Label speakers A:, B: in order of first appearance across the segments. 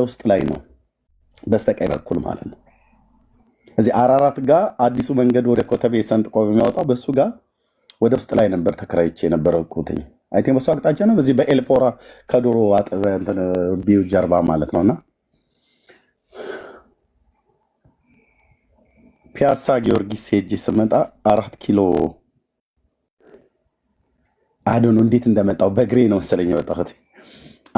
A: ውስጥ ላይ ነው፣ በስተቀኝ በኩል ማለት ነው። እዚህ አራራት ጋር አዲሱ መንገድ ወደ ኮተቤ ሰንጥቆ በሚያወጣው በሱ ጋር ወደ ውስጥ ላይ ነበር ተከራይቼ የነበረኩትኝ። አይ ቲንክ በሱ አቅጣጫ ነው፣ በዚህ በኤልፎራ ከዶሮ አጥበ እንትን ቢዩ ጀርባ ማለት ነውና ፒያሳ ጊዮርጊስ ሄጄ ስመጣ 4 ኪሎ አዶን እንዴት እንደመጣው በእግሬ ነው መሰለኝ የመጣሁት።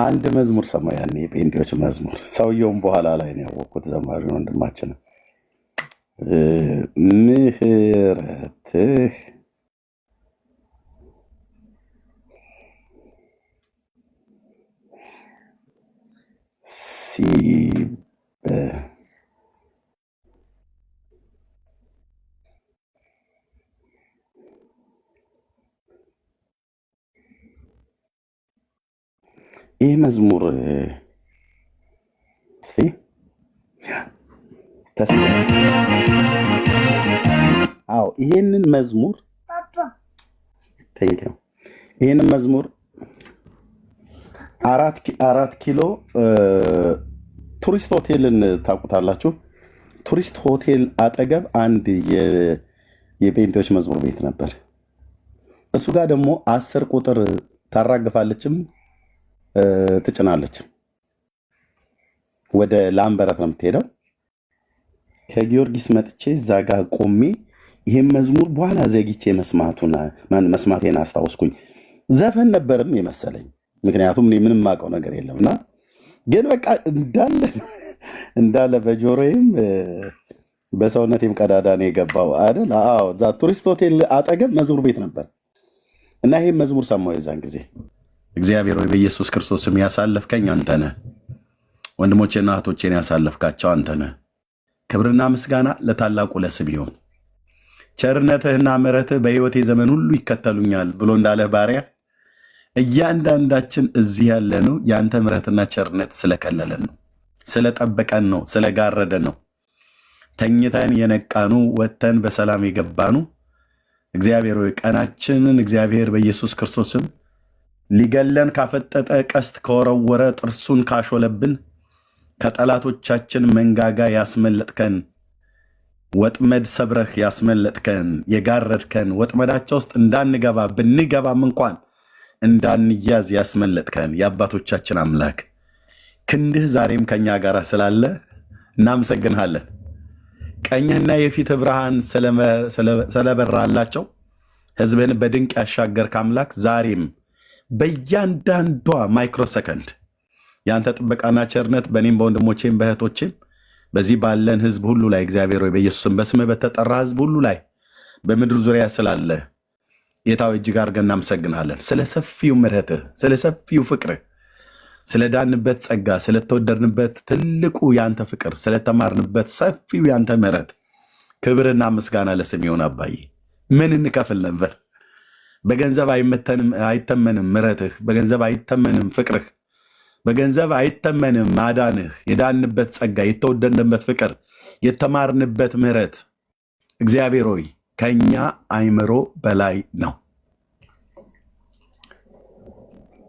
A: አንድ መዝሙር ሰማ፣ ያኔ የጴንጤዎች መዝሙር። ሰውየውም በኋላ ላይ ነው ያወቅሁት፣ ዘማሪ ወንድማችን። ምህረትህ ሲበ ይህ መዝሙር እስቲ አዎ ይሄንን መዝሙር ይሄንን መዝሙር 4 ኪሎ ቱሪስት ሆቴልን ታውቁታላችሁ? ቱሪስት ሆቴል አጠገብ አንድ የጴንጤዎች መዝሙር ቤት ነበር። እሱ ጋር ደግሞ 10 ቁጥር ታራግፋለችም ትጭናለችም። ወደ ላምበረት ነው የምትሄደው። ከጊዮርጊስ መጥቼ እዛ ጋር ቆሜ ይህም መዝሙር በኋላ ዘግቼ መስማቴን አስታውስኩኝ። ዘፈን ነበርም የመሰለኝ፣ ምክንያቱም እኔ ምንም የማውቀው ነገር የለምና፣ ግን በቃ እንዳለ በጆሮዬም በሰውነቴም ቀዳዳ ነው የገባው አይደል? አዎ፣ እዛ ቱሪስት ሆቴል አጠገብ መዝሙር ቤት ነበር እና ይህም መዝሙር ሰማሁ የዛን ጊዜ። እግዚአብሔር ሆይ በኢየሱስ ክርስቶስም ያሳለፍከኝ አንተ ነህ። ወንድሞቼና እህቶቼን ያሳለፍካቸው አንተ ነህ። ክብርና ምስጋና ለታላቁ ለስም ይሁን። ቸርነትህና ምሕረትህ በሕይወቴ ዘመን ሁሉ ይከተሉኛል ብሎ እንዳለህ ባሪያ እያንዳንዳችን እዚህ ያለነው የአንተ ምሕረትና ቸርነት ስለከለለን ነው፣ ስለጠበቀን ነው፣ ስለጋረደን ነው። ተኝተን የነቃኑ ወጥተን በሰላም የገባኑ እግዚአብሔር ሆይ ቀናችንን እግዚአብሔር በኢየሱስ ክርስቶስም ሊገለን ካፈጠጠ ቀስት ከወረወረ ጥርሱን ካሾለብን ከጠላቶቻችን መንጋጋ ያስመለጥከን፣ ወጥመድ ሰብረህ ያስመለጥከን፣ የጋረድከን፣ ወጥመዳቸው ውስጥ እንዳንገባ ብንገባም እንኳን እንዳንያዝ ያስመለጥከን የአባቶቻችን አምላክ ክንድህ ዛሬም ከኛ ጋር ስላለ እናመሰግንሃለን። ቀኝህና የፊት ብርሃን ስለበራላቸው ሕዝብህን በድንቅ ያሻገርክ አምላክ ዛሬም በእያንዳንዷ ማይክሮሰከንድ የአንተ ጥበቃና ቸርነት በእኔም በወንድሞቼም በእህቶቼም በዚህ ባለን ሕዝብ ሁሉ ላይ እግዚአብሔር ሆይ በኢየሱስም በስምህ በተጠራ ሕዝብ ሁሉ ላይ በምድር ዙሪያ ስላለ ጌታዊ እጅግ አድርገን እናመሰግናለን። ስለ ሰፊው ምሕረትህ፣ ስለ ሰፊው ፍቅርህ፣ ስለ ዳንበት ጸጋ፣ ስለተወደድንበት ትልቁ ያንተ ፍቅር፣ ስለተማርንበት ሰፊው ያንተ ምሕረት ክብርና ምስጋና ለስም ይሁን። አባዬ ምን እንከፍል ነበር? በገንዘብ አይተመንም ምሕረትህ፣ በገንዘብ አይተመንም ፍቅርህ፣ በገንዘብ አይተመንም ማዳንህ። የዳንበት ጸጋ፣ የተወደድንበት ፍቅር፣ የተማርንበት ምሕረት እግዚአብሔር ሆይ ከኛ አይምሮ በላይ ነው።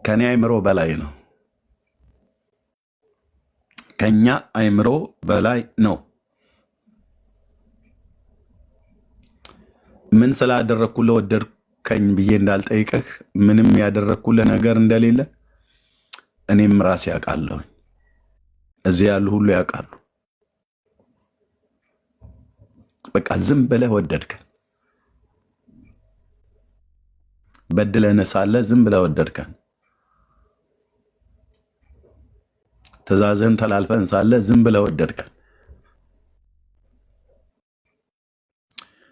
A: ከኔ አይምሮ በላይ ነው። ከኛ አይምሮ በላይ ነው። ምን ስላደረግኩልህ ወደድከኝ ብዬ እንዳልጠይቅህ ምንም ያደረግኩልህ ነገር እንደሌለ እኔም ራሴ ያውቃለሁ። እዚህ ያሉ ሁሉ ያውቃሉ። በቃ ዝም ብለህ ወደድከን። በድለን ሳለ ዝም ብለህ ወደድከን። ትእዛዝህን ተላልፈን ሳለ ዝም ብለህ ወደድከን።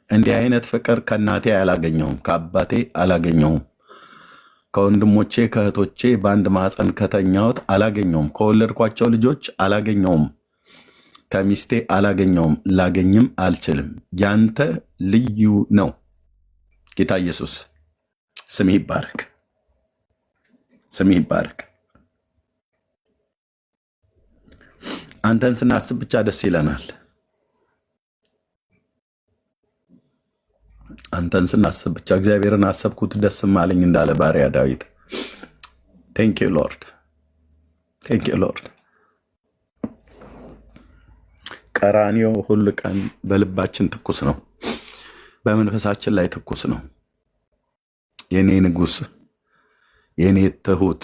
A: እንዲህ አይነት ፍቅር ከእናቴ አላገኘውም፣ ከአባቴ አላገኘውም፣ ከወንድሞቼ ከእህቶቼ በአንድ ማፀን ከተኛሁት አላገኘውም፣ ከወለድኳቸው ልጆች አላገኘውም፣ ከሚስቴ አላገኘውም፣ ላገኝም አልችልም። ያንተ ልዩ ነው። ጌታ ኢየሱስ ስምህ ይባረክ፣ ስምህ ይባረክ። አንተን ስናስብ ብቻ ደስ ይለናል። አንተን ስናስብ ብቻ እግዚአብሔርን አሰብኩት ደስም አለኝ እንዳለ ባሪያ ዳዊት። ቴንክ ዩ ሎርድ፣ ቴንክ ዩ ሎርድ። ቀራንዮ ሁል ቀን በልባችን ትኩስ ነው፣ በመንፈሳችን ላይ ትኩስ ነው። የኔ ንጉሥ፣ የኔ ትሁት፣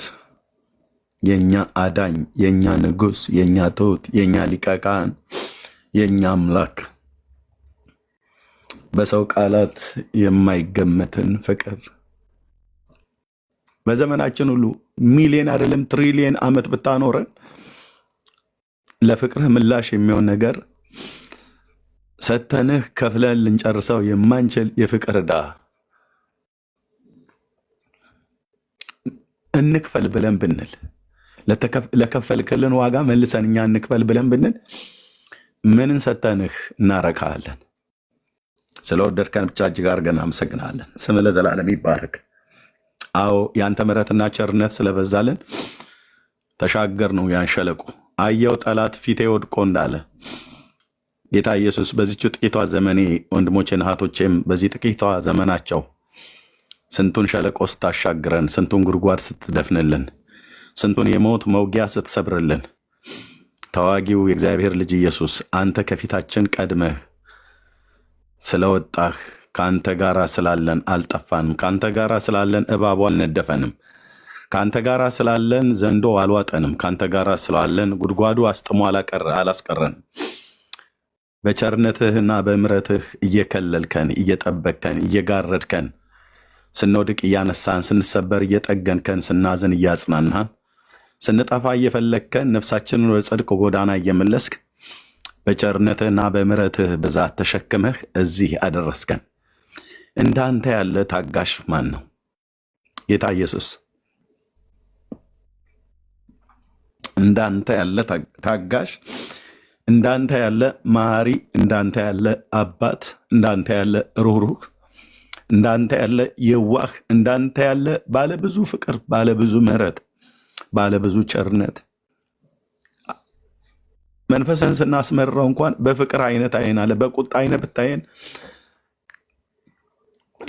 A: የኛ አዳኝ፣ የኛ ንጉሥ፣ የኛ ትሁት፣ የኛ ሊቀ ካህን፣ የኛ አምላክ በሰው ቃላት የማይገመትን ፍቅር በዘመናችን ሁሉ ሚሊዮን አይደለም ትሪሊየን ዓመት ብታኖረን ለፍቅርህ ምላሽ የሚሆን ነገር ሰተንህ ከፍለን ልንጨርሰው የማንችል የፍቅር ዕዳ እንክፈል ብለን ብንል ለከፈልክልን ዋጋ መልሰን እኛ እንክፈል ብለን ብንል ምንን ሰተንህ እናረካለን? ስለወደድከን ብቻ እጅግ አድርገን አመሰግናለን። ስም ለዘላለም ይባረክ። አዎ ያንተ ምሕረትና ቸርነት ስለበዛልን ተሻገር ነው ያን ሸለቆ። አየው ጠላት ፊቴ ወድቆ እንዳለ ጌታ ኢየሱስ በዚች ጥቂቷ ዘመኔ ወንድሞቼና እህቶቼም በዚህ ጥቂቷ ዘመናቸው ስንቱን ሸለቆ ስታሻግረን፣ ስንቱን ጉድጓድ ስትደፍንልን፣ ስንቱን የሞት መውጊያ ስትሰብርልን፣ ተዋጊው የእግዚአብሔር ልጅ ኢየሱስ አንተ ከፊታችን ቀድመህ ስለወጣህ ከአንተ ጋራ ስላለን አልጠፋንም። ከአንተ ጋራ ስላለን እባቡ አልነደፈንም። ከአንተ ጋራ ስላለን ዘንዶ አልዋጠንም። ከአንተ ጋራ ስላለን ጉድጓዱ አስጥሞ አላስቀረንም። በቸርነትህና በምሕረትህ እየከለልከን፣ እየጠበቅከን፣ እየጋረድከን፣ ስንወድቅ እያነሳን፣ ስንሰበር እየጠገንከን፣ ስናዘን እያጽናናን፣ ስንጠፋ እየፈለግከን፣ ነፍሳችንን ወደ ጽድቅ ጎዳና እየመለስክ በቸርነትህና በምሕረትህ ብዛት ተሸክመህ እዚህ አደረስከን። እንዳንተ ያለ ታጋሽ ማን ነው? ጌታ ኢየሱስ እንዳንተ ያለ ታጋሽ፣ እንዳንተ ያለ መሐሪ፣ እንዳንተ ያለ አባት፣ እንዳንተ ያለ ሩህሩህ፣ እንዳንተ ያለ የዋህ፣ እንዳንተ ያለ ባለብዙ ፍቅር፣ ባለብዙ ምሕረት፣ ባለብዙ ቸርነት መንፈስን ስናስመራው እንኳን በፍቅር አይነት አይን አለ። በቁጣ አይነት ብታየን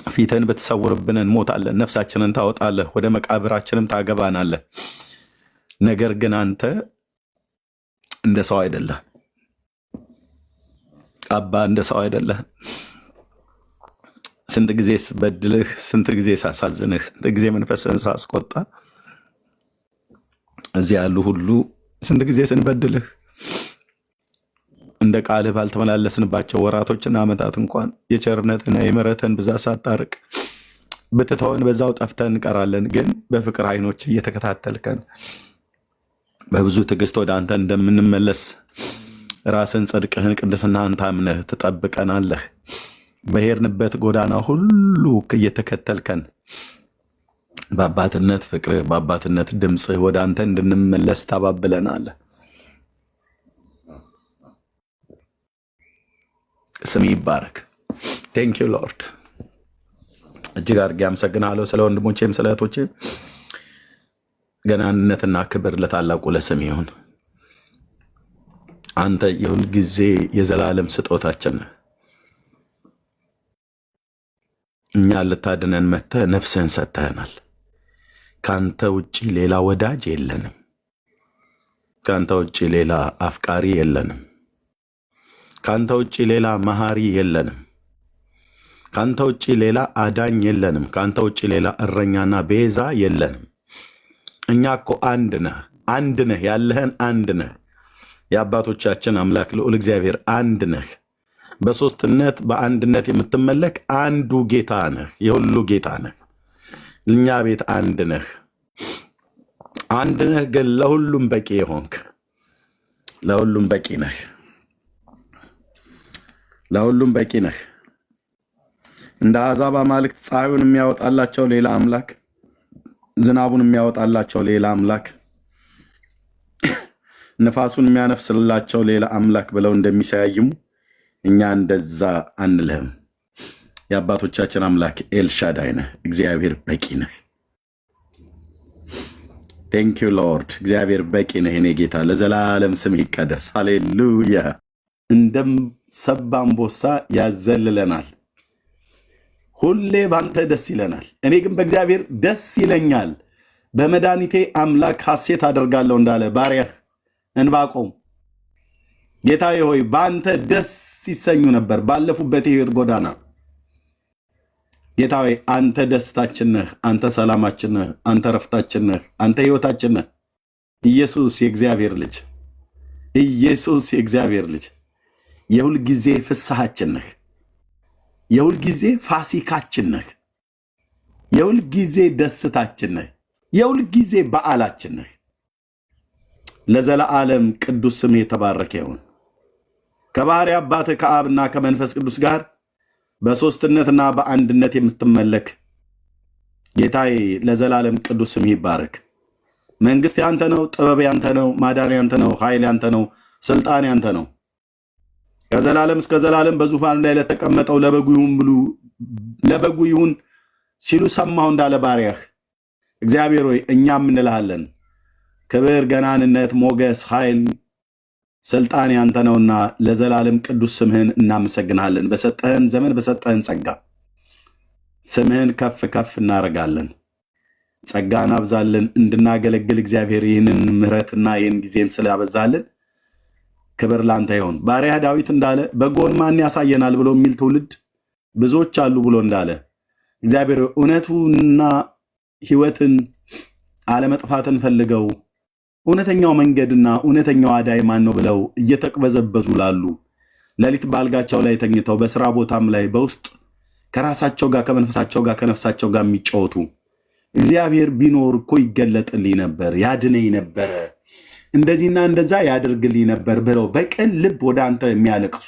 A: ፊትን ብትሰውርብን እንሞታለን። ነፍሳችንን ታወጣለህ፣ ወደ መቃብራችንም ታገባናለህ። ነገር ግን አንተ እንደ ሰው አይደለህ አባ፣ እንደ ሰው አይደለህ። ስንት ጊዜ ስበድልህ፣ ስንት ጊዜ ሳሳዝንህ፣ ስንት ጊዜ መንፈስን ሳስቆጣ፣ እዚህ ያሉ ሁሉ ስንት ጊዜ ስንበድልህ እንደ ቃልህ ባልተመላለስንባቸው ወራቶችና ዓመታት እንኳን የቸርነትና የምሕረትን ብዛት ሳታርቅ ብትተወን በዛው ጠፍተን እንቀራለን። ግን በፍቅር አይኖች እየተከታተልከን በብዙ ትዕግስት ወደ አንተ እንደምንመለስ ራስን፣ ጽድቅህን፣ ቅድስናህን ታምነህ ትጠብቀናለህ። በሄድንበት ጎዳና ሁሉ እየተከተልከን በአባትነት ፍቅርህ፣ በአባትነት ድምፅህ ወደ አንተ እንድንመለስ ታባብለናለህ። ስም ይባረክ። ቴንክ ዩ ሎርድ። እጅግ አድርጌ አመሰግናለሁ ስለ ወንድሞቼም ስለ እህቶቼም። ገናንነትና ክብር ለታላቁ ለስም ይሁን። አንተ የሁል ጊዜ የዘላለም ስጦታችን ነህ። እኛ ልታድነን መጥተህ ነፍስህን ሰጥተህናል። ከአንተ ውጭ ሌላ ወዳጅ የለንም። ከአንተ ውጭ ሌላ አፍቃሪ የለንም። ከአንተ ውጭ ሌላ መሐሪ የለንም። ከአንተ ውጭ ሌላ አዳኝ የለንም። ከአንተ ውጭ ሌላ እረኛና ቤዛ የለንም። እኛ እኮ አንድ ነህ፣ አንድ ነህ፣ ያለህን አንድ ነህ። የአባቶቻችን አምላክ ልዑል እግዚአብሔር አንድ ነህ። በሦስትነት በአንድነት የምትመለክ አንዱ ጌታ ነህ፣ የሁሉ ጌታ ነህ። እኛ ቤት አንድ ነህ፣ አንድ ነህ፣ ግን ለሁሉም በቂ የሆንክ ለሁሉም በቂ ነህ፣ ለሁሉም በቂ ነህ። እንደ አሕዛብ አማልክት ፀሐዩን የሚያወጣላቸው ሌላ አምላክ፣ ዝናቡን የሚያወጣላቸው ሌላ አምላክ፣ ነፋሱን የሚያነፍስላቸው ሌላ አምላክ ብለው እንደሚሰያይሙ እኛ እንደዛ አንልህም። የአባቶቻችን አምላክ ኤልሻዳይ ነህ። እግዚአብሔር በቂ ነህ። ቴንክ ዩ ሎርድ። እግዚአብሔር በቂ ነህ። የኔ ጌታ ለዘላለም ስም ይቀደስ። ሃሌሉያ። እንደም ሰባ አንበሳ ያዘልለናል። ሁሌ ባንተ ደስ ይለናል። እኔ ግን በእግዚአብሔር ደስ ይለኛል፣ በመድኃኒቴ አምላክ ሐሴት አደርጋለሁ እንዳለ ባሪያህ ዕንባቆም ጌታዬ ሆይ በአንተ ደስ ሲሰኙ ነበር ባለፉበት የህይወት ጎዳና። ጌታዬ አንተ ደስታችን ነህ፣ አንተ ሰላማችን ነህ፣ አንተ ረፍታችን ነህ፣ አንተ ህይወታችን ነህ። ኢየሱስ የእግዚአብሔር ልጅ፣ ኢየሱስ የእግዚአብሔር ልጅ የሁል ጊዜ ፍስሐችን ነህ፣ የሁል ጊዜ ፋሲካችን ነህ፣ የሁል ጊዜ ደስታችን ነህ፣ የሁል ጊዜ በዓላችን ነህ። ለዘላለም ቅዱስ ስም የተባረከ ይሁን። ከባህሪ አባት ከአብና ከመንፈስ ቅዱስ ጋር በሶስትነትና በአንድነት የምትመለክ ጌታዬ ለዘላለም ቅዱስ ስም ይባረክ። መንግስት ያንተ ነው፣ ጥበብ ያንተ ነው፣ ማዳን ያንተ ነው፣ ኃይል ያንተ ነው፣ ስልጣን ያንተ ነው። ከዘላለም እስከ ዘላለም በዙፋን ላይ ለተቀመጠው ለበጉ ይሁን ሲሉ ሰማሁ እንዳለ ባሪያህ እግዚአብሔር ሆይ እኛም እንልሃለን ክብር፣ ገናንነት፣ ሞገስ፣ ኃይል፣ ስልጣን ያንተ ነውና ለዘላለም ቅዱስ ስምህን እናመሰግናለን። በሰጠህን ዘመን በሰጠህን ጸጋ ስምህን ከፍ ከፍ እናደርጋለን። ጸጋን አብዛልን እንድናገለግል እግዚአብሔር ይህንን ምሕረትና ይህን ጊዜም ስላበዛልን ክብር ላንተ ይሁን። ባሪያ ዳዊት እንዳለ በጎን ማን ያሳየናል ብሎ የሚል ትውልድ ብዙዎች አሉ ብሎ እንዳለ እግዚአብሔር እውነቱንና ሕይወትን አለመጥፋትን ፈልገው እውነተኛው መንገድና እውነተኛው አዳይ ማን ነው ብለው እየተቅበዘበዙ ላሉ ሌሊት ባልጋቸው ላይ ተኝተው በስራ ቦታም ላይ በውስጥ ከራሳቸው ጋር ከመንፈሳቸው ጋር ከነፍሳቸው ጋር የሚጫወቱ እግዚአብሔር ቢኖር እኮ ይገለጥልኝ ነበር፣ ያድነኝ ነበር፣ እንደዚህና እንደዛ ያደርግልኝ ነበር ብለው በቅን ልብ ወደ አንተ የሚያለቅሱ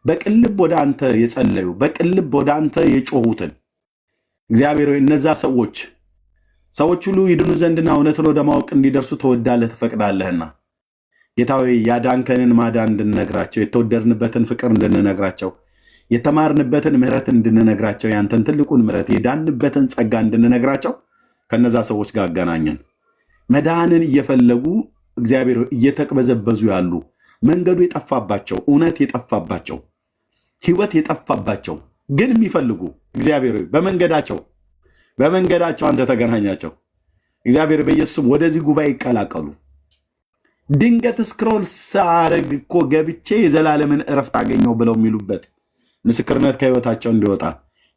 A: በቅን ልብ ወደ አንተ የጸለዩ በቅን ልብ ወደ አንተ የጮሁትን እግዚአብሔር እነዛ ሰዎች ሁሉ ይድኑ ዘንድና እውነትን ወደ ማወቅ እንዲደርሱ ተወዳለህ ትፈቅዳለህና ጌታዊ ያዳንከንን ማዳን እንድንነግራቸው፣ የተወደድንበትን ፍቅር እንድንነግራቸው፣ የተማርንበትን ምሕረት እንድንነግራቸው፣ ያንተን ትልቁን ምሕረት የዳንበትን ጸጋ እንድንነግራቸው ከነዛ ሰዎች ጋር አገናኘን። መዳንን እየፈለጉ እግዚአብሔር እየተቅበዘበዙ ያሉ መንገዱ የጠፋባቸው እውነት የጠፋባቸው ሕይወት የጠፋባቸው ግን የሚፈልጉ እግዚአብሔር በመንገዳቸው አንተ ተገናኛቸው። እግዚአብሔር በኢየሱስም ወደዚህ ጉባኤ ይቀላቀሉ። ድንገት ስክሮል ሳረግ እኮ ገብቼ የዘላለምን እረፍት አገኘው ብለው የሚሉበት ምስክርነት ከሕይወታቸው እንዲወጣ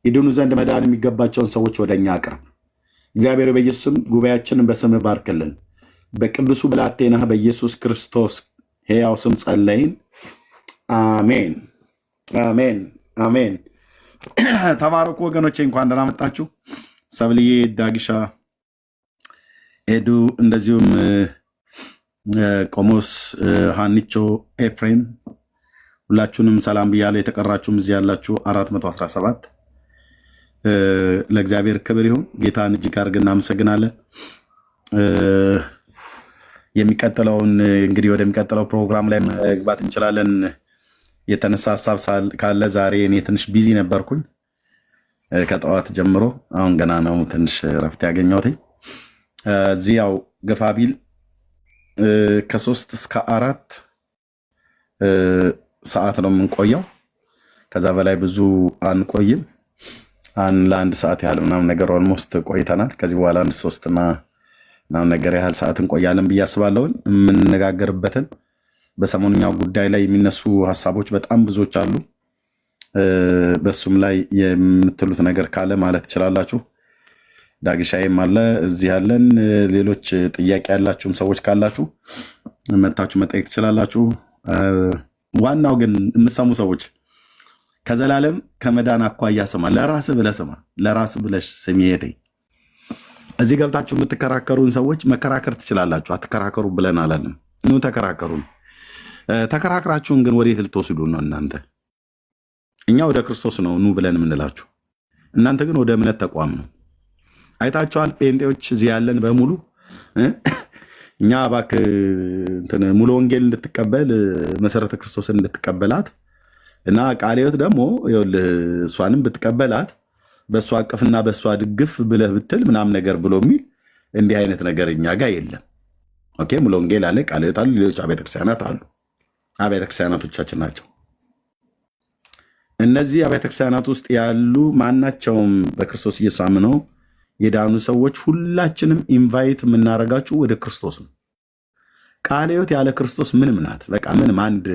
A: ይድኑ ዘንድ መዳን የሚገባቸውን ሰዎች ወደኛ አቅርብ። እግዚአብሔር በኢየሱስም ጉባኤያችንን በስምህ ባርክልን። በቅዱሱ ብላቴናህ በኢየሱስ ክርስቶስ ሕያው ስም ጸለይን። አሜን፣ አሜን፣ አሜን። ተባረኩ ወገኖቼ፣ እንኳን ደህና መጣችሁ። ሰብልዬ፣ ዳግሻ፣ ኤዱ፣ እንደዚሁም ቆሞስ ሃኒቾ፣ ኤፍሬም ሁላችሁንም ሰላም ብያለሁ። የተቀራችሁም እዚህ ያላችሁ 417 ለእግዚአብሔር ክብር ይሁን። ጌታን እጅግ አድርገን እናመሰግናለን። የሚቀጥለውን እንግዲህ ወደሚቀጥለው ፕሮግራም ላይ መግባት እንችላለን። የተነሳ ሀሳብ ካለ ዛሬ እኔ ትንሽ ቢዚ ነበርኩኝ ከጠዋት ጀምሮ። አሁን ገና ነው ትንሽ ረፍት ያገኘሁት። እዚህ ያው ገፋ ቢል ከ3 እስከ 4 ሰዓት ነው የምንቆየው። ከዛ በላይ ብዙ አንቆይም። ለአንድ ሰዓት ያህል ምናምን ነገር ኦልሞስት ቆይተናል። ከዚህ በኋላ 3 ምናምን ነገር ያህል ሰዓት እንቆያለን ብዬ አስባለሁኝ። የምንነጋገርበትን በሰሞንኛው ጉዳይ ላይ የሚነሱ ሀሳቦች በጣም ብዙዎች አሉ። በሱም ላይ የምትሉት ነገር ካለ ማለት ትችላላችሁ። ዳግሻይም አለ እዚህ ያለን። ሌሎች ጥያቄ ያላችሁም ሰዎች ካላችሁ መታችሁ መጠየቅ ትችላላችሁ። ዋናው ግን የምትሰሙ ሰዎች ከዘላለም ከመዳን አኳያ ስማ። ለራስህ ብለህ ስማ። ለራስህ ብለሽ ስሚ። እዚህ ገብታችሁ የምትከራከሩን ሰዎች መከራከር ትችላላችሁ። አትከራከሩ ብለን አላለም። ኑ ተከራከሩን። ተከራክራችሁን ግን ወዴት ልትወስዱ ነው እናንተ? እኛ ወደ ክርስቶስ ነው ኑ ብለን የምንላችሁ፣ እናንተ ግን ወደ እምነት ተቋም ነው። አይታችኋል። ጴንጤዎች እዚህ ያለን በሙሉ እኛ እባክህ ሙሉ ወንጌል እንድትቀበል መሰረተ ክርስቶስን እንድትቀበላት እና ቃለ ሕይወት ደግሞ እሷንም ብትቀበላት በእሷ አቅፍና በእሷ ድግፍ ብለህ ብትል ምናምን ነገር ብሎ የሚል እንዲህ አይነት ነገር እኛ ጋር የለም። ኦኬ፣ ሙሉ ወንጌል አለ፣ ቃለ ሕይወት አሉ፣ ሌሎች አብያተ ክርስቲያናት አሉ። አብያተ ክርስቲያናቶቻችን ናቸው። እነዚህ አብያተ ክርስቲያናት ውስጥ ያሉ ማናቸውም በክርስቶስ ኢየሱስ አምነው የዳኑ ሰዎች ሁላችንም ኢንቫይት የምናደርጋችሁ ወደ ክርስቶስ ነው። ቃለ ሕይወት ያለ ክርስቶስ ምንም ናት። በቃ ምንም አንድ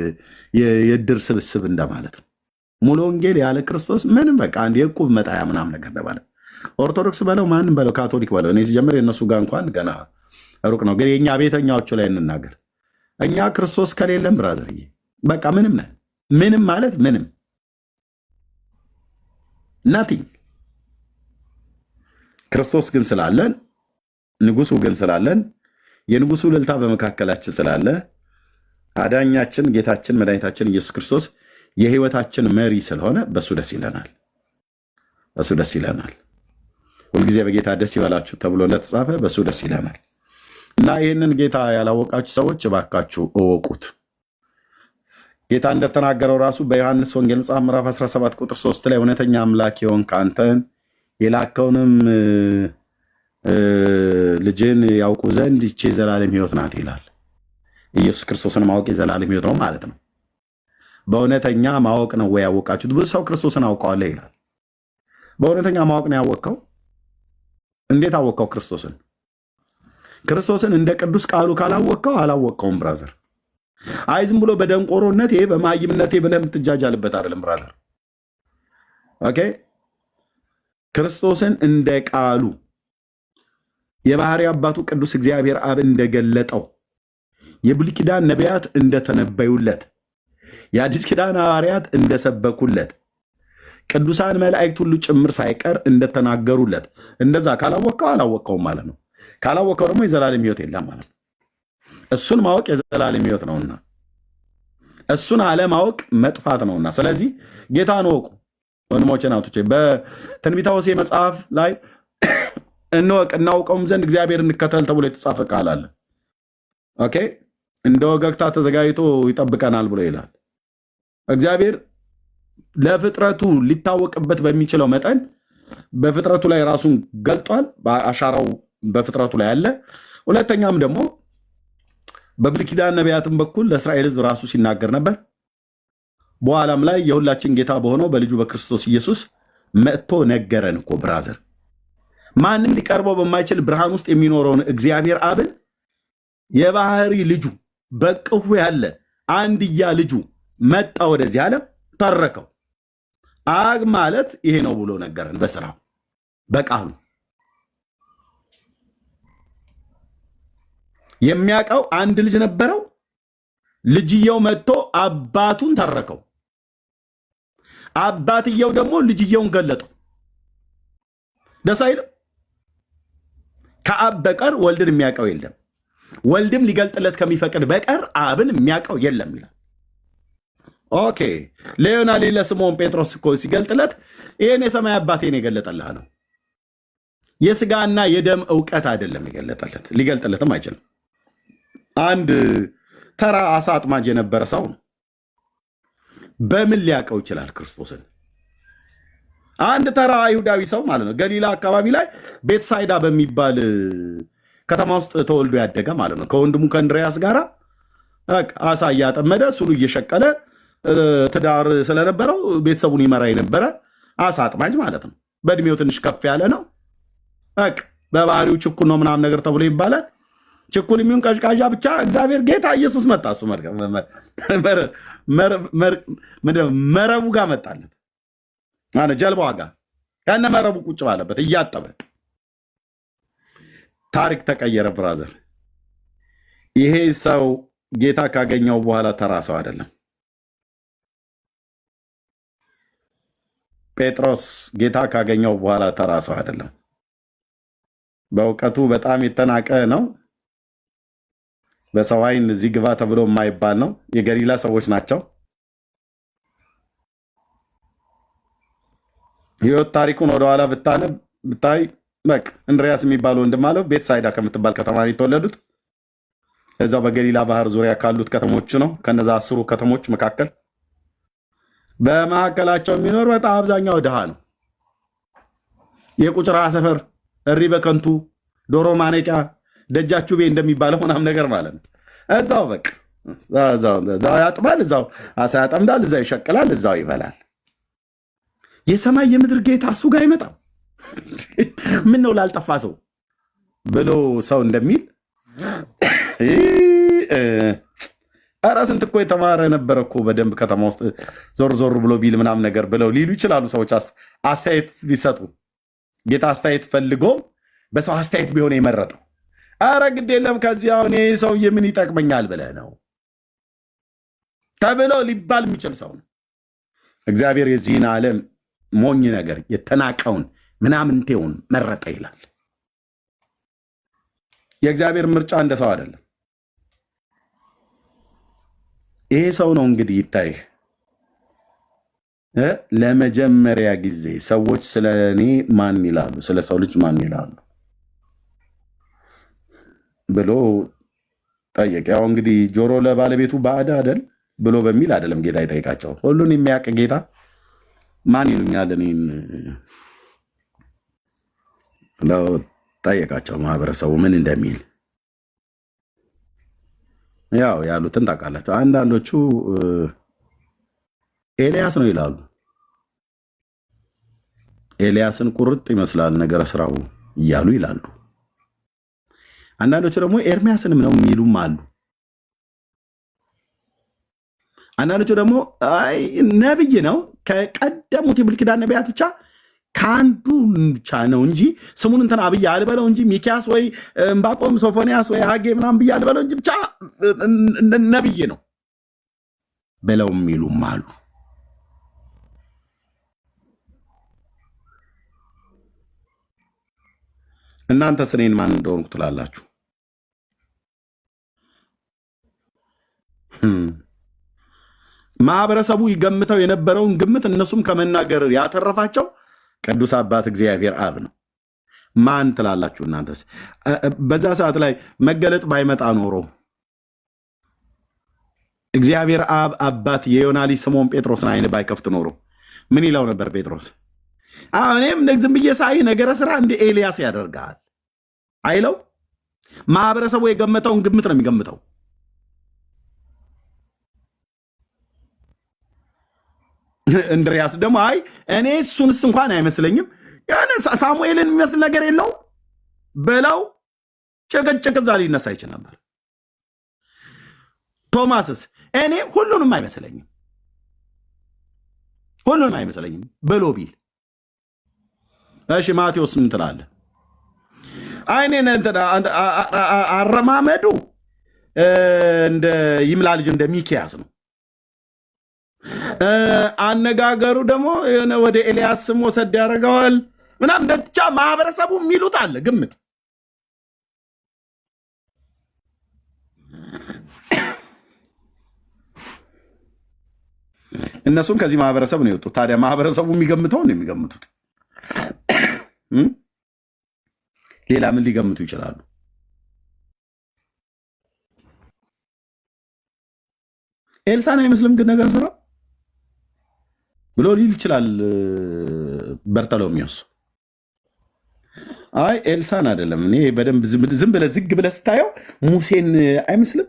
A: የእድር ስብስብ እንደማለት ነው። ሙሉ ወንጌል ያለ ክርስቶስ ምንም በቃ አንድ የዕቁብ መጣያ ምናምን ነገር እንደማለት። ኦርቶዶክስ በለው ማንም በለው ካቶሊክ በለው እኔ ሲጀምር የእነሱ ጋር እንኳን ገና ሩቅ ነው። ግን የእኛ ቤተኛዎቹ ላይ እንናገር። እኛ ክርስቶስ ከሌለም ብራዘርዬ በቃ ምንም ነን። ምንም ማለት ምንም ናቲንግ። ክርስቶስ ግን ስላለን፣ ንጉሱ ግን ስላለን፣ የንጉሱ እልልታ በመካከላችን ስላለ አዳኛችን ጌታችን መድኃኒታችን ኢየሱስ ክርስቶስ የህይወታችን መሪ ስለሆነ በሱ ደስ ይለናል። በሱ ደስ ይለናል። ሁልጊዜ በጌታ ደስ ይበላችሁ ተብሎ እንደተጻፈ በሱ ደስ ይለናል። እና ይህንን ጌታ ያላወቃችሁ ሰዎች እባካችሁ እወቁት። ጌታ እንደተናገረው ራሱ በዮሐንስ ወንጌል መጽሐፍ ምዕራፍ 17 ቁጥር 3 ላይ እውነተኛ አምላክ የሆንክ አንተን የላከውንም ልጅን ያውቁ ዘንድ ይህች የዘላለም ህይወት ናት ይላል። ኢየሱስ ክርስቶስን ማወቅ የዘላለም ህይወት ነው ማለት ነው። በእውነተኛ ማወቅ ነው ወይ ያወቃችሁት? ብዙ ሰው ክርስቶስን አውቀዋለሁ ይላል። በእውነተኛ ማወቅ ነው ያወቅከው? እንዴት አወቅከው ክርስቶስን? ክርስቶስን እንደ ቅዱስ ቃሉ ካላወቅከው አላወቅከውም ብራዘር። አይ ዝም ብሎ በደንቆሮነቴ በማይምነቴ ብለህ የምትጃጃልበት አይደለም ብራዘር። ኦኬ ክርስቶስን እንደ ቃሉ የባህሪ አባቱ ቅዱስ እግዚአብሔር አብ እንደገለጠው የብሉይ ኪዳን ነቢያት እንደተነበዩለት የአዲስ ኪዳን ሐዋርያት እንደሰበኩለት ቅዱሳን መላእክት ሁሉ ጭምር ሳይቀር እንደተናገሩለት እንደዛ ካላወቅከው አላወቅከውም ማለት ነው። ካላወቅከው ደግሞ የዘላለም ህይወት የለም ማለት ነው። እሱን ማወቅ የዘላለም ህይወት ነውና እሱን አለማወቅ መጥፋት ነውና፣ ስለዚህ ጌታን ወቁ ወንድሞቼ ናቶቼ። በትንቢተ ሆሴዕ መጽሐፍ ላይ እንወቅ እናውቀውም ዘንድ እግዚአብሔር እንከተል ተብሎ የተጻፈ ቃል አለ። ኦኬ እንደ ወገግታ ተዘጋጅቶ ይጠብቀናል ብሎ ይላል። እግዚአብሔር ለፍጥረቱ ሊታወቅበት በሚችለው መጠን በፍጥረቱ ላይ ራሱን ገልጧል። አሻራው በፍጥረቱ ላይ አለ። ሁለተኛም ደግሞ በብሉይ ኪዳን ነቢያትም በኩል ለእስራኤል ህዝብ ራሱ ሲናገር ነበር። በኋላም ላይ የሁላችን ጌታ በሆነው በልጁ በክርስቶስ ኢየሱስ መጥቶ ነገረን እኮ ብራዘር። ማንም ሊቀርበው በማይችል ብርሃን ውስጥ የሚኖረውን እግዚአብሔር አብን የባህሪ ልጁ በቅፉ ያለ አንድያ ልጁ መጣ ወደዚህ ዓለም ተረከው። አብ ማለት ይሄ ነው ብሎ ነገረን በስራው በቃሉ። የሚያውቀው አንድ ልጅ ነበረው። ልጅየው መጥቶ አባቱን ተረከው። አባትየው ደግሞ ልጅየውን ገለጠው። ደስ አይልም? ከአብ በቀር ወልድን የሚያውቀው የለም፣ ወልድም ሊገልጥለት ከሚፈቅድ በቀር አብን የሚያውቀው የለም ይላል። ኦኬ ለዮናሌ ለስምዖን ጴጥሮስ እኮ ሲገልጥለት ይሄን የሰማይ አባቴን የገለጠልህ ነው። የስጋና የደም እውቀት አይደለም የገለጠለት፣ ሊገልጥለትም አይችልም። አንድ ተራ አሳ አጥማጅ የነበረ ሰው ነው። በምን ሊያውቀው ይችላል ክርስቶስን? አንድ ተራ አይሁዳዊ ሰው ማለት ነው። ገሊላ አካባቢ ላይ ቤትሳይዳ በሚባል ከተማ ውስጥ ተወልዶ ያደገ ማለት ነው። ከወንድሙ ከእንድሪያስ ጋር አሳ እያጠመደ ሱሉ እየሸቀለ ትዳር ስለነበረው ቤተሰቡን ይመራ የነበረ አሳ አጥማጅ ማለት ነው። በእድሜው ትንሽ ከፍ ያለ ነው። በባህሪው ችኩል ነው ምናምን ነገር ተብሎ ይባላል። ችኩል የሚሆን ቀዥቃዣ ብቻ እግዚአብሔር ጌታ ኢየሱስ መጣ። እሱ መረቡ ጋር መጣለት፣ ጀልባዋ ጋር ከነ መረቡ ቁጭ ባለበት እያጠበ ታሪክ ተቀየረ ብራዘር። ይሄ ሰው ጌታ ካገኘው በኋላ ተራ ሰው አይደለም። ጴጥሮስ ጌታ ካገኘው በኋላ ተራ ሰው አይደለም። በእውቀቱ በጣም የተናቀ ነው። በሰው ዓይን እዚህ ግባ ተብሎ የማይባል ነው። የገሊላ ሰዎች ናቸው። ህይወት ታሪኩን ወደኋላ ብታይ በቃ እንድሪያስ የሚባል ወንድም አለው። ቤትሳይዳ ከምትባል ከተማ የተወለዱት እዛው በገሊላ ባህር ዙሪያ ካሉት ከተሞች ነው። ከነዛ 10 ከተሞች መካከል በመካከላቸው የሚኖር በጣም አብዛኛው ድሃ ነው። የቁጭራ ሰፈር እሪ በከንቱ ዶሮ ማነቂያ ደጃችሁ ቤ እንደሚባለው ምናምን ነገር ማለት ነው። እዛው በቃ እዛው ያጥባል፣ እዛው አሳ ያጠምዳል፣ እዛው ይሸቅላል፣ እዛው ይበላል። የሰማይ የምድር ጌታ እሱ ጋር አይመጣም። ምን ነው ላልጠፋ ሰው ብሎ ሰው እንደሚል ኧረ ስንት እኮ የተማረ ነበረ እኮ በደንብ ከተማ ውስጥ ዞር ዞር ብሎ ቢል ምናምን ነገር ብለው ሊሉ ይችላሉ ሰዎች አስተያየት ቢሰጡ። ጌታ አስተያየት ፈልጎ በሰው አስተያየት ቢሆን የመረጠው። ኧረ ግድ የለም ከዚህ አሁን ይህ ሰውዬ ምን ይጠቅመኛል ብለህ ነው ተብሎ ሊባል የሚችል ሰው ነው። እግዚአብሔር የዚህን ዓለም ሞኝ ነገር የተናቀውን ምናምንቴውን መረጠ ይላል። የእግዚአብሔር ምርጫ እንደ ሰው አይደለም። ይሄ ሰው ነው እንግዲህ ይታይህ ለመጀመሪያ ጊዜ ሰዎች ስለ እኔ ማን ይላሉ፣ ስለ ሰው ልጅ ማን ይላሉ ብሎ ጠየቀ። ያው እንግዲህ ጆሮ ለባለቤቱ ባዕድ አይደል ብሎ በሚል አይደለም ጌታ ይጠይቃቸው። ሁሉን የሚያውቅ ጌታ ማን ይሉኛል እኔን ብለው ጠየቃቸው። ማህበረሰቡ ምን እንደሚል ያው ያሉትን ታውቃላቸው። አንዳንዶቹ ኤልያስ ነው ይላሉ። ኤልያስን ቁርጥ ይመስላል ነገረ ስራው እያሉ ይላሉ። አንዳንዶቹ ደግሞ ኤርሚያስንም ነው የሚሉም አሉ። አንዳንዶቹ ደግሞ አይ ነብይ ነው ከቀደሙት የብሉይ ኪዳን ነቢያት ብቻ ከአንዱ ብቻ ነው እንጂ ስሙን እንትን አብዬ አልበለው እንጂ ሚኪያስ ወይ ዕንባቆም ሶፎንያስ ወይ ሐጌ ምናምን ብዬ አልበለው እንጂ ብቻ ነብይ ነው ብለው የሚሉም አሉ። እናንተስ እኔን ማን እንደሆንኩ ትላላችሁ? ማህበረሰቡ ይገምተው የነበረውን ግምት እነሱም ከመናገር ያተረፋቸው ቅዱስ አባት እግዚአብሔር አብ ነው። ማን ትላላችሁ እናንተስ? በዛ ሰዓት ላይ መገለጥ ባይመጣ ኖሮ እግዚአብሔር አብ አባት የዮና ልጅ ስምዖን ጴጥሮስን አይን ባይከፍት ኖሮ ምን ይለው ነበር ጴጥሮስ? እኔም ዝም ብዬ ሳይ ነገረ ስራ እንደ ኤልያስ ያደርጋል አይለው? ማህበረሰቡ የገመተውን ግምት ነው የሚገምተው። እንድሪያስ ደግሞ አይ እኔ እሱንስ እንኳን አይመስለኝም ያኔ ሳሙኤልን የሚመስል ነገር የለው በለው ጭቅጭቅ እዛ ሊነሳ ይችል ነበር። ቶማስስ እኔ ሁሉንም አይመስለኝም ብሎ ቢል እሺ ማቴዎስ ምን ትላለህ? አይኔ አረማመዱ እንደ ይምላ ልጅ እንደ ሚኪያስ ነው። አነጋገሩ ደግሞ የሆነ ወደ ኤልያስ ስም ወሰድ ያደርገዋል ምናምን ብቻ ማህበረሰቡ የሚሉት አለ ግምት። እነሱም ከዚህ ማህበረሰብ ነው የወጡት። ታዲያ ማህበረሰቡ የሚገምተው ነው የሚገምቱት። ሌላ ምን ሊገምቱ ይችላሉ? ኤልሳን አይመስልም ግን ነገር ስራ ብሎ ሊል ይችላል በርተሎሜዎስ። አይ ኤልሳን አይደለም እኔ በደንብ ዝም ብለህ ዝግ ብለህ ስታየው ሙሴን አይመስልም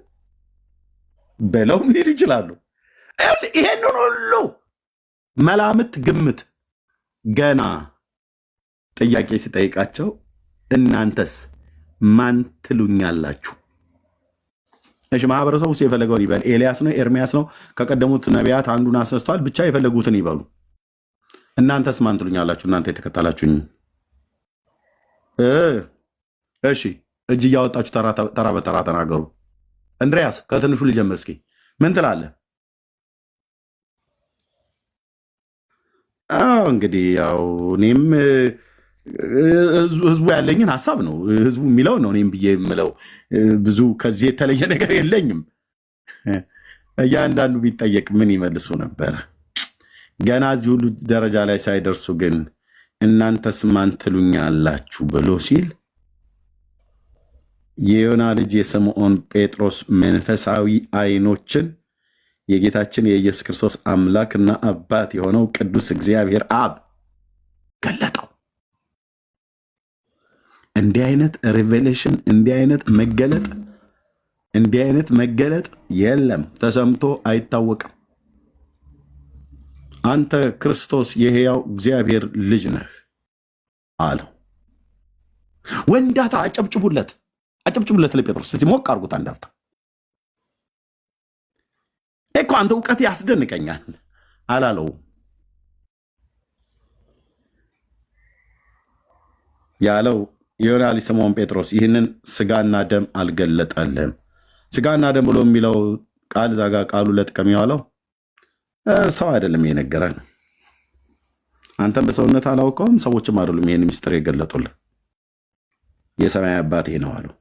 A: ብለውም ሊል ይችላሉ። ይሄንን ሁሉ መላምት ግምት ገና ጥያቄ ሲጠይቃቸው እናንተስ ማን ትሉኛላችሁ? እሺ ማህበረሰቡ የፈለገውን ይበል። ኤልያስ ነው፣ ኤርሚያስ ነው፣ ከቀደሙት ነቢያት አንዱን አስነስቷል። ብቻ የፈለጉትን ይበሉ። እናንተስ ማን ትሉኛላችሁ? እናንተ የተከተላችሁኝ። እሺ እጅ እያወጣችሁ ተራ በተራ ተናገሩ። እንድሪያስ ከትንሹ ልጀምር። እስኪ ምን ትላለህ? እንግዲህ ያው እኔም ህዝቡ ያለኝን ሀሳብ ነው ህዝቡ የሚለው ነው እኔም ብዬ የምለው። ብዙ ከዚህ የተለየ ነገር የለኝም። እያንዳንዱ ቢጠየቅ ምን ይመልሱ ነበረ? ገና እዚህ ሁሉ ደረጃ ላይ ሳይደርሱ ግን እናንተስ ማን ትሉኛላችሁ ብሎ ሲል የዮና ልጅ የስምዖን ጴጥሮስ መንፈሳዊ አይኖችን የጌታችን የኢየሱስ ክርስቶስ አምላክና አባት የሆነው ቅዱስ እግዚአብሔር አብ ገለጠው። እንዲህ አይነት ሪቬሌሽን እንዲህ አይነት መገለጥ የለም፣ ተሰምቶ አይታወቅም። አንተ ክርስቶስ የሕያው እግዚአብሔር ልጅ ነህ አለው። ወንዳታ አጨብጭቡለት ለጴጥሮስ። እስቲ ሞቅ አድርጉት አንዳፍታ። እኮ አንተ እውቀት ያስደንቀኛል አላለው ያለው ይሆናል ስምዖን ጴጥሮስ ይህንን ስጋና ደም አልገለጠልህም። ስጋና ደም ብሎ የሚለው ቃል ዛጋ ቃሉ ለጥቀም የዋለው ሰው አይደለም የነገረን። አንተም በሰውነት አላውቀውም፣ ሰዎችም አይደሉም ይህን ምስጢር የገለጡልህ የሰማይ አባቴ ነው አለው።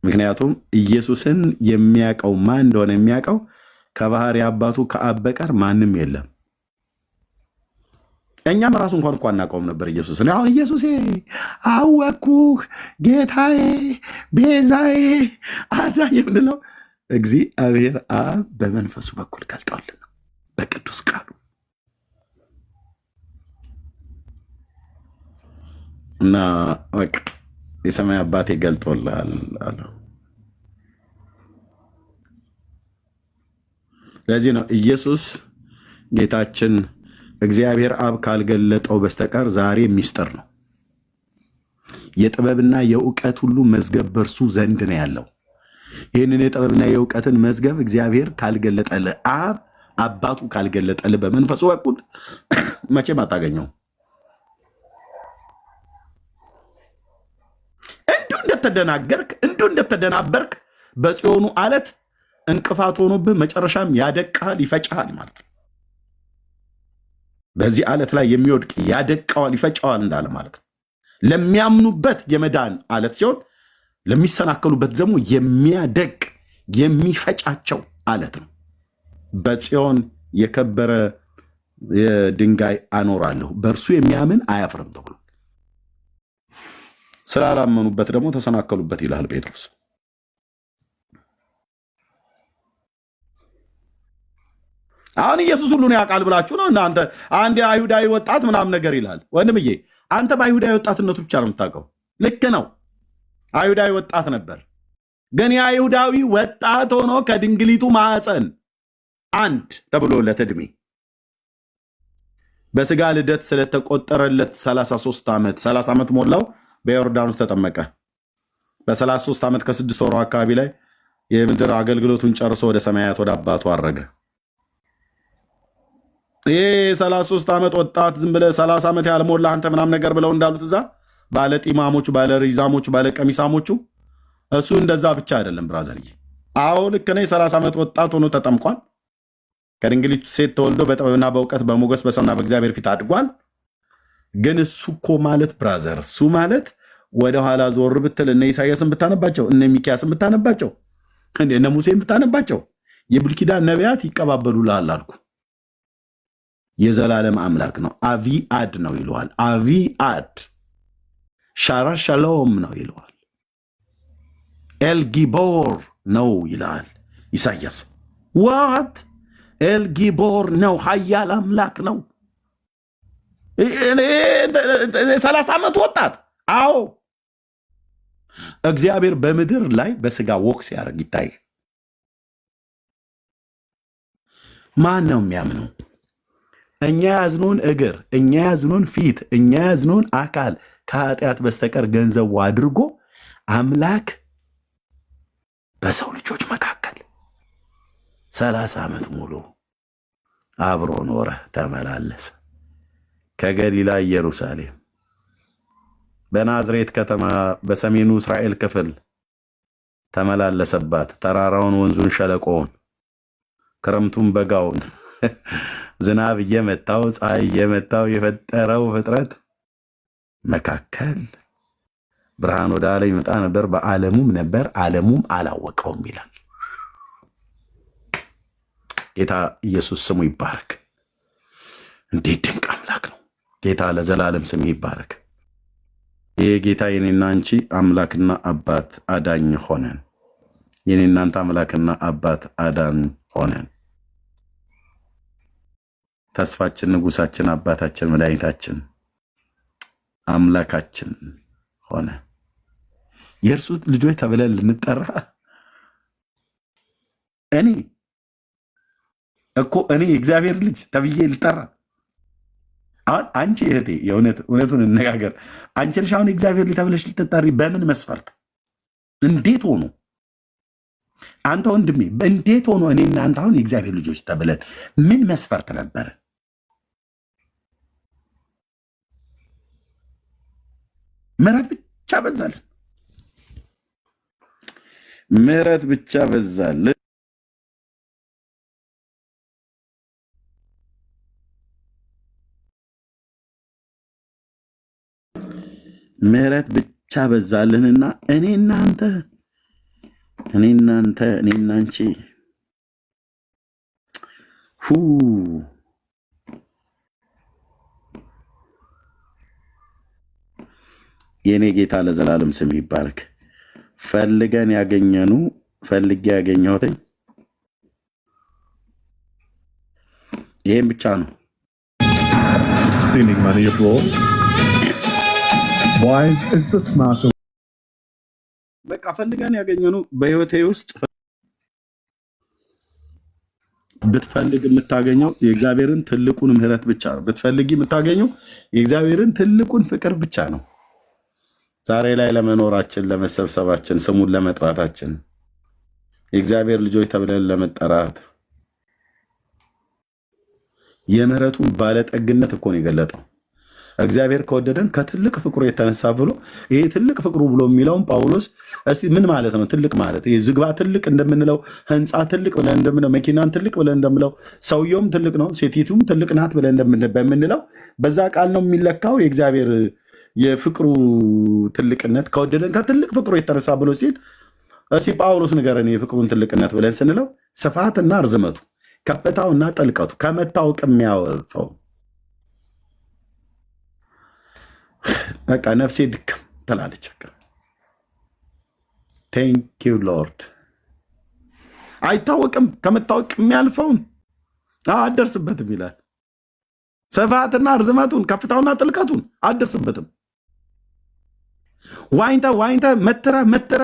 A: ምክንያቱም ኢየሱስን የሚያውቀው ማን እንደሆነ የሚያውቀው ከባህሪ አባቱ ከአብ በቀር ማንም የለም። እኛም ራሱ እንኳን እኮ አናውቀውም ነበር ኢየሱስን። አሁን ኢየሱሴ አወኩህ፣ ጌታዬ፣ ቤዛዬ፣ አዳኝ የምንለው እግዚአብሔር አብ በመንፈሱ በኩል ገልጦልን በቅዱስ ቃሉ እና የሰማይ አባቴ ገልጦልሃል አለው። ለዚህ ነው ኢየሱስ ጌታችን እግዚአብሔር አብ ካልገለጠው በስተቀር ዛሬ ሚስጥር ነው። የጥበብና የእውቀት ሁሉ መዝገብ በእርሱ ዘንድ ነው ያለው። ይህንን የጥበብና የእውቀትን መዝገብ እግዚአብሔር ካልገለጠልህ፣ አብ አባቱ ካልገለጠልህ በመንፈሱ በኩል መቼም አታገኘው። እንዲሁ እንደተደናበርክ በጽዮኑ አለት እንቅፋት ሆኖብህ መጨረሻም ያደቅሃል፣ ይፈጭሃል ማለት ነው። በዚህ አለት ላይ የሚወድቅ ያደቀዋል፣ ይፈጨዋል እንዳለ ማለት ነው። ለሚያምኑበት የመዳን አለት ሲሆን ለሚሰናከሉበት ደግሞ የሚያደቅ የሚፈጫቸው አለት ነው። በጽዮን የከበረ ድንጋይ አኖራለሁ፣ በእርሱ የሚያምን አያፍርም ተብሎ ስላላመኑበት ደግሞ ተሰናከሉበት ይላል ጴጥሮስ። አሁን ኢየሱስ ሁሉን ያውቃል ብላችሁ ነው እናንተ አንድ አይሁዳዊ ወጣት ምናምን ነገር ይላል። ወንድምዬ አንተ በአይሁዳዊ ወጣትነቱ ብቻ ነው የምታውቀው። ልክ ነው፣ አይሁዳዊ ወጣት ነበር። ግን የአይሁዳዊ ወጣት ሆኖ ከድንግሊቱ ማዕፀን አንድ ተብሎለት ዕድሜ በስጋ ልደት ስለተቆጠረለት 30 ዓመት ሞላው። በዮርዳኖስ ተጠመቀ። በ33 ዓመት ከ6 ወሩ አካባቢ ላይ የምድር አገልግሎቱን ጨርሶ ወደ ሰማያት ወደ አባቱ አረገ። ይህ 33 ዓመት ወጣት ዝም ብለህ 30 ዓመት ያልሞላ አንተ ምናምን ነገር ብለው እንዳሉት እዛ ባለ ጢማሞቹ፣ ባለ ሪዛሞቹ፣ ባለ ቀሚሳሞቹ እሱ እንደዛ ብቻ አይደለም ብራዘርዬ። አዎ ልክ ነህ። 30 ዓመት ወጣት ሆኖ ተጠምቋል። ከድንግሊቱ ሴት ተወልዶ በጥበብና በእውቀት በሞገስ በሰውና በእግዚአብሔር ፊት አድጓል። ግን እሱ እኮ ማለት ብራዘር፣ እሱ ማለት ወደኋላ ዞር ብትል እነ ኢሳያስን ብታነባቸው፣ እነ ሚኪያስን ብታነባቸው፣ እነ ሙሴን ብታነባቸው የብሉይ ኪዳን ነቢያት ይቀባበሉልሃል አልኩ። የዘላለም አምላክ ነው። አቪ አድ ነው ይለዋል። አቪ አድ ሻራ ሻሎም ነው ይለዋል። ኤልጊቦር ነው ይላል ኢሳያስ። ዋት ኤልጊቦር ነው፣ ሀያል አምላክ ነው። 30 ዓመት ወጣት። አዎ እግዚአብሔር በምድር ላይ በስጋ ወክ ሲያደርግ ይታይ። ማን ነው የሚያምነው? እኛ ያዝነውን እግር፣ እኛ ያዝነውን ፊት፣ እኛ ያዝነውን አካል ከኃጢአት በስተቀር ገንዘቡ አድርጎ አምላክ በሰው ልጆች መካከል 30 ዓመት ሙሉ አብሮ ኖረ፣ ተመላለሰ። ከገሊላ ኢየሩሳሌም፣ በናዝሬት ከተማ፣ በሰሜኑ እስራኤል ክፍል ተመላለሰባት። ተራራውን፣ ወንዙን፣ ሸለቆውን፣ ክረምቱን፣ በጋውን ዝናብ እየመታው ፀሐይ እየመታው የፈጠረው ፍጥረት መካከል ብርሃን ወደ ዓለም ይመጣ ነበር፣ በዓለሙም ነበር፣ ዓለሙም አላወቀውም ይላል። ጌታ ኢየሱስ ስሙ ይባረክ። እንዴት ድንቅ አምላክ ነው! ጌታ ለዘላለም ስም ይባረክ። ይህ ጌታ የኔና አንቺ አምላክና አባት አዳኝ ሆነን፣ የኔ እናንተ አምላክና አባት አዳኝ ሆነን፣ ተስፋችን፣ ንጉሳችን፣ አባታችን፣ መድኃኒታችን፣ አምላካችን ሆነ። የእርሱ ልጆች ተብለን ልንጠራ እኔ የእግዚአብሔር ልጅ ተብዬ ልጠራ? አሁን አንቺ እህቴ እውነቱን እነጋገር፣ አንቺ ልሽ አሁን የእግዚአብሔር ልጅ ተብለሽ ልትጠሪ በምን መስፈርት? እንዴት ሆኖ አንተ ወንድሜ እንዴት ሆኖ እኔና አንተ አሁን የእግዚአብሔር ልጆች ተብለን ምን መስፈርት ነበረ? ምሕረት ብቻ በዛልን፣ ምሕረት ብቻ በዛልን፣ ምሕረት ብቻ በዛልንና እኔና አንተ እኔና አንቺ የኔ ጌታ ለዘላለም ስም ይባረክ። ፈልጌ ያገኘሁትኝ ይሄን ብቻ ነው። በቃ ፈልገን ያገኘነው በህይወቴ ውስጥ ብትፈልግ የምታገኘው የእግዚአብሔርን ትልቁን ምሕረት ብቻ ነው። ብትፈልጊ የምታገኘው የእግዚአብሔርን ትልቁን ፍቅር ብቻ ነው። ዛሬ ላይ ለመኖራችን፣ ለመሰብሰባችን፣ ስሙን ለመጥራታችን፣ የእግዚአብሔር ልጆች ተብለን ለመጠራት የምሕረቱን ባለጠግነት እኮ ነው የገለጠው። እግዚአብሔር ከወደደን ከትልቅ ፍቅሩ የተነሳ ብሎ ይሄ ትልቅ ፍቅሩ ብሎ የሚለውን ጳውሎስ እስቲ ምን ማለት ነው? ትልቅ ማለት ይሄ ዝግባ ትልቅ እንደምንለው፣ ህንፃ ትልቅ ብለን እንደምንለው፣ መኪናን ትልቅ ብለን እንደምንለው፣ ሰውየውም ትልቅ ነው፣ ሴቲቱም ትልቅ ናት ብለን በምንለው በዛ ቃል ነው የሚለካው የእግዚአብሔር የፍቅሩ ትልቅነት። ከወደደን ከትልቅ ፍቅሩ የተነሳ ብሎ ሲል እስቲ ጳውሎስ ንገረን የፍቅሩን ትልቅነት ብለን ስንለው ስፋትና ርዝመቱ፣ ከፍታውና ጥልቀቱ ከመታወቅ የሚያወጣው በቃ ነፍሴ ድክም ትላለች። ቴንክ ዩ ሎርድ። አይታወቅም፣ ከመታወቅ የሚያልፈውን አደርስበትም ይላል። ስፋትና ርዝመቱን ከፍታውና ጥልቀቱን አደርስበትም። ዋኝተ መትረ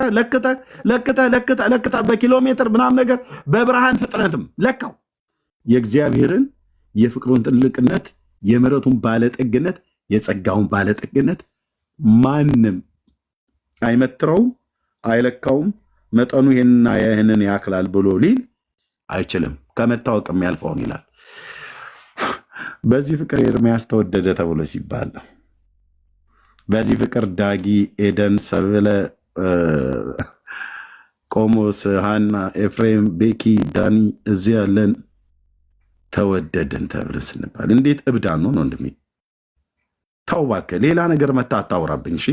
A: ለክተ በኪሎ ሜትር ምናምን ነገር በብርሃን ፍጥነትም ለካው የእግዚአብሔርን የፍቅሩን ትልቅነት፣ የምሕረቱን ባለጠግነት፣ የጸጋውን ባለጠግነት ማንም አይመትረውም፣ አይለካውም። መጠኑ ይህንና ይህንን ያክላል ብሎ ሊል አይችልም። ከመታወቅ የሚያልፈውን ይላል። በዚህ ፍቅር ኤርምያስ ተወደደ ተብሎ ሲባል ነው። በዚህ ፍቅር ዳጊ፣ ኤደን፣ ሰብለ፣ ቆሞስ፣ ሃና፣ ኤፍሬም፣ ቤኪ፣ ዳኒ እዚህ ያለን ተወደድን ተብለን ስንባል እንዴት እብዳን ነው ወንድሜ? ተው እባክህ፣ ሌላ ነገር መታ አታውራብኝ። እሺ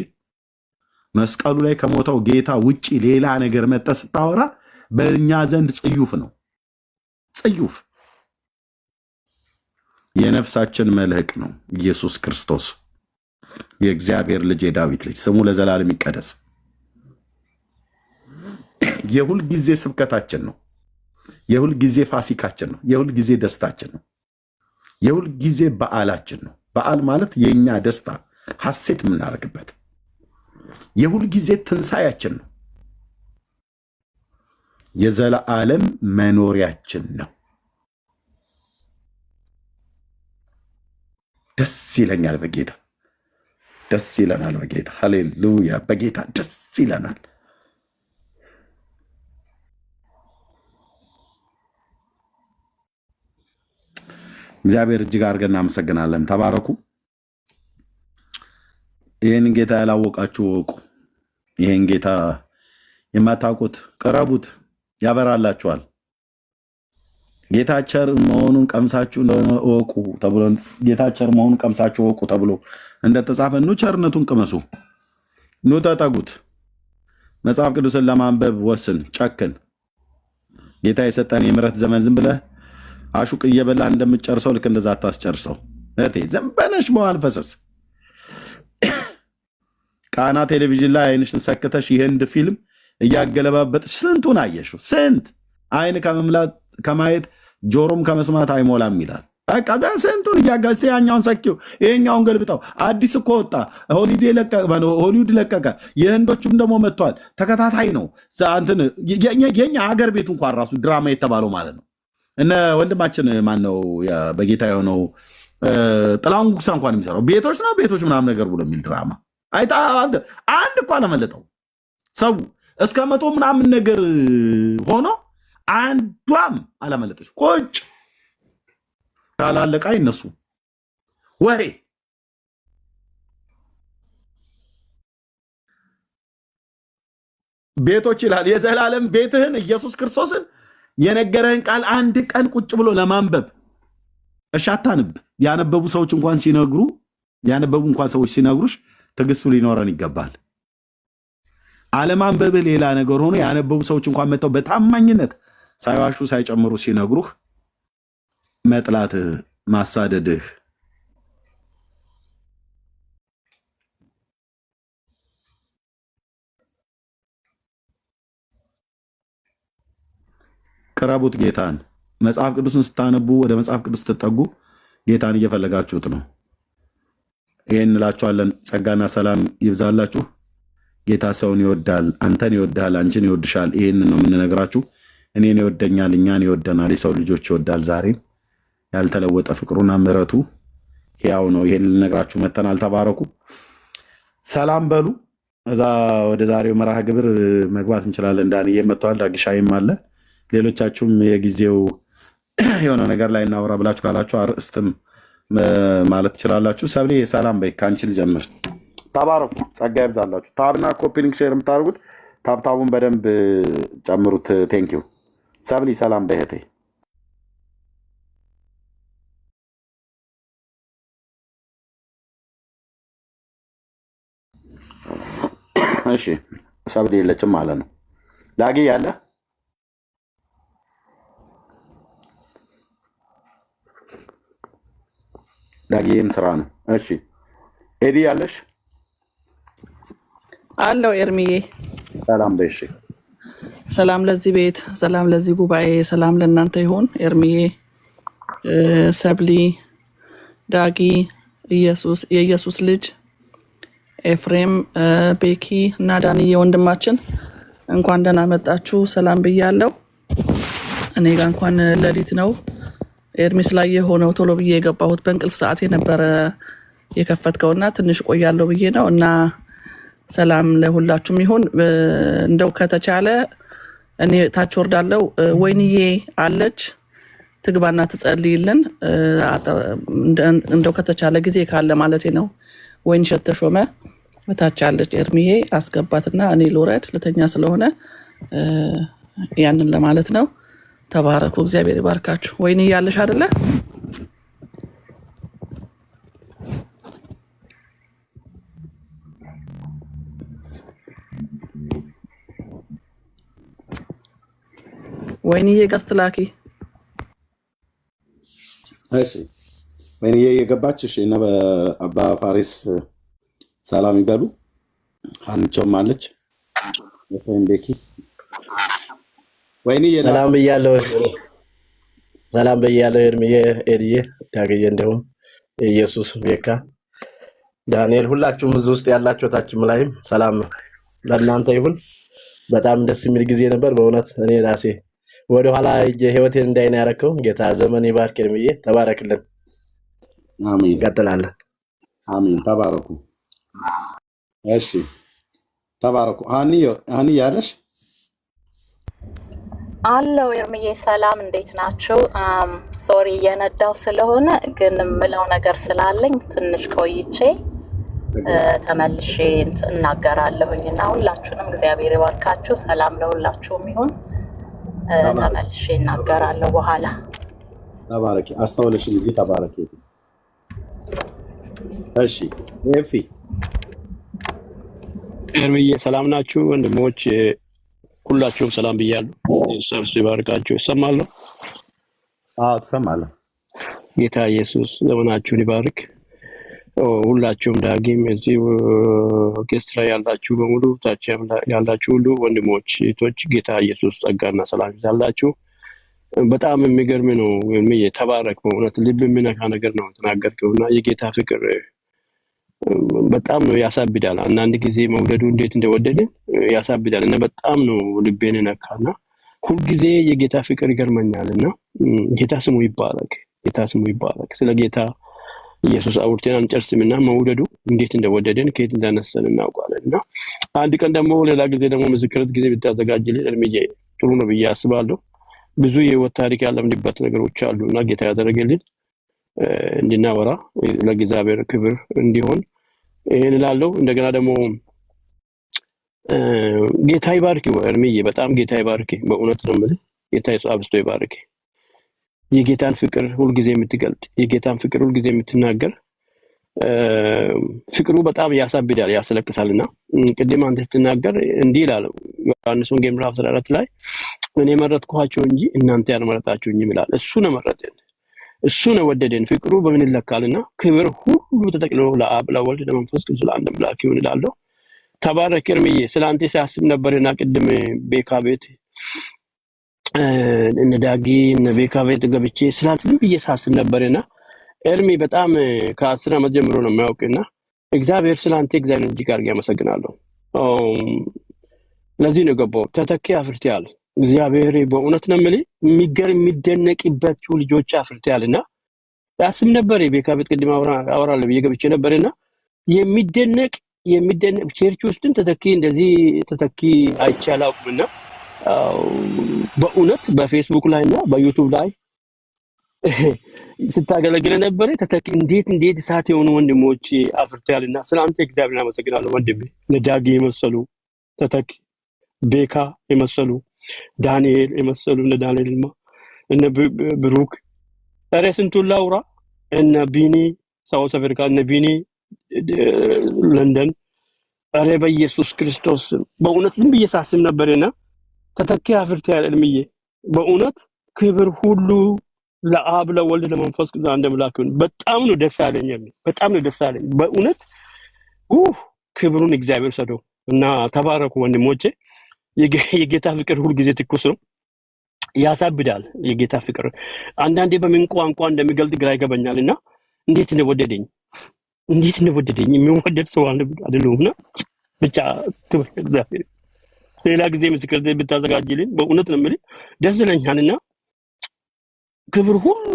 A: መስቀሉ ላይ ከሞተው ጌታ ውጪ ሌላ ነገር መጣ ስታወራ በእኛ ዘንድ ጽዩፍ ነው። ጽዩፍ የነፍሳችን መልህቅ ነው ኢየሱስ ክርስቶስ የእግዚአብሔር ልጅ የዳዊት ልጅ ስሙ ለዘላለም ይቀደስ። የሁል ጊዜ ስብከታችን ነው። የሁል ጊዜ ፋሲካችን ነው። የሁል ጊዜ ደስታችን ነው። የሁል ጊዜ በዓላችን ነው። በዓል ማለት የእኛ ደስታ ሐሴት የምናደርግበት የሁል ጊዜ ትንሣኤያችን ነው። የዘላለም መኖሪያችን ነው። ደስ ይለኛል በጌታ፣ ደስ ይለናል በጌታ። ሃሌሉያ! በጌታ ደስ ይለናል። እግዚአብሔር እጅግ አድርገን እናመሰግናለን። ተባረኩ። ይህን ጌታ ያላወቃችሁ እወቁ። ይህን ጌታ የማታውቁት ቅረቡት፣ ያበራላችኋል። ጌታ ቸር መሆኑን ቀምሳችሁ እንደሆነ እወቁ ተብሎ ጌታ ቸር መሆኑን ቀምሳችሁ እወቁ ተብሎ እንደተጻፈ ኑ ቸርነቱን ቅመሱ፣ ኑ ተጠጉት። መጽሐፍ ቅዱስን ለማንበብ ወስን፣ ጨክን። ጌታ የሰጠን የምሕረት ዘመን ዝም ብለህ አሹቅ እየበላ እንደምትጨርሰው ልክ እንደዛ አታስጨርሰው። እህቴ ዘንበነሽ በኋላ ፈሰስ ቃና ቴሌቪዥን ላይ አይንሽን ሰክተሽ የህንድ ፊልም እያገለባበጥሽ ስንቱን አየሽው? ስንት አይን ከማየት ጆሮም ከመስማት አይሞላም ይላል። በቃ ስንቱን እያጋሴ ያኛውን ሰኪው ይሄኛውን ገልብጠው አዲስ እኮ ወጣ፣ ሆሊውድ ለቀቀ፣ የህንዶቹም ደግሞ መጥቷል። ተከታታይ ነው። የኛ ሀገር ቤቱ እንኳን ራሱ ድራማ የተባለው ማለት ነው። እነ ወንድማችን ማን ነው በጌታ የሆነው ጥላሁን ጉግሳ እንኳን የሚሰራው ቤቶች ነው ቤቶች ምናምን ነገር ብሎ የሚል ድራማ አንድ እኮ አለመለጠው ሰው እስከ 100 ምናምን ነገር ሆኖ አንዷም አላመለጠች። ቁጭ ካላለቃ ይነሱ ወሬ ቤቶች ይላል የዘላለም ቤትህን ኢየሱስ ክርስቶስን የነገረን ቃል አንድ ቀን ቁጭ ብሎ ለማንበብ እሻታንብ ያነበቡ ሰዎች እንኳን ሲነግሩ ያነበቡ እንኳን ሰዎች ሲነግሩሽ ትግስቱ ሊኖረን ይገባል። አለማንበብ ሌላ ነገር ሆኖ ያነበቡ ሰዎች እንኳን መተው በታማኝነት ሳይዋሹ ሳይጨምሩ ሲነግሩህ መጥላትህ ማሳደድህ ቅረቡት ጌታን። መጽሐፍ ቅዱስን ስታነቡ ወደ መጽሐፍ ቅዱስ ስትጠጉ ጌታን እየፈለጋችሁት ነው። ይህን እንላችኋለን። ጸጋና ሰላም ይብዛላችሁ። ጌታ ሰውን ይወዳል፣ አንተን ይወዳል፣ አንቺን ይወድሻል። ይህን ነው የምንነግራችሁ። እኔን ይወደኛል፣ እኛን ይወደናል፣ የሰው ልጆች ይወዳል። ዛሬም ያልተለወጠ ፍቅሩና ምሕረቱ ሕያው ነው። ይህን ልነግራችሁ መተናል። ተባረኩ። ሰላም በሉ። እዛ ወደ ዛሬው መርሃ ግብር መግባት እንችላለን። ዳንዬ መጥተዋል፣ ዳግሻይም አለ። ሌሎቻችሁም የጊዜው የሆነ ነገር ላይ እናውራ ብላችሁ ካላችሁ አርእስትም ማለት ትችላላችሁ። ሰብሌ ሰላም በይ፣ ከአንቺ ልጀምር። ተባረኩ፣ ጸጋ ይብዛላችሁ። ታብና ኮፒሊንግ ሼር የምታደርጉት ታብታቡን በደንብ ጨምሩት። ቴንኪው። ሰብሊ ሰላም በይ እህቴ። እሺ፣ ሰብሊ የለችም ማለት ነው። ዳጊ ያለ ዳጊም ስራ ነው። እሺ ኤዲ ያለሽ
B: አለው። ኤርሚዬ
A: ሰላም በሽ።
B: ሰላም ለዚህ ቤት፣ ሰላም ለዚህ ጉባኤ፣ ሰላም ለእናንተ ይሁን። ኤርሚዬ፣ ሰብሊ፣ ዳጊ፣ ኢየሱስ፣ የኢየሱስ ልጅ ኤፍሬም፣ ቤኪ እና ዳንዬ ወንድማችን እንኳን ደህና መጣችሁ። ሰላም ብያለሁ። እኔ ጋር እንኳን ሌሊት ነው። ኤርሚ ስላየ ሆነው ቶሎ ብዬ የገባሁት በእንቅልፍ ሰዓት የነበረ የከፈትከውና ትንሽ ቆያለሁ ብዬ ነው። እና ሰላም ለሁላችሁም ይሁን። እንደው ከተቻለ እኔ ታች ወርዳለሁ። ወይንዬ አለች ትግባና ትጸልይልን። እንደው ከተቻለ ጊዜ ካለ ማለት ነው። ወይን ሸተሾመ ታች አለች። ኤርሚዬ አስገባትና እኔ ልውረድ ልተኛ ስለሆነ ያንን ለማለት ነው። ተባረኩ፣ እግዚአብሔር ይባርካችሁ። ወይን እያለሽ አይደለ? ወይንዬ ገስት ላኪ።
A: እሺ ወይንዬ የገባች። እሺ እና በአባ ፋሪስ ሰላም ይበሉ። አንቸውም አለች። ቤኪ ወይኔ
C: ሰላም ብያለሁ። ሰላም ብያለሁ። ኤርሚዬ፣ ኤድዬ፣ ታገየ፣ እንደውም ኢየሱስ፣ ቤካ፣ ዳንኤል፣ ሁላችሁም እዚህ ውስጥ ያላችሁ ታችም ላይም ሰላም ለእናንተ ይሁን። በጣም ደስ የሚል ጊዜ ነበር በእውነት። እኔ ራሴ ወደ ኋላ እጄ ህይወቴን እንዳይና ያረከው ጌታ ዘመን ይባርክ። ኤርሚዬ ተባረክልን።
A: አሜን።
C: እንቀጥላለን።
A: አሜን። ተባረኩ። እሺ ተባረኩ። ሃኒ ያለሽ
D: አለው። ኤርሚዬ ሰላም፣ እንዴት ናችሁ? ሶሪ እየነዳው ስለሆነ ግን የምለው ነገር ስላለኝ ትንሽ ቆይቼ ተመልሼ እናገራለሁኝ እና ሁላችሁንም እግዚአብሔር ይባርካችሁ። ሰላም ለሁላችሁም ይሁን። ተመልሼ እናገራለሁ በኋላ።
A: ተባረኪ። አስተውለሽ እንጂ ተባረኪ። እሺ ኤፊ፣
E: ኤርሚዬ ሰላም ናችሁ ወንድሞች? ሁላችሁም ሰላም ብያለሁ። ሰብስ ይባርካችሁ። ይሰማል?
A: አዎ ትሰማለህ።
E: ጌታ ኢየሱስ ዘመናችሁን ይባርክ። ሁላችሁም ዳግም እዚህ ጌስት ላይ ያላችሁ በሙሉ ታችም ያላችሁ ሁሉ ወንድሞች እህቶች፣ ጌታ ኢየሱስ ጸጋና ሰላም ይዛላችሁ። በጣም የሚገርም ነው። ተባረክ። በእውነት ልብ የሚነካ ነገር ነው ተናገርከውና የጌታ ፍቅር በጣም ነው ያሳብዳል። አንዳንድ ጊዜ መውደዱ እንዴት እንደወደደ ያሳብዳል እና በጣም ነው ልቤን ነካና ሁሉ ጊዜ የጌታ ፍቅር ይገርመኛልና ጌታ ስሙ ይባረክ። ጌታ ስሙ ይባረክ። ስለ ጌታ ኢየሱስ አውርተን አንጨርስምና መውደዱ እንዴት እንደወደደን ከየት እንዳነሰን እናውቃለንና አንድ ቀን ደግሞ ሌላ ጊዜ ደግሞ ምስክርት ጊዜ ብታዘጋጅልን እርምዬ ጥሩ ነው ብዬ አስባለሁ። ብዙ የህይወት ታሪክ ያለምንበት ነገሮች አሉና ጌታ ያደረገልን እንድናወራ ለእግዚአብሔር ክብር እንዲሆን ይሄን እላለሁ። እንደገና ደግሞ ጌታ ይባርክ እርምዬ፣ በጣም ጌታ ይባርክ። በእውነት ነው የምልህ ጌታ ኢየሱስ አብዝቶ ይባርክ። የጌታን ፍቅር ሁሉ ጊዜ የምትገልጥ የጌታን ፍቅር ሁሉ ጊዜ የምትናገር ፍቅሩ በጣም ያሳብዳል ያስለቅሳልና ቅድም አንተ ስትናገር እንዲህ ይላል ዮሐንስ ወንጌል ምዕራፍ 14 ላይ እኔ መረጥኳቸው እንጂ እናንተ ያልመረጣችሁኝ ይላል። እሱ ነው መረጠን፣ እሱ ነው ወደደን። ፍቅሩ በምን ይለካልና ክብር ሁሉ ተጠቅልሎ ለአብ ለወልድ ለመንፈስ ቅዱስ ለአንድ አምላክ ይሁን እላለሁ። ተባረክ እርምዬ። ስላንተ ሲያስብ ነበርና ቅድም ቤካ ቤት እነ ዳጊ እነ ቤካ ቤት ገብቼ ስላንተ ዝም ብዬ ሳስብ ነበርና እርሚ በጣም ከ10 ዓመት ጀምሮ ነው የሚያውቅና እግዚአብሔር ስላንተ እግዚአብሔር እጅግ አድርጌ አመሰግናለሁ። ለዚህ ነው ገባው ተተኪ አፍርተያል። እግዚአብሔር በእውነት ነው የምልህ የሚገርም የሚደነቅባችሁ ልጆች አፍርተያልና ያስብ ነበር። ቤካ ቤት ቅድም አወራለሁ ብዬ ገብቼ ነበርና የሚደነቅ ቸርች ውስጥም ተተኪ እንደዚህ ተተኪ አይቻላውምና በእውነት በፌስቡክ ላይና በዩቲዩብ ላይ ስታገለግል ነበር። ተተኪ እንዴት እሳት የሆኑ ወንድሞች አፍርተያልና ስላንተ እግዚአብሔርን አመሰግናለሁ። ወንድሜ ለዳጊ የመሰሉ ተተኪ ቤካ የመሰሉ ዳንኤል የመሰሉ እነ ዳንኤልማ እነ ብሩክ ኧረ ስንቱን ላውራ እነ ቢኒ ሳውዝ አፍሪካ እነ ቢኒ ለንደን ኧረ በኢየሱስ ክርስቶስ በእውነት ዝም ብዬ ሳስብ ነበርና ተተኪ አፍርተያል እርምዬ። በእውነት ክብር ሁሉ ለአብ ለወልድ ለመንፈስ ቅዱስ አንድ አምላክ ይሁን። በጣም ነው ደስ ያለኝ በጣም ነው ደስ ያለኝ በእውነት ክብሩን እግዚአብሔር ሰደው እና ተባረኩ ወንድሞቼ። የጌታ ፍቅር ሁሉ ጊዜ ትኩስ ነው፣ ያሳብዳል። የጌታ ፍቅር አንዳንዴ በምን ቋንቋ እንደሚገልጥ ግራ ይገባኛልና እንዴት እንደወደደኝ የሚወደድ ሰው አይደለሁምና ብቻ ክብር እግዚአብሔር። ሌላ ጊዜ ምስክር ብታዘጋጅልኝ በእውነት ነው የምልህ ደስ ይለኛልና ክብር ሁሉ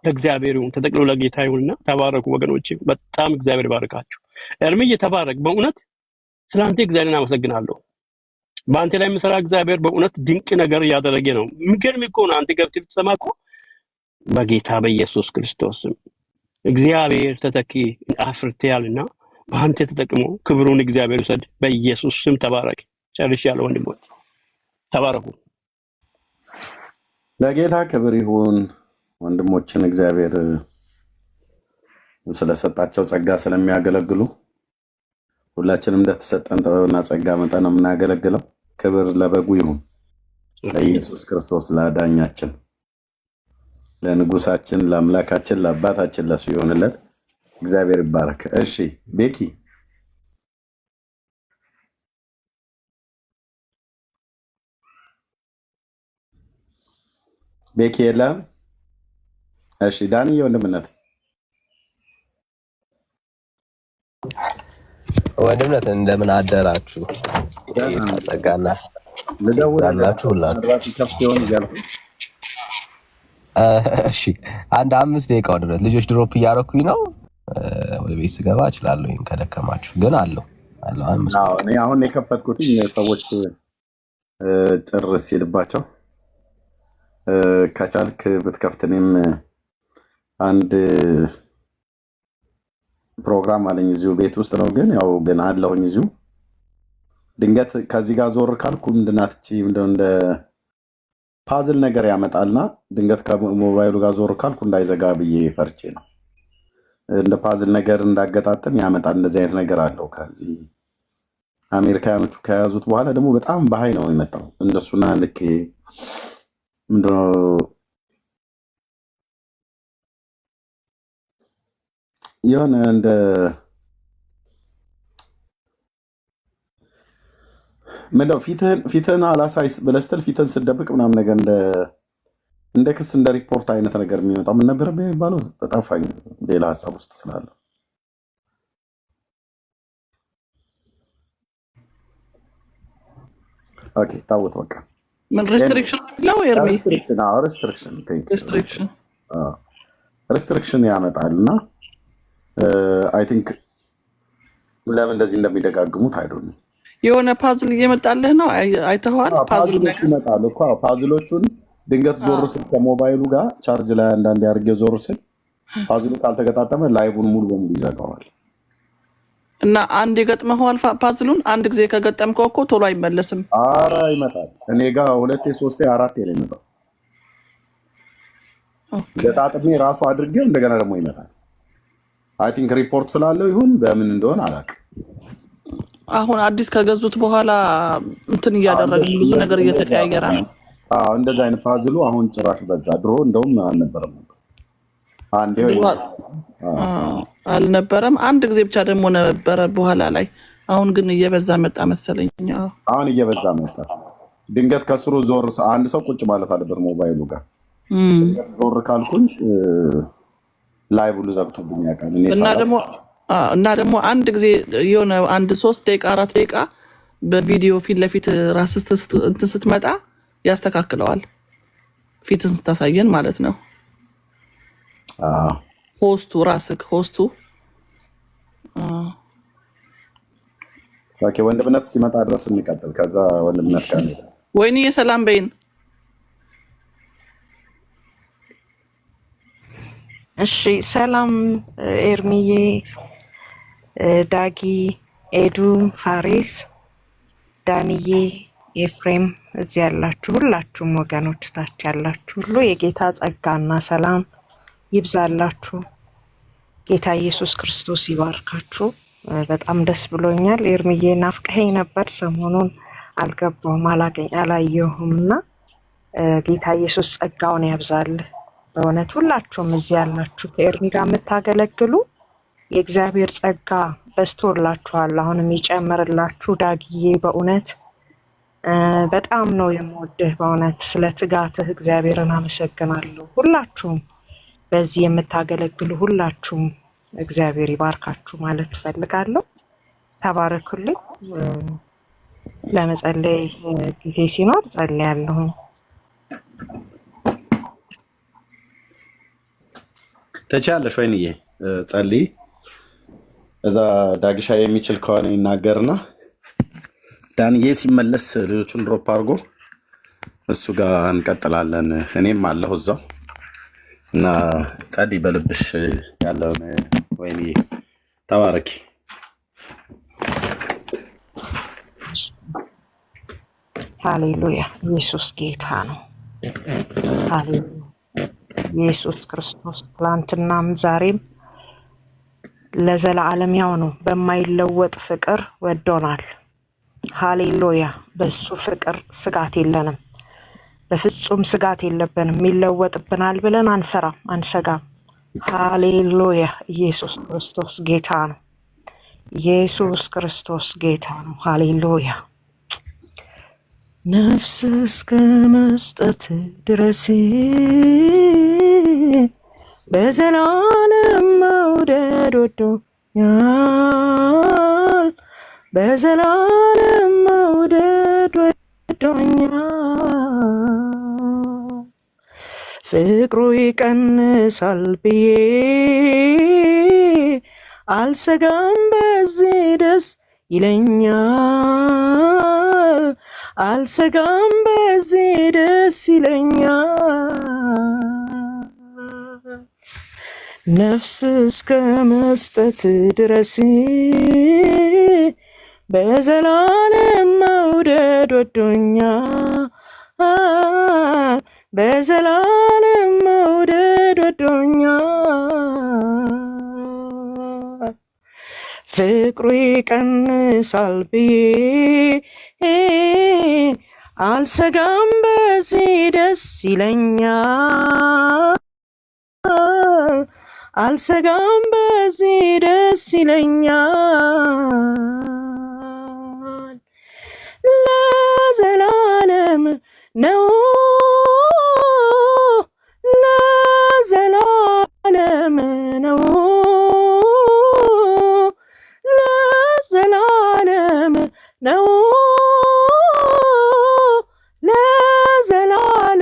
E: ለእግዚአብሔር ይሁን፣ ተጠቅሎ ለጌታ ይሁንና ተባረኩ ወገኖቼ። በጣም እግዚአብሔር ባርካችሁ። እርምዬ ተባረክ። በእውነት ስላንተ እግዚአብሔርን አመሰግናለሁ። በአንተ ላይ የምሰራ እግዚአብሔር በእውነት ድንቅ ነገር እያደረገ ነው። የሚገርም እኮ ነው። አንተ ገብተህ ብትሰማ እኮ በጌታ በኢየሱስ ክርስቶስ እግዚአብሔር ተተኪ አፍርተያልና በአንተ ተጠቅሞ ክብሩን እግዚአብሔር ይውሰድ። በኢየሱስ ስም ተባረክ። ጨርሻለሁ ወንድሞች፣ ተባረኩ።
A: ለጌታ ክብር ይሁን። ወንድሞችን እግዚአብሔር ስለሰጣቸው ጸጋ ስለሚያገለግሉ ሁላችንም እንደተሰጠን ጥበብና ጸጋ መጠን ነው የምናገለግለው። ክብር ለበጉ ይሁን፣ ለኢየሱስ ክርስቶስ ለአዳኛችን፣ ለንጉሳችን፣ ለአምላካችን፣ ለአባታችን ለሱ ይሆንለት። እግዚአብሔር ይባረክ። እሺ ቤኪ የለም? እሺ ዳንዬ ወንድምነት
F: ወንድምነት እንደምን አደራችሁ? ጸጋና ላላችሁ ሁላችሁ። እሺ አንድ 5 ደቂቃ ወንድምነት ልጆች ድሮፕ እያደረኩኝ ነው። ወደ ቤት ስገባ እችላለሁ ከደከማችሁ፣ ግን አለው
A: እኔ አሁን የከፈትኩት ሰዎች ጭር ሲልባቸው ከቻልክ ብትከፍት። እኔም አንድ ፕሮግራም አለኝ እዚሁ ቤት ውስጥ ነው፣ ግን አለሁኝ እዚሁ። ድንገት ከዚህ ጋር ዞር ካልኩ ምንድናትቺ እንደ ፓዝል ነገር ያመጣልና ድንገት ከሞባይሉ ጋር ዞር ካልኩ እንዳይዘጋ ብዬ ፈርቼ ነው። እንደ ፓዝል ነገር እንዳገጣጥም ያመጣል። እንደዚህ አይነት ነገር አለው። ከዚህ አሜሪካኖቹ ከያዙት በኋላ ደግሞ በጣም በሀይ ነው የመጣው። እንደሱና ልክ ምንድነው የሆነ እንደ ምንድነው ፊትህን አላሳይ ብለህ ስትል ፊትህን ስደብቅ ምናምን ነገር እንደ ክስ እንደ ሪፖርት አይነት ነገር የሚመጣው ምን ነበር የሚባለው? ጠፋኝ። ሌላ ሀሳብ ውስጥ ስላለ ኦኬ ታውት በቃ
B: ምን ሬስትሪክሽን ነው ኤርሚ?
A: ሬስትሪክሽን ያመጣልና አይ ቲንክ ለምን እንደዚህ እንደሚደጋግሙት አይዶን
B: የሆነ ፓዝል እየመጣልህ ነው አይተኸዋል? ፓዝል
A: ፓዝሎቹ
B: ነገር
A: ይመጣሉ እኮ ፓዝሎቹን ድንገት ዞር ስል ከሞባይሉ ጋር ቻርጅ ላይ አንዳንድ ያርጌ ዞር ስል ፓዝሉ ካልተገጣጠመ ላይቭን ሙሉ በሙሉ ይዘጋዋል።
B: እና አንድ የገጥመኸዋል ፓዝሉን? አንድ ጊዜ ከገጠምከው እኮ ቶሎ አይመለስም።
A: አረ ይመጣል። እኔ ጋር 2 3 4 ነው የሚመጣው። ገጣጥሜ ራሱ አድርጌው እንደገና ደግሞ ይመጣል። አይ ቲንክ ሪፖርት ስላለው ይሁን በምን እንደሆነ አላውቅም።
B: አሁን አዲስ ከገዙት በኋላ እንትን እያደረግን ብዙ ነገር እየተቀያየረ ነው።
A: እንደዛ አይነት ፓዝሉ አሁን ጭራሽ በዛ። ድሮ እንደውም አልነበረም ነበር። አንዴ
B: አልነበረም፣ አንድ ጊዜ ብቻ ደግሞ ነበረ በኋላ ላይ። አሁን ግን እየበዛ መጣ መሰለኝ።
A: አሁን እየበዛ መጣ። ድንገት ከስሩ ዞር አንድ ሰው ቁጭ ማለት አለበት ሞባይሉ ጋር። ዞር ካልኩኝ ላይቭ ሁሉ ዘግቶብኝ ያውቃል።
B: እና ደግሞ አንድ ጊዜ የሆነ አንድ 3 ደቂቃ 4 ደቂቃ በቪዲዮ ፊት ለፊት ራስህ እንትን ስትመጣ ያስተካክለዋል። ፊትን ስታሳየን ማለት ነው። ሆስቱ ራስህ ሆስቱ።
A: ኦኬ ወንድምነት እስኪመጣ ድረስ እንቀጥል። ከዛ ወንድምነት ጋር
B: ወይኔ የሰላም በይን።
G: እሺ ሰላም ኤርሚዬ፣ ዳጊ፣ ኤዱ፣ ፋሪስ፣ ዳንዬ፣ ኤፍሬም እዚህ ያላችሁ ሁላችሁም ወገኖች ታች ያላችሁ ሁሉ የጌታ ጸጋና ሰላም ይብዛላችሁ። ጌታ ኢየሱስ ክርስቶስ ይባርካችሁ። በጣም ደስ ብሎኛል። ኤርሚዬ ናፍቀኸኝ ነበር፣ ሰሞኑን አልገባሁም አላየሁምና ጌታ ኢየሱስ ጸጋውን ያብዛልህ። በእውነት ሁላችሁም እዚህ ያላችሁ ከኤርሚ ጋር የምታገለግሉ የእግዚአብሔር ጸጋ በስቶላችኋል፣ አሁንም ይጨምርላችሁ። ዳግዬ በእውነት በጣም ነው የምወድህ። በእውነት ስለ ትጋትህ እግዚአብሔርን አመሰግናለሁ። ሁላችሁም በዚህ የምታገለግሉ ሁላችሁም እግዚአብሔር ይባርካችሁ ማለት እፈልጋለሁ። ተባረኩልኝ። ለመጸለይ ጊዜ ሲኖር ጸልያለሁ።
A: ተቻለሽ ወይንዬ ጸልይ። እዛ ዳግሻ የሚችል ከሆነ ይናገርና ዳንዬ ሲመለስ ልጆቹን ድሮፕ አድርጎ እሱ ጋር እንቀጥላለን። እኔም አለሁ እዛው እና ጸልይ በልብሽ ያለውን። ወይንዬ ተባረኪ።
G: ሃሌሉያ። ኢየሱስ ጌታ ነው። ሃሌሉያ። ኢየሱስ ክርስቶስ ትላንትናም ዛሬም ለዘላለም ያው ነው። በማይለወጥ ፍቅር ወዶናል። ሃሌሉያ። በሱ ፍቅር ስጋት የለንም። በፍጹም ስጋት የለብንም። ይለወጥብናል ብለን አንፈራም፣ አንሰጋም። ሃሌሉያ። ኢየሱስ ክርስቶስ ጌታ ነው። ኢየሱስ ክርስቶስ ጌታ ነው። ሃሌሉያ። ነፍስ እስከ መስጠት ድረስ በዘላለም መውደድ ወዶኛል፣ በዘላለም መውደድ ወዶኛል። ፍቅሩ ይቀንሳል ብዬ አልሰጋም፣ በዚህ ደስ ይለኛል። አልሰጋም፣ በዚህ ደስ ይለኛል። ነፍስ እስከ መስጠት ድረስ በዘላለም መውደድ ወዶኛል፣ በዘላለም መውደድ ወዶኛል። ፍቅሩ ይቀንሳል ብዬ አልሰጋም፣ በዚህ ደስ ይለኛል። አልሰጋም፣ በዚህ ደስ ይለኛል። ለዘላለም ነው፣ ለዘላለም ነው፣ ለዘላለም ነው፣ ለዘላለም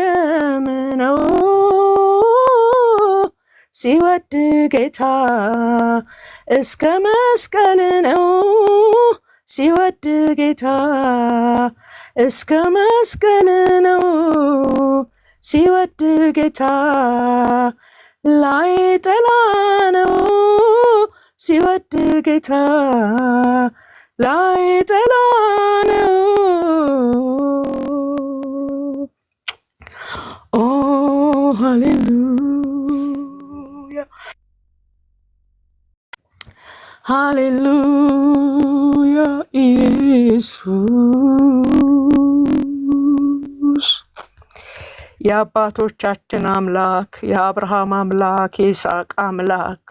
G: ነው። ሲወድ ጌታ እስከ መስቀል ነው ሲወድ ጌታ እስከ መስቀል ነው ሲወድ ጌታ ላይ ጥላ ነው ሲወድ ጌታ ላይ ጥላ ነው ኦ ሃሌሉያ ሃሌሉያ ኢየሱስ የአባቶቻችን አምላክ የአብርሃም አምላክ የይስሐቅ አምላክ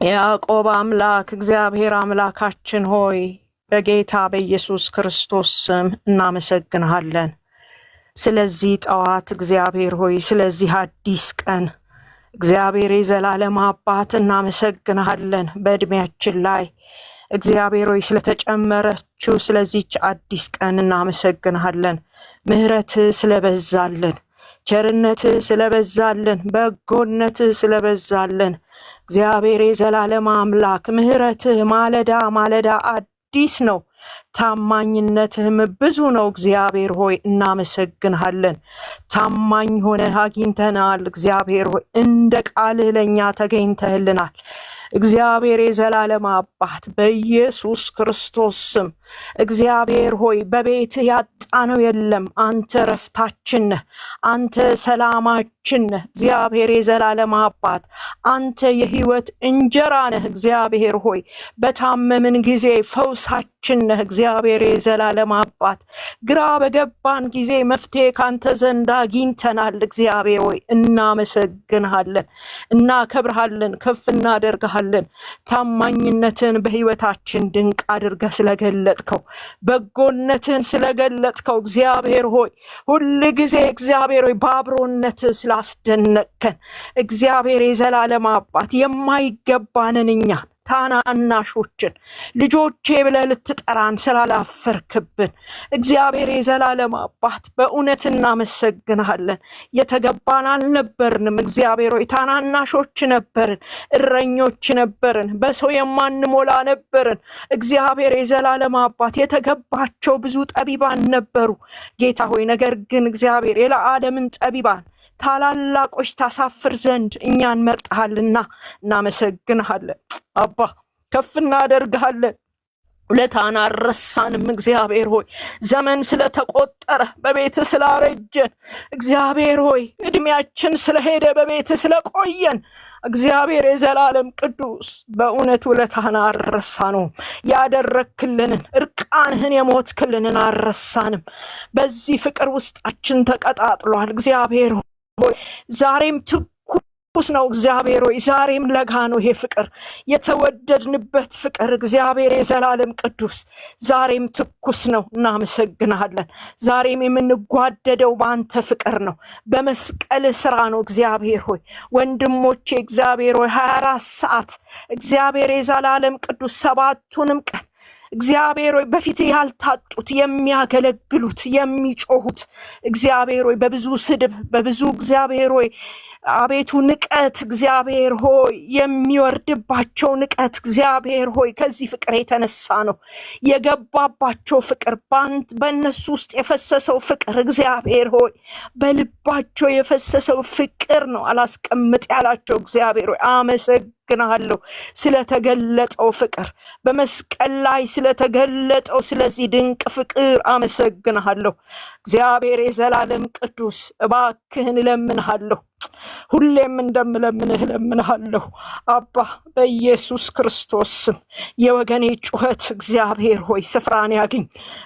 G: የያዕቆብ አምላክ እግዚአብሔር አምላካችን ሆይ በጌታ በኢየሱስ ክርስቶስ ስም እናመሰግንሃለን። ስለዚህ ጠዋት እግዚአብሔር ሆይ ስለዚህ አዲስ ቀን እግዚአብሔር የዘላለም አባት እናመሰግንሃለን። በእድሜያችን ላይ እግዚአብሔር ሆይ ስለተጨመረችው ስለዚህች አዲስ ቀን እናመሰግንሃለን። ምህረት ስለበዛልን፣ ቸርነት ስለበዛልን፣ በጎነት ስለበዛልን እግዚአብሔር የዘላለም አምላክ ምህረትህ ማለዳ ማለዳ አዲስ ነው፣ ታማኝነትህም ብዙ ነው። እግዚአብሔር ሆይ እናመሰግንሃለን። ታማኝ ሆነህ አግኝተናል። እግዚአብሔር ሆይ እንደ ቃልህ ለእኛ ተገኝተህልናል። እግዚአብሔር የዘላለም አባት በኢየሱስ ክርስቶስ ስም እግዚአብሔር ሆይ በቤትህ ያጣነው የለም። አንተ ረፍታችን ነህ፣ አንተ ሰላማችን ነህ። እግዚአብሔር የዘላለም አባት አንተ የህይወት እንጀራ ነህ። እግዚአብሔር ሆይ በታመምን ጊዜ ፈውሳችን ነህ። እግዚአብሔር የዘላለም አባት ግራ በገባን ጊዜ መፍትሄ ካንተ ዘንድ አግኝተናል። እግዚአብሔር ሆይ እናመሰግንሃለን፣ እናከብርሃለን፣ ከፍ እናደርግሃለን። ታማኝነትን በህይወታችን ድንቅ አድርገህ ስለገለጥከው፣ በጎነትን ስለገለጥከው እግዚአብሔር ሆይ ሁል ጊዜ እግዚአብሔር ሆይ በአብሮነት ስላስደነቅከን እግዚአብሔር የዘላለም አባት የማይገባንን እኛን ታናናሾችን ልጆቼ ብለህ ልትጠራን ስላላፈርክብን እግዚአብሔር የዘላለም አባት በእውነት እናመሰግንሃለን። የተገባን አልነበርንም። እግዚአብሔር ሆይ ታናናሾች ነበርን፣ እረኞች ነበርን፣ በሰው የማንሞላ ነበርን። እግዚአብሔር የዘላለም አባት የተገባቸው ብዙ ጠቢባን ነበሩ ጌታ ሆይ። ነገር ግን እግዚአብሔር የለዓለምን ጠቢባን ታላላቆች ታሳፍር ዘንድ እኛን መርጠሃልና እናመሰግንሃለን። አባ ከፍ እናደርግሃለን። ውለታን አልረሳንም። እግዚአብሔር ሆይ ዘመን ስለተቆጠረ በቤት ስላረጀን እግዚአብሔር ሆይ እድሜያችን ስለሄደ በቤት ስለቆየን እግዚአብሔር የዘላለም ቅዱስ በእውነት ውለታን አልረሳነውም። ያደረክልንን እርቃንህን የሞትክልንን አልረሳንም። በዚህ ፍቅር ውስጣችን ተቀጣጥሏል። እግዚአብሔር ሆይ ዛሬም ትኩስ ነው። እግዚአብሔር ሆይ ዛሬም ለጋ ነው። ይሄ ፍቅር የተወደድንበት ፍቅር እግዚአብሔር የዘላለም ቅዱስ ዛሬም ትኩስ ነው። እናመሰግናለን። ዛሬም የምንጓደደው በአንተ ፍቅር ነው፣ በመስቀል ስራ ነው። እግዚአብሔር ሆይ ወንድሞቼ እግዚአብሔር ሆይ 24 ሰዓት እግዚአብሔር የዘላለም ቅዱስ ሰባቱንም ቀን እግዚአብሔር ሆይ በፊት ያልታጡት የሚያገለግሉት የሚጮሁት እግዚአብሔር ሆይ በብዙ ስድብ በብዙ እግዚአብሔር ሆይ አቤቱ ንቀት እግዚአብሔር ሆይ የሚወርድባቸው ንቀት እግዚአብሔር ሆይ ከዚህ ፍቅር የተነሳ ነው። የገባባቸው ፍቅር በእነሱ ውስጥ የፈሰሰው ፍቅር እግዚአብሔር ሆይ በልባቸው የፈሰሰው ፍቅር ነው። አላስቀምጥ ያላቸው እግዚአብሔር ሆይ አመሰግናለሁ ስለተገለጠው ፍቅር፣ በመስቀል ላይ ስለተገለጠው ስለዚህ ድንቅ ፍቅር አመሰግናለሁ። እግዚአብሔር የዘላለም ቅዱስ እባክህን እለምንሃለሁ፣ ሁሌም እንደምለምንህ እለምንሃለሁ። አባ በኢየሱስ ክርስቶስ ስም የወገኔ ጩኸት እግዚአብሔር ሆይ ስፍራን ያግኝ።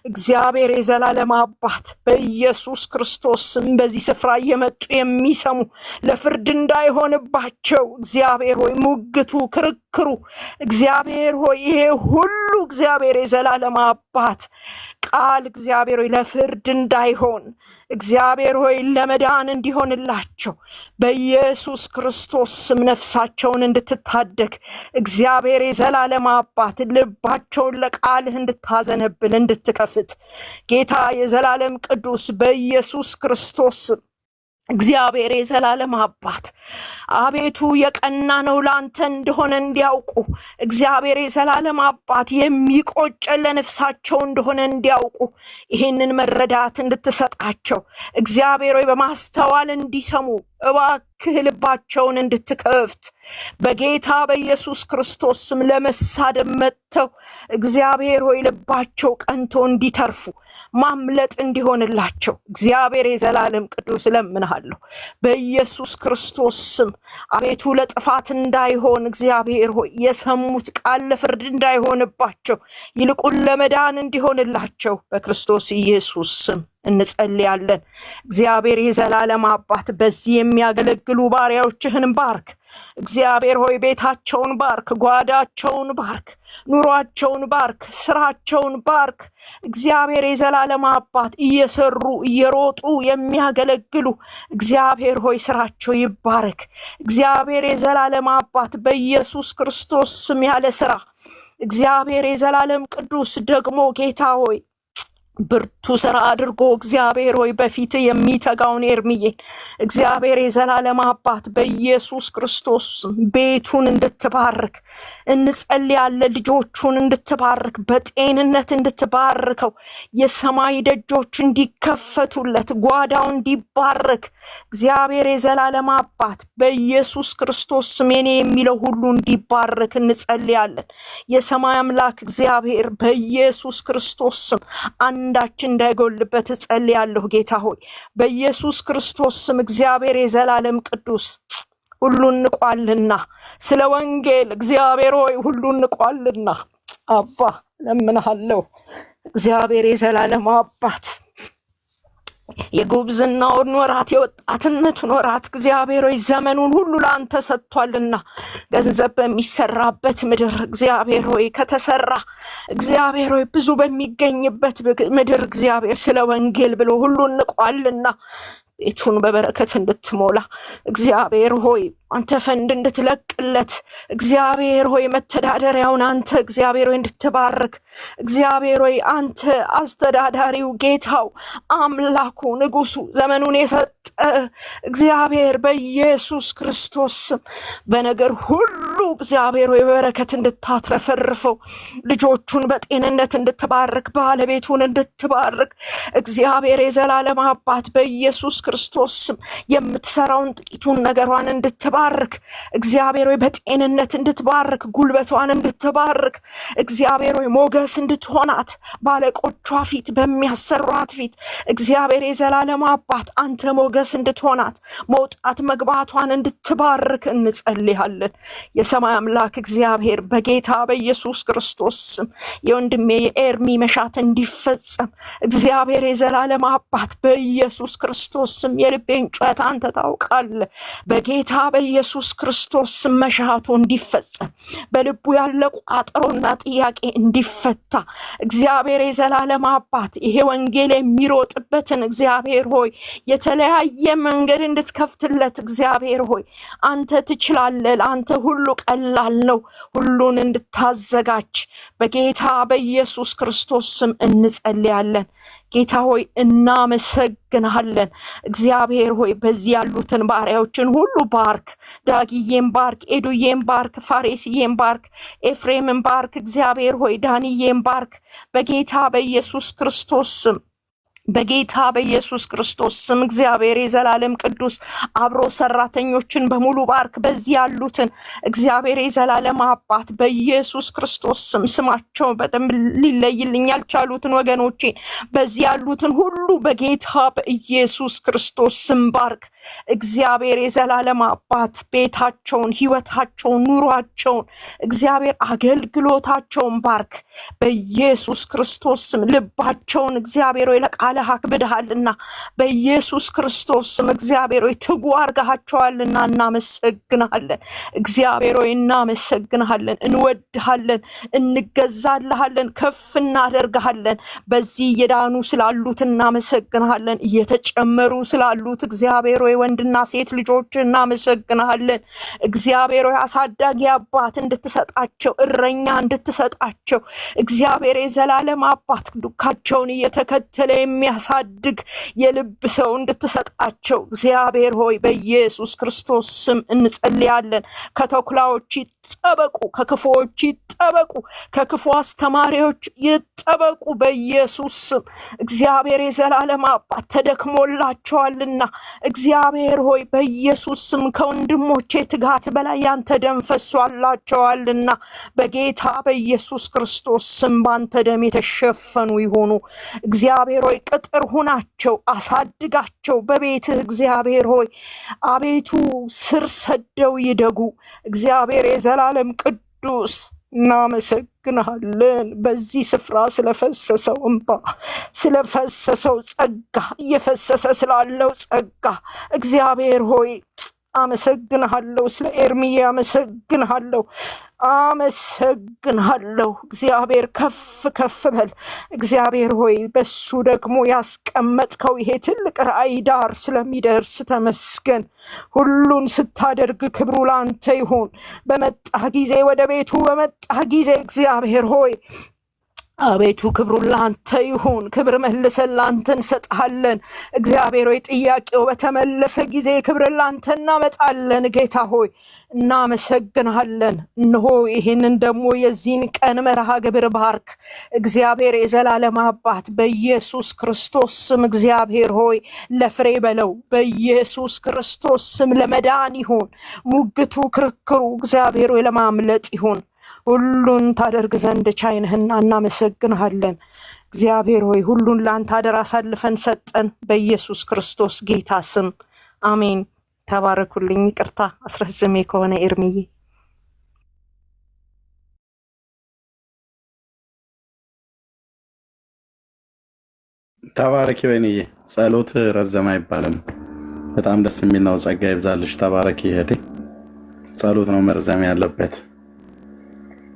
G: እግዚአብሔር የዘላለም አባት በኢየሱስ ክርስቶስ ስም በዚህ ስፍራ እየመጡ የሚሰሙ ለፍርድ እንዳይሆንባቸው እግዚአብሔር ሆይ ሙግቱ፣ ክርክሩ እግዚአብሔር ሆይ ይሄ ሁሉ እግዚአብሔር የዘላለም አባት ቃል እግዚአብሔር ሆይ ለፍርድ እንዳይሆን እግዚአብሔር ሆይ ለመዳን እንዲሆንላቸው በኢየሱስ ክርስቶስ ስም ነፍሳቸውን እንድትታደግ እግዚአብሔር የዘላለም አባት ልባቸውን ለቃልህ እንድታዘነብል እንድትከፍት ጌታ የዘላለም ቅዱስ በኢየሱስ ክርስቶስ እግዚአብሔር የዘላለም አባት አቤቱ የቀና ነው ላንተ እንደሆነ እንዲያውቁ እግዚአብሔር የዘላለም አባት የሚቆጭ ለነፍሳቸው እንደሆነ እንዲያውቁ ይሄንን መረዳት እንድትሰጣቸው እግዚአብሔር ሆይ በማስተዋል እንዲሰሙ እባክህ ልባቸውን እንድትከፍት በጌታ በኢየሱስ ክርስቶስ ስም ለመሳደብ መጥተው እግዚአብሔር ሆይ ልባቸው ቀንቶ እንዲተርፉ ማምለጥ እንዲሆንላቸው እግዚአብሔር የዘላለም ቅዱስ ለምንሃለሁ በኢየሱስ ክርስቶስ ስም አቤቱ ለጥፋት እንዳይሆን እግዚአብሔር ሆይ የሰሙት ቃል ለፍርድ እንዳይሆንባቸው ይልቁን ለመዳን እንዲሆንላቸው በክርስቶስ ኢየሱስ ስም እንጸልያለን። እግዚአብሔር የዘላለም አባት በዚህ የሚያገለግሉ ባሪያዎችህን ባርክ። እግዚአብሔር ሆይ ቤታቸውን ባርክ፣ ጓዳቸውን ባርክ፣ ኑሯቸውን ባርክ፣ ስራቸውን ባርክ። እግዚአብሔር የዘላለም አባት እየሰሩ እየሮጡ የሚያገለግሉ እግዚአብሔር ሆይ ስራቸው ይባረክ። እግዚአብሔር የዘላለም አባት በኢየሱስ ክርስቶስ ስም ያለ ስራ እግዚአብሔር የዘላለም ቅዱስ ደግሞ ጌታ ሆይ ብርቱ ስራ አድርጎ እግዚአብሔር ሆይ በፊት የሚተጋውን ኤርሚዬን እግዚአብሔር የዘላለም አባት በኢየሱስ ክርስቶስ ቤቱን እንድትባርክ እንጸልያለን። ልጆቹን እንድትባርክ በጤንነት እንድትባርከው የሰማይ ደጆች እንዲከፈቱለት ጓዳው እንዲባረክ እግዚአብሔር የዘላለም አባት በኢየሱስ ክርስቶስ የኔ የሚለው ሁሉ እንዲባረክ እንጸልያለን። የሰማይ አምላክ እግዚአብሔር በኢየሱስ ክርስቶስ አንዳችን እንዳይጎልበት እጸልያለሁ። ጌታ ሆይ በኢየሱስ ክርስቶስ ስም እግዚአብሔር የዘላለም ቅዱስ ሁሉን ንቋልና ስለ ወንጌል እግዚአብሔር ሆይ ሁሉን ንቋልና አባ ለምንሃለሁ። እግዚአብሔር የዘላለም አባት የጉብዝናውን ወራት የወጣትነቱን ወራት እግዚአብሔር ሆይ ዘመኑን ሁሉ ለአንተ ሰጥቷልና ገንዘብ በሚሰራበት ምድር እግዚአብሔር ሆይ ከተሰራ እግዚአብሔር ሆይ ብዙ በሚገኝበት ምድር እግዚአብሔር ስለ ወንጌል ብሎ ሁሉን ንቋልና ቤቱን በበረከት እንድትሞላ እግዚአብሔር ሆይ አንተ ፈንድ እንድትለቅለት እግዚአብሔር ሆይ መተዳደሪያውን አንተ እግዚአብሔር ሆይ እንድትባርክ እግዚአብሔር ሆይ አንተ አስተዳዳሪው ጌታው አምላኩ ንጉሱ ዘመኑን የሰጠ እግዚአብሔር በኢየሱስ ክርስቶስ በነገር ሁሉ እግዚአብሔር ሆይ በበረከት እንድታትረፈርፈው ልጆቹን በጤንነት እንድትባርክ ባለቤቱን እንድትባርክ እግዚአብሔር የዘላለም አባት በኢየሱስ ክርስቶስ የምትሰራውን ጥቂቱን ነገሯን እንድትባርክ እግዚአብሔር ሆይ በጤንነት እንድትባርክ ጉልበቷን እንድትባርክ እግዚአብሔር ሆይ ሞገስ እንድትሆናት ባለቆቿ ፊት በሚያሰሯት ፊት እግዚአብሔር የዘላለም አባት አንተ ሞገስ እንድትሆናት መውጣት መግባቷን እንድትባርክ እንጸልያለን። የሰማይ አምላክ እግዚአብሔር በጌታ በኢየሱስ ክርስቶስ የወንድሜ የኤርሚ መሻት እንዲፈጸም እግዚአብሔር የዘላለም አባት በኢየሱስ ክርስቶስ የልቤን ጩኸት አንተ ታውቃለህ። በጌታ በኢየሱስ ክርስቶስ መሻቱ እንዲፈጸም በልቡ ያለ ቋጠሮና ጥያቄ እንዲፈታ እግዚአብሔር የዘላለም አባት ይሄ ወንጌል የሚሮጥበትን እግዚአብሔር ሆይ የተለያየ መንገድ እንድትከፍትለት እግዚአብሔር ሆይ አንተ ትችላለህ። አንተ ሁሉ ቀላል ነው። ሁሉን እንድታዘጋጅ በጌታ በኢየሱስ ክርስቶስ ስም እንጸልያለን። ጌታ ሆይ እናመሰግናለን። እግዚአብሔር ሆይ በዚህ ያሉትን ባሪያዎችን ሁሉ ባርክ። ዳጊዬን ባርክ፣ ኤዱዬን ባርክ፣ ፋሬስዬን ባርክ፣ ኤፍሬምን ባርክ። እግዚአብሔር ሆይ ዳንዬን ባርክ በጌታ በኢየሱስ ክርስቶስ ስም በጌታ በኢየሱስ ክርስቶስ ስም እግዚአብሔር የዘላለም ቅዱስ አብሮ ሰራተኞችን በሙሉ ባርክ። በዚህ ያሉትን እግዚአብሔር የዘላለም አባት በኢየሱስ ክርስቶስ ስም ስማቸው በደንብ ሊለይልኝ ያልቻሉትን ወገኖቼ በዚህ ያሉትን ሁሉ በጌታ በኢየሱስ ክርስቶስ ስም ባርክ። እግዚአብሔር የዘላለም አባት ቤታቸውን፣ ህይወታቸውን፣ ኑሯቸውን እግዚአብሔር አገልግሎታቸውን ባርክ በኢየሱስ ክርስቶስ ስም። ልባቸውን እግዚአብሔር ይለቃ አክብደሃልና በኢየሱስ ክርስቶስ ስም እግዚአብሔር ሆይ ትጉ አርጋቸዋልና እናመሰግናለን። እግዚአብሔር ሆይ እናመሰግናለን፣ እንወድሃለን፣ እንገዛልሃለን፣ ከፍ እናደርግሃለን። በዚህ የዳኑ ስላሉት እናመሰግናለን፣ እየተጨመሩ ስላሉት እግዚአብሔር ሆይ ወንድና ሴት ልጆች እናመሰግናለን። እግዚአብሔር ሆይ አሳዳጊ አባት እንድትሰጣቸው፣ እረኛ እንድትሰጣቸው እግዚአብሔር የዘላለም አባት ዱካቸውን እየተከተለ የሚያሳድግ የልብ ሰው እንድትሰጣቸው እግዚአብሔር ሆይ በኢየሱስ ክርስቶስ ስም እንጸልያለን። ከተኩላዎች ይጠበቁ፣ ከክፉዎች ይጠበቁ፣ ከክፉ አስተማሪዎች ይጠበቁ በኢየሱስ ስም። እግዚአብሔር የዘላለም አባት ተደክሞላቸዋልና እግዚአብሔር ሆይ በኢየሱስ ስም ከወንድሞቼ ትጋት በላይ ያንተ ደም ፈሷላቸዋልና በጌታ በኢየሱስ ክርስቶስ ስም ባንተ ደም የተሸፈኑ ይሆኑ። እግዚአብሔር ሆይ ቅጥር ሁናቸው፣ አሳድጋቸው በቤትህ እግዚአብሔር ሆይ አቤቱ ስር ሰደው ይደጉ። እግዚአብሔር የዘላለም ቅዱስ እናመሰግናለን በዚህ ስፍራ ስለፈሰሰው እንባ፣ ስለፈሰሰው ጸጋ፣ እየፈሰሰ ስላለው ጸጋ እግዚአብሔር ሆይ አመሰግንሃለሁ። ስለ ኤርሚዬ አመሰግንሃለሁ። እግዚአብሔር ከፍ ከፍ በል። እግዚአብሔር ሆይ በሱ ደግሞ ያስቀመጥከው ይሄ ትልቅ ራእይ ዳር ስለሚደርስ ተመስገን። ሁሉን ስታደርግ ክብሩ ላንተ ይሁን። በመጣ ጊዜ ወደ ቤቱ በመጣ ጊዜ እግዚአብሔር ሆይ አቤቱ ክብሩን ላንተ ይሁን። ክብር መልሰን ላንተ እንሰጥሃለን። እግዚአብሔር ሆይ ጥያቄው በተመለሰ ጊዜ ክብር ላንተ እናመጣለን። ጌታ ሆይ እናመሰግንሃለን። እነሆ ይህንን ደግሞ የዚህን ቀን መርሃ ግብር ባርክ። እግዚአብሔር የዘላለም አባት በኢየሱስ ክርስቶስ ስም እግዚአብሔር ሆይ ለፍሬ በለው። በኢየሱስ ክርስቶስ ስም ለመዳን ይሁን። ሙግቱ ክርክሩ እግዚአብሔር ሆይ ለማምለጥ ይሁን። ሁሉን ታደርግ ዘንድ ቻይነህና እናመሰግንሃለን። እግዚአብሔር ሆይ ሁሉን ለአንተ አደራ አሳልፈን ሰጠን። በኢየሱስ ክርስቶስ ጌታ ስም አሜን። ተባረኩልኝ። ይቅርታ አስረዝሜ ከሆነ ኤርሚዬ።
A: ተባረኪ ወይንዬ። ጸሎት ረዘም አይባልም። በጣም ደስ የሚል ነው። ጸጋ ይብዛልሽ። ተባረኪ እህቴ። ጸሎት ነው መርዘም ያለበት።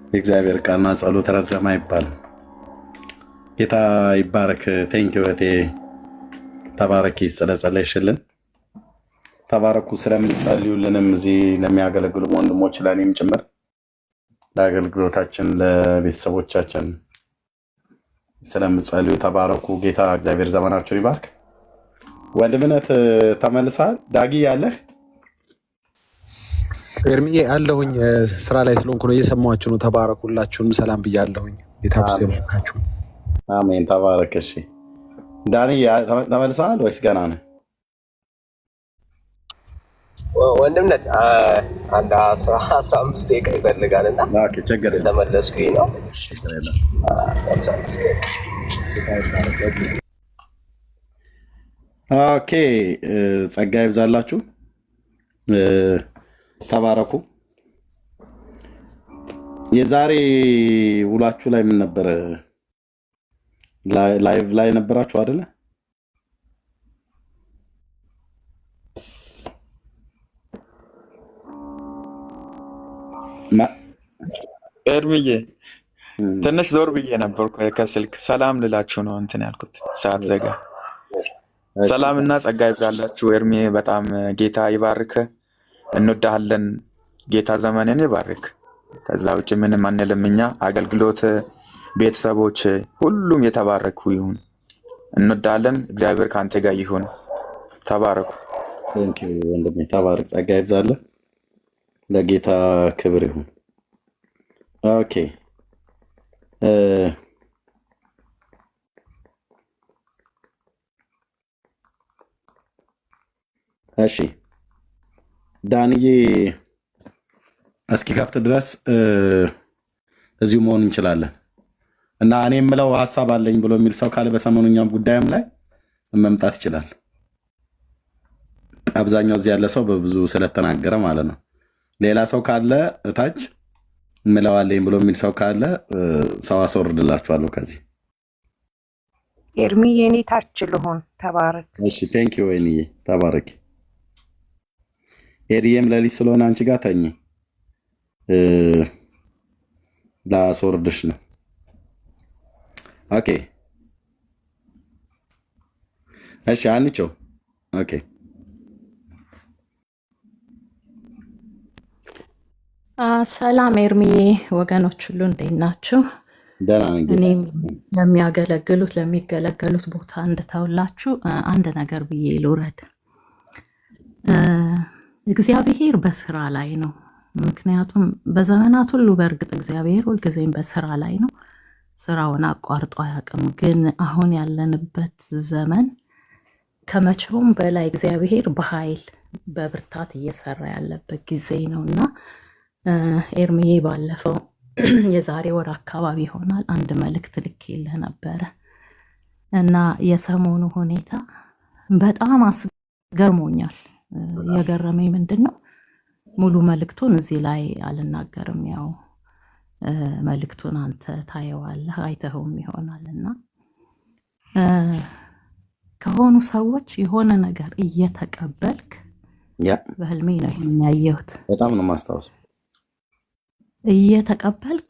A: የእግዚአብሔር ቃልና ጸሎት ረዘም አይባልም። ጌታ ይባረክ። ቴንኪው እህቴ። ተባረኪ ስለጸለይሽልን። ተባረኩ። ስለምትጸልዩልንም እዚህ ለሚያገለግሉ ወንድሞች ለእኔም ጭምር ለአገልግሎታችን ለቤተሰቦቻችን ስለምትጸልዩ ተባረኩ። ጌታ እግዚአብሔር ዘመናችሁን ይባርክ። ወንድምነት ተመልሰሃል? ዳጊ ያለህ?
H: ኤርሚዬ አለሁኝ። ስራ ላይ ስለሆንኩ ነው፣ እየሰማችሁ ነው። ተባረኩላችሁም ሰላም ብያለሁኝ። ጌታ ውስጥ ይባርካችሁ።
A: አሜን። ተባረክ። እሺ ዳኒ ተመልሰሃል ወይስ ገና ነህ?
F: ወንድምነት አንድ 15 ደቂቃ ይፈልጋል እና
A: ችግር የለም
F: ተመለስኩኝ ነው። 15 ደቂቃ
A: ኦኬ። ጸጋ ይብዛላችሁ። ተባረኩ። የዛሬ ውላችሁ ላይ ምን ነበረ? ላይቭ ላይ ነበራችሁ አይደለ?
I: ኤርሚዬ ትንሽ ዞር ብዬ ነበርኩ ከስልክ። ሰላም ልላችሁ ነው እንትን ያልኩት ሰዓት ዘጋ። ሰላምና ጸጋ ይብዛላችሁ ኤርሚ። በጣም ጌታ ይባርክ። እንወዳለን። ጌታ ዘመንን ይባርክ። ከዛ ውጭ ምንም አንልም እኛ። አገልግሎት፣ ቤተሰቦች ሁሉም የተባረኩ ይሁን። እንወዳለን። እግዚአብሔር ካንተ ጋር ይሁን። ተባረኩ።
A: ቴንኪው ወንድሜ። ተባረክ። ጸጋ ይብዛልህ። ለጌታ ክብር ይሁን። ኦኬ እሺ ዳንዬ እስኪ ከፍት ድረስ እዚሁ መሆን እንችላለን እና እኔ የምለው ሀሳብ አለኝ ብሎ የሚል ሰው ካለ በሰሞኑኛም ጉዳይም ላይ መምጣት ይችላል። አብዛኛው እዚህ ያለ ሰው በብዙ ስለተናገረ ማለት ነው። ሌላ ሰው ካለ እታች የምለው አለኝ ብሎ የሚል ሰው ካለ ሰው አስወርድላችኋለሁ ከዚህ።
G: ኤርሚ የኔ ታች ልሆን። ተባረክ።
A: እሺ ቴንኪው ወይንዬ። ተባረክ። ኤሪየም ለሊት ስለሆነ አንቺ ጋር ተኝ ላስወርድሽ ነው። ኦኬ እሺ አንቺ ኦኬ
D: ሰላም ኤርሚዬ፣ ወገኖች ሁሉ እንዴት ናችሁ?
A: ደህና ነኝ ጌታ
D: እኔም
A: ይመስገን።
D: ለሚገለገሉት ቦታ እንድተውላችሁ አንድ ነገር ብዬ ልውረድ። እግዚአብሔር በስራ ላይ ነው። ምክንያቱም በዘመናት ሁሉ በእርግጥ እግዚአብሔር ሁልጊዜም በስራ ላይ ነው። ስራውን አቋርጦ አያውቅም። ግን አሁን ያለንበት ዘመን ከመቼውም በላይ እግዚአብሔር በኃይል በብርታት እየሰራ ያለበት ጊዜ ነው እና ኤርምዬ ባለፈው የዛሬ ወር አካባቢ ይሆናል አንድ መልእክት ልኬልህ ነበረ እና የሰሞኑ ሁኔታ በጣም አስገርሞኛል። የገረመኝ ምንድን ነው? ሙሉ መልእክቱን እዚህ ላይ አልናገርም። ያው መልእክቱን አንተ ታየዋለህ አይተኸውም ይሆናል እና ከሆኑ ሰዎች የሆነ ነገር እየተቀበልክ
A: ያ
D: በህልሜ ነው የሚያየሁት።
A: በጣም ነው ማስታወስ።
D: እየተቀበልክ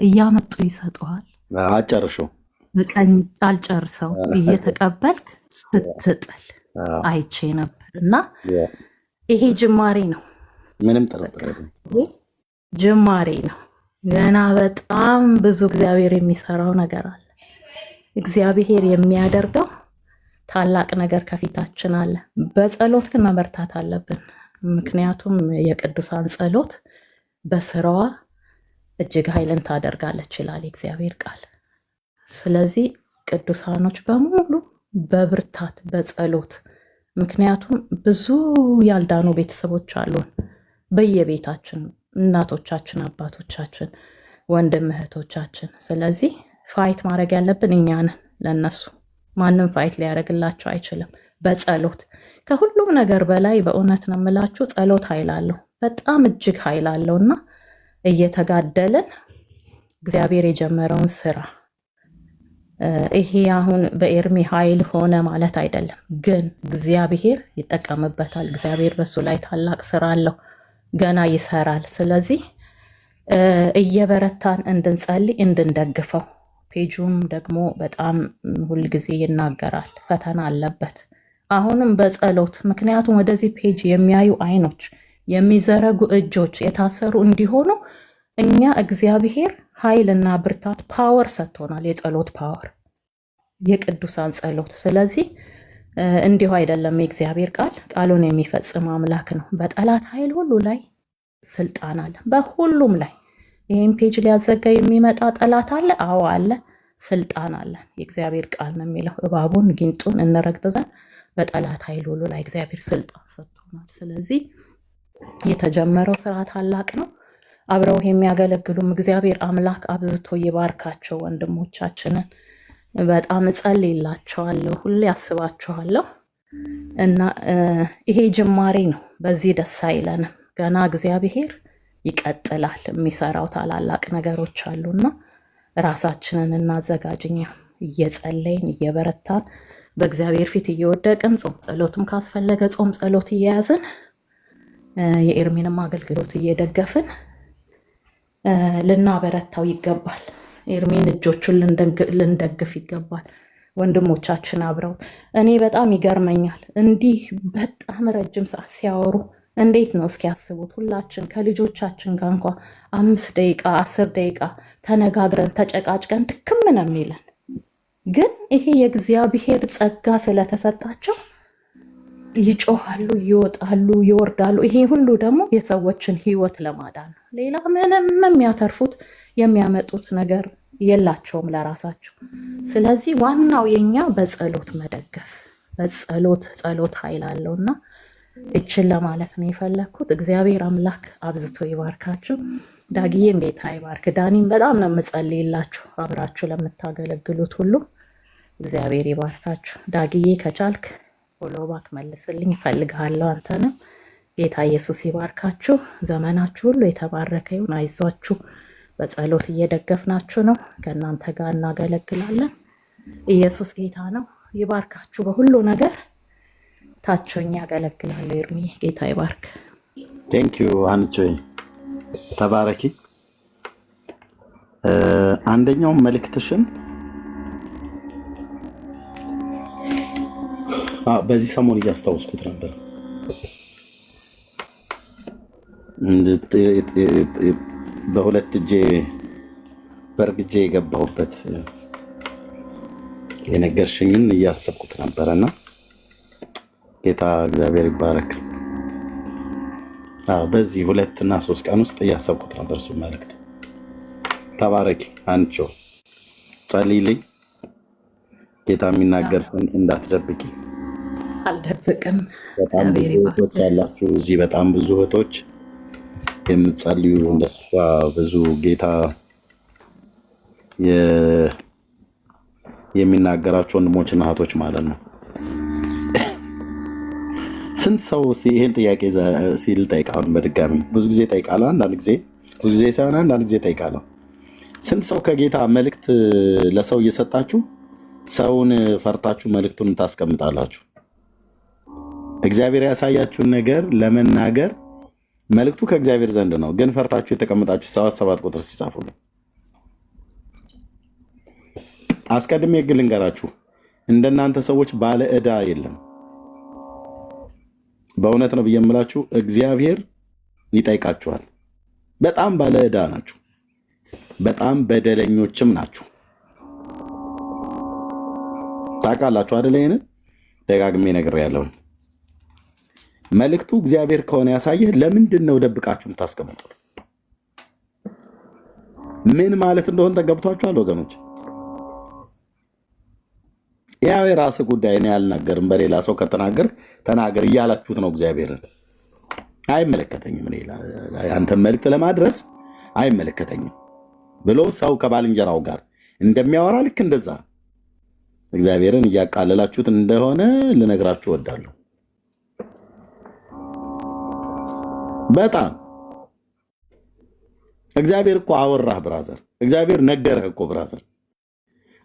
D: እያመጡ ይሰጠዋል።
A: አጨርሽው
D: በቀኝ አልጨርሰው እየተቀበልክ ስትጥል አይቼ ነበር እና ይሄ ጅማሬ ነው።
A: ምንም ጥርጥር የለም።
D: ጅማሬ ነው። ገና በጣም ብዙ እግዚአብሔር የሚሰራው ነገር አለ። እግዚአብሔር የሚያደርገው ታላቅ ነገር ከፊታችን አለ። በጸሎት ግን መበርታት አለብን። ምክንያቱም የቅዱሳን ጸሎት በስራዋ እጅግ ኃይልን ታደርጋለች ይላል የእግዚአብሔር ቃል። ስለዚህ ቅዱሳኖች በሙሉ በብርታት በጸሎት፣ ምክንያቱም ብዙ ያልዳኑ ቤተሰቦች አሉን በየቤታችን፣ እናቶቻችን፣ አባቶቻችን፣ ወንድም እህቶቻችን። ስለዚህ ፋይት ማድረግ ያለብን እኛ ነን ለነሱ። ማንም ፋይት ሊያደርግላቸው አይችልም። በጸሎት ከሁሉም ነገር በላይ በእውነት ነው የምላችሁ ጸሎት ኃይል አለው፣ በጣም እጅግ ኃይል አለው እና እየተጋደልን እግዚአብሔር የጀመረውን ስራ ይሄ አሁን በኤርሚ ኃይል ሆነ ማለት አይደለም፣ ግን እግዚአብሔር ይጠቀምበታል። እግዚአብሔር በሱ ላይ ታላቅ ስራ አለው፣ ገና ይሰራል። ስለዚህ እየበረታን እንድንጸልይ እንድንደግፈው። ፔጁም ደግሞ በጣም ሁልጊዜ ይናገራል፣ ፈተና አለበት። አሁንም በጸሎት ምክንያቱም ወደዚህ ፔጅ የሚያዩ አይኖች፣ የሚዘረጉ እጆች የታሰሩ እንዲሆኑ እኛ እግዚአብሔር ኃይልና ብርታት ፓወር ሰጥቶናል። የጸሎት ፓወር፣ የቅዱሳን ጸሎት። ስለዚህ እንዲሁ አይደለም። የእግዚአብሔር ቃል ቃሉን የሚፈጽም አምላክ ነው። በጠላት ኃይል ሁሉ ላይ ስልጣን አለ፣ በሁሉም ላይ። ይህም ፔጅ ሊያዘጋ የሚመጣ ጠላት አለ። አዎ አለ፣ ስልጣን አለ። የእግዚአብሔር ቃል ነው የሚለው እባቡን ጊንጡን እንረግጥ ዘንድ በጠላት ኃይል ሁሉ ላይ እግዚአብሔር ስልጣን ሰጥቶናል። ስለዚህ የተጀመረው ስራ ታላቅ ነው። አብረው የሚያገለግሉም እግዚአብሔር አምላክ አብዝቶ ይባርካቸው። ወንድሞቻችንን በጣም እጸልይላቸዋለሁ፣ ሁሌ አስባቸዋለሁ እና ይሄ ጅማሬ ነው። በዚህ ደስ አይለንም። ገና እግዚአብሔር ይቀጥላል። የሚሰራው ታላላቅ ነገሮች አሉና ራሳችንን እናዘጋጅኛ፣ እየጸለይን እየበረታን በእግዚአብሔር ፊት እየወደቅን ጾም ጸሎትም ካስፈለገ ጾም ጸሎት እየያዝን የኤርሚንም አገልግሎት እየደገፍን ልናበረታው ይገባል። ኤርሚን እጆቹን ልንደግፍ ይገባል። ወንድሞቻችን አብረው እኔ በጣም ይገርመኛል። እንዲህ በጣም ረጅም ሰዓት ሲያወሩ እንዴት ነው እስኪ ያስቡት። ሁላችን ከልጆቻችን ጋር እንኳ 5 ደቂቃ 10 ደቂቃ ተነጋግረን ተጨቃጭቀን ድክም ነው የሚለን። ግን ይሄ የእግዚአብሔር ጸጋ ስለተሰጣቸው ይጮሃሉ፣ ይወጣሉ፣ ይወርዳሉ። ይሄ ሁሉ ደግሞ የሰዎችን ህይወት ለማዳን ነው። ሌላ ምንም የሚያተርፉት የሚያመጡት ነገር የላቸውም ለራሳቸው። ስለዚህ ዋናው የኛ በጸሎት መደገፍ፣ ጸሎት ኃይል አለውና እችን ለማለት ነው የፈለግኩት። እግዚአብሔር አምላክ አብዝቶ ይባርካችሁ። ዳግዬም ጌታ ይባርክ። ዳኒም በጣም ነው የምጸልይላችሁ አብራችሁ ለምታገለግሉት ሁሉ እግዚአብሔር ይባርካችሁ። ዳግዬ ከቻልክ ፎሎባክ መልስልኝ እፈልግሃለሁ። አንተንም ጌታ ኢየሱስ ይባርካችሁ። ዘመናችሁ ሁሉ የተባረከ ይሁን። አይዟችሁ፣ በጸሎት እየደገፍናችሁ ነው። ከእናንተ ጋር እናገለግላለን። ኢየሱስ ጌታ ነው። ይባርካችሁ በሁሉ ነገር። ታቾኝ ያገለግላለሁ። ኤርሚ ጌታ ይባርክ።
A: ቴንኪዩ አንቺ ተባረኪ። አንደኛው መልእክትሽን በዚህ ሰሞን እያስታወስኩት ነበር። በሁለት እጄ በእርግጄ የገባሁበት የነገርሽኝን እያሰብኩት ነበረና ጌታ እግዚአብሔር ይባረክ። በዚህ 2 እና 3 ቀን ውስጥ እያሰብኩት ነበር እሱ መልእክት። ተባረኪ አንቾ ጸልይልኝ። ጌታ የሚናገርን እንዳትደብቂ።
D: አልደብቅም።
A: በጣም ብዙ
D: እግዚአብሔር ይባርክ።
A: እህቶች ያላችሁ እዚህ፣ በጣም ብዙ እህቶች የምትጸልዩ እንደሷ ብዙ ጌታ የሚናገራቸው ወንድሞችና እህቶች ማለት ነው። ስንት ሰው እስቲ ይሄን ጥያቄ ሲል ጠይቃለሁ። በድጋሚ ብዙ ጊዜ ጠይቃለሁ። አንዳንድ ጊዜ ብዙ ጊዜ ሳይሆን አንዳንድ ጊዜ ጠይቃለሁ። ስንት ሰው ከጌታ መልእክት ለሰው እየሰጣችሁ ሰውን ፈርታችሁ መልእክቱን ታስቀምጣላችሁ? እግዚአብሔር ያሳያችሁን ነገር ለመናገር መልእክቱ ከእግዚአብሔር ዘንድ ነው፣ ግን ፈርታችሁ የተቀመጣችሁ 7 ቁጥር ሲጻፉልኝ አስቀድሜ ግን ልንገራችሁ፣ እንደናንተ ሰዎች ባለ ዕዳ የለም። በእውነት ነው ብዬ የምላችሁ፣ እግዚአብሔር ይጠይቃችኋል። በጣም ባለ ዕዳ ናችሁ፣ በጣም በደለኞችም ናችሁ። ታውቃላችሁ አይደለ? ይሄንን ደጋግሜ ነግሬያለሁ። መልእክቱ እግዚአብሔር ከሆነ ያሳየህ፣ ለምንድን ነው ደብቃችሁ የምታስቀምጡት? ምን ማለት እንደሆነ ተገብቷችኋል ወገኖች? ያው የራስህ ጉዳይ ነው፣ ያልናገርም በሌላ ሰው ከተናገር ተናገር እያላችሁት ነው እግዚአብሔርን። አይመለከተኝም፣ እኔ አንተን መልእክት ለማድረስ አይመለከተኝም ብሎ ሰው ከባልንጀራው ጋር እንደሚያወራ ልክ እንደዛ እግዚአብሔርን እያቃለላችሁት እንደሆነ ልነግራችሁ እወዳለሁ። በጣም እግዚአብሔር እኮ አወራህ ብራዘር፣ እግዚአብሔር ነገረህ እኮ ብራዘር።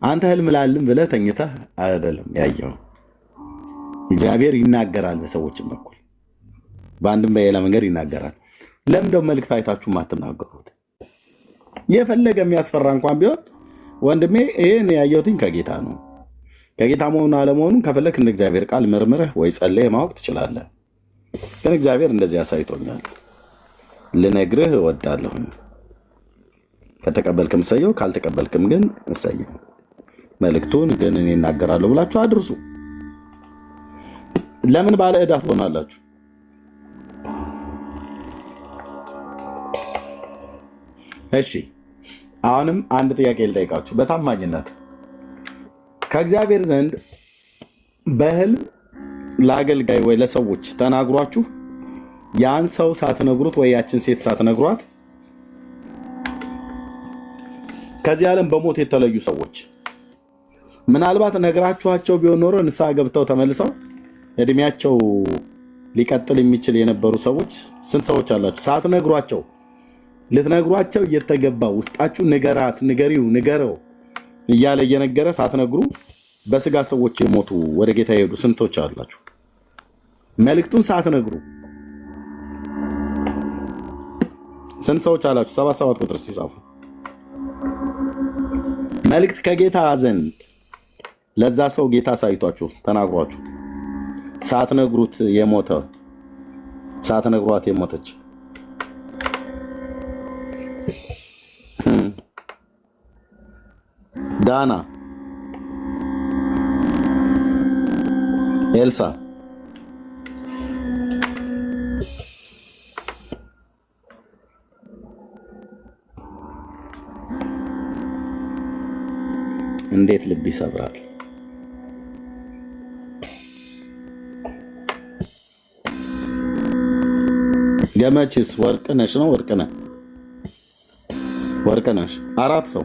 A: አንተ ህልም ላልም ብለህ ተኝተህ አይደለም ያየው። እግዚአብሔር ይናገራል፣ በሰዎችም በኩል በአንድም በሌላ መንገድ ይናገራል። ለምንድነው መልእክት አይታችሁ ማትናገሩት? የፈለገ የሚያስፈራ እንኳን ቢሆን ወንድሜ ይሄን ያየሁትኝ ከጌታ ነው፣ ከጌታ መሆኑን አለመሆኑን ከፈለክ እንደ እግዚአብሔር ቃል መርምረህ ወይ ጸልየህ ማወቅ ትችላለህ። ግን እግዚአብሔር እንደዚህ አሳይቶኛል፣ ልነግርህ እወዳለሁ። ከተቀበልክም እሰየው፣ ካልተቀበልክም ግን እሰየው። መልእክቱን ግን እኔ እናገራለሁ ብላችሁ አድርሱ። ለምን ባለ ዕዳ ትሆናላችሁ? እሺ አሁንም አንድ ጥያቄ ልጠይቃችሁ በታማኝነት። ከእግዚአብሔር ዘንድ በህልም ለአገልጋይ ወይ ለሰዎች ተናግሯችሁ ያን ሰው ሳትነግሩት ወይ ያችን ሴት ሳትነግሯት ከዚህ ዓለም በሞት የተለዩ ሰዎች ምናልባት ነግራችኋቸው ቢሆን ኖሮ ንስሐ ገብተው ተመልሰው እድሜያቸው ሊቀጥል የሚችል የነበሩ ሰዎች ስንት ሰዎች አላችሁ? ሳትነግሯቸው ልትነግሯቸው እየተገባ ውስጣችሁ ንገራት፣ ንገሪው፣ ንገረው እያለ እየነገረ ሳትነግሩ በስጋ ሰዎች የሞቱ ወደ ጌታ የሄዱ ስንቶች አላችሁ? መልእክቱን ሳትነግሩ ስንት ሰዎች አላችሁ? 77 ቁጥር ሲጻፉ መልእክት ከጌታ ዘንድ ለዛ ሰው ጌታ ሳይቷችሁ ተናግሯችሁ ሳትነግሩት የሞተ ሳትነግሯት የሞተች ዳና፣ ኤልሳ፣ እንዴት ልብ ይሰብራል። ገመችስ ወርቅነሽ ነው። ወርቅነሽ 4 ሰው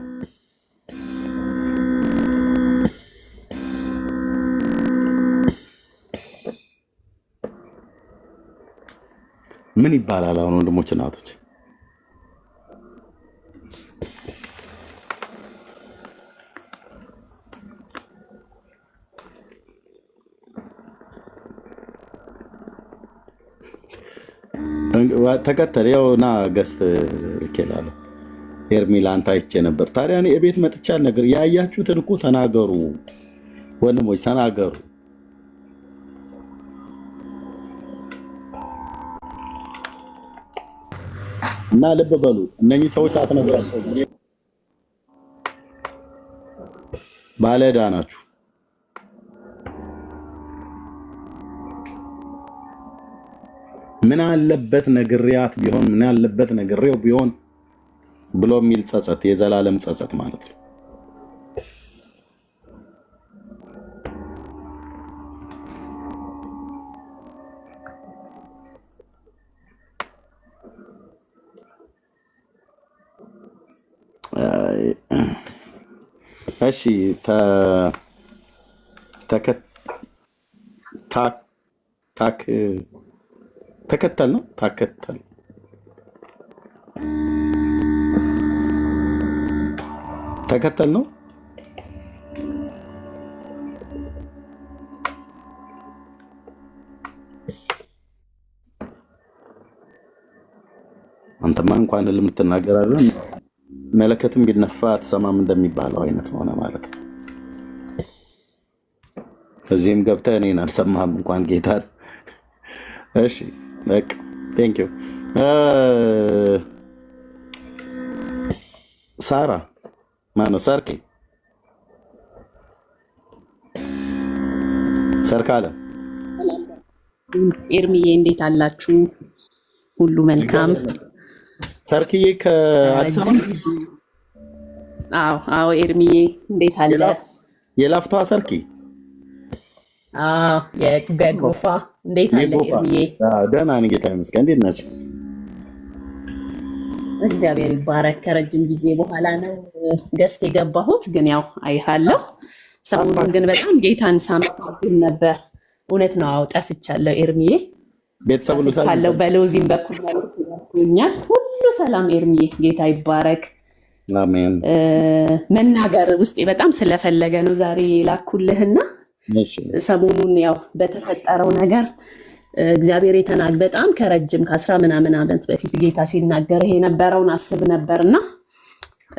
A: ምን ይባላል? አሁን ወንድሞች እናቶች ተከተል ያውና ገስት ልኬላለሁ። ኤርሚላ አንተ አይቼ ነበር። ታዲያ እኔ እቤት መጥቻ ነገር ያያችሁትን እኮ ተናገሩ ወንድሞች፣ ተናገሩ። እና ልብ በሉ እነኚህ ሰዎች ሳትነግሯቸው ባለዕዳ ናችሁ። ምን አለበት ነግሬያት ቢሆን ምን አለበት ነግሬው ቢሆን ብሎ የሚል ጸጸት፣ የዘላለም ጸጸት ማለት ነው። እሺ ተከተል ነው ተከተል ነው። አንተማ እንኳን ልምትናገራለን መለከትም ቢነፋ አትሰማም እንደሚባለው አይነት ሆነ ማለት ነው። እዚህም ገብተህ እኔን አልሰማህም እንኳን ጌታ። እሺ በቃ ቴንክ ዩ። ሳራ ማነው? ሰርካለ
J: ኤርሚዬ እንዴት አላችሁ? ሁሉ መልካም?
A: ሰርክዬ ከአዲስ አበባ?
J: አዎ ኤርሚዬ እንዴት አለ?
A: የላፍታዋ ሰርኪ?
J: የጎፋ እንዴት አለ ኤርሚዬ?
A: ደህና ነኝ ጌታ ይመስገን። እንዴት ናቸው?
J: እግዚአብሔር ይባረክ። ከረጅም ጊዜ በኋላ ነው ገስት የገባሁት፣ ግን ያው አይሃለሁ። ሰሞኑን ግን በጣም ጌታን ሳመሰግን ነበር። እውነት ነው። አዎ ጠፍቻለሁ ኤርሚዬ፣
A: ቤተሰብ ሁሉ
J: ጠፍቻለሁ። በሎዚም በኩል ያልኩኛል። ሁሉ ሰላም ኤርሚዬ፣ ጌታ ይባረክ።
A: አሜን።
J: መናገር ውስጤ በጣም ስለፈለገ ነው ዛሬ ላኩልህና ሰሞኑን ያው በተፈጠረው ነገር እግዚአብሔር በጣም ከረጅም ከ10 ምናምን ዓመት በፊት ጌታ ሲናገር የነበረውን አስብ ነበርና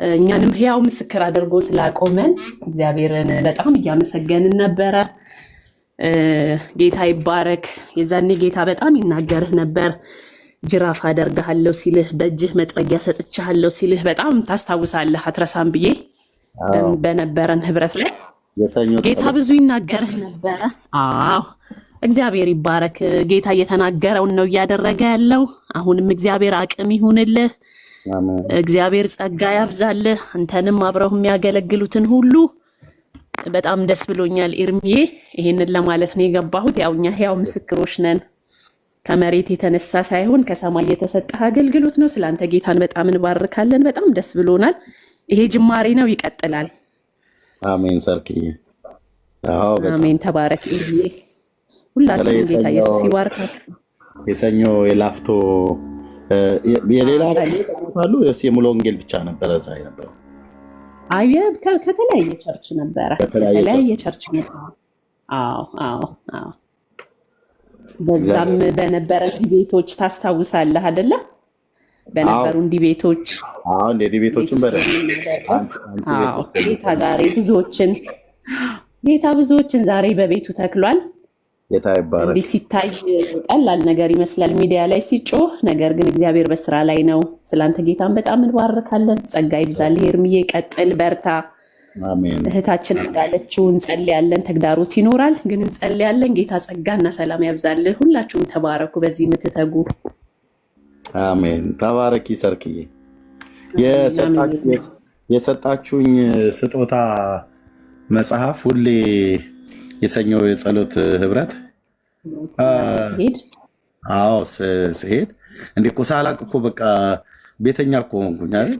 J: እኛንም ሕያው ምስክር አድርጎ ስላቆመን እግዚአብሔርን በጣም እያመሰገንን ነበረ። ጌታ ይባረክ። የዛኔ ጌታ በጣም ይናገርህ ነበር። ጅራፍ አደርግሃለሁ ሲልህ፣ በእጅህ መጥረጊያ ሰጥቻለሁ ሲልህ በጣም ታስታውሳለህ። አትረሳም ብዬ በነበረን ህብረት ላይ ጌታ ብዙ ይናገርህ ነበረ። አዎ እግዚአብሔር ይባረክ። ጌታ እየተናገረውን ነው እያደረገ ያለው። አሁንም እግዚአብሔር አቅም ይሁንልህ። እግዚአብሔር ጸጋ ያብዛልህ። አንተንም አብረው የሚያገለግሉትን ሁሉ በጣም ደስ ብሎኛል ኤርሚዬ። ይሄንን ለማለት ነው የገባሁት። ያው እኛ ሕያው ምስክሮች ነን። ከመሬት የተነሳ ሳይሆን ከሰማይ የተሰጠ አገልግሎት ነው። ስለአንተ ጌታን በጣም እንባርካለን። በጣም ደስ ብሎናል። ይሄ ጅማሬ ነው፣ ይቀጥላል።
A: አሜን። ሰርክዬ አዎ፣
J: አሜን። ተባረክ ኤርሚዬ። ሁላችሁም ጌታ ኢየሱስ ይባርካችሁ።
A: የሰኞ የላፍቶ የሌላ አሉ የሙሉ ወንጌል ብቻ ነበረ እዛ የነበረው?
J: አይ ከተለያየ ቸርች ነበረ። ከተለያየ ቸርች ነበረ። አዎ። በዛም በነበረ ዲቤቶች ታስታውሳለህ አይደለ? በነበሩ ዲቤቶች
A: ዲቤቶችን
J: ጌታ ብዙዎችን ዛሬ በቤቱ ተክሏል።
A: ጌታ ይባረክ።
J: እንዲህ ሲታይ ቀላል ነገር ይመስላል ሚዲያ ላይ ሲጮህ፣ ነገር ግን እግዚአብሔር በስራ ላይ ነው። ስላንተ ጌታን በጣም እንባርካለን። ጸጋ ይብዛልህ ኤርሚዬ፣ ቀጥል፣ በርታ።
A: አሜን።
J: እህታችን እንዳለችው እንጸልያለን። ተግዳሮት ይኖራል፣ ግን እንጸልያለን። ጌታ ጸጋና ሰላም ያብዛልህ። ሁላችሁም ተባረኩ በዚህ የምትተጉ።
A: አሜን። ተባረኪ ሰርክዬ። የሰጣችሁኝ ስጦታ መጽሐፍ ሁሌ የሰኞ የጸሎት ህብረት ስሄድ እንዴ እኮ ሳላቅ እኮ በቃ ቤተኛ እኮ ሆንኩኝ አይደል?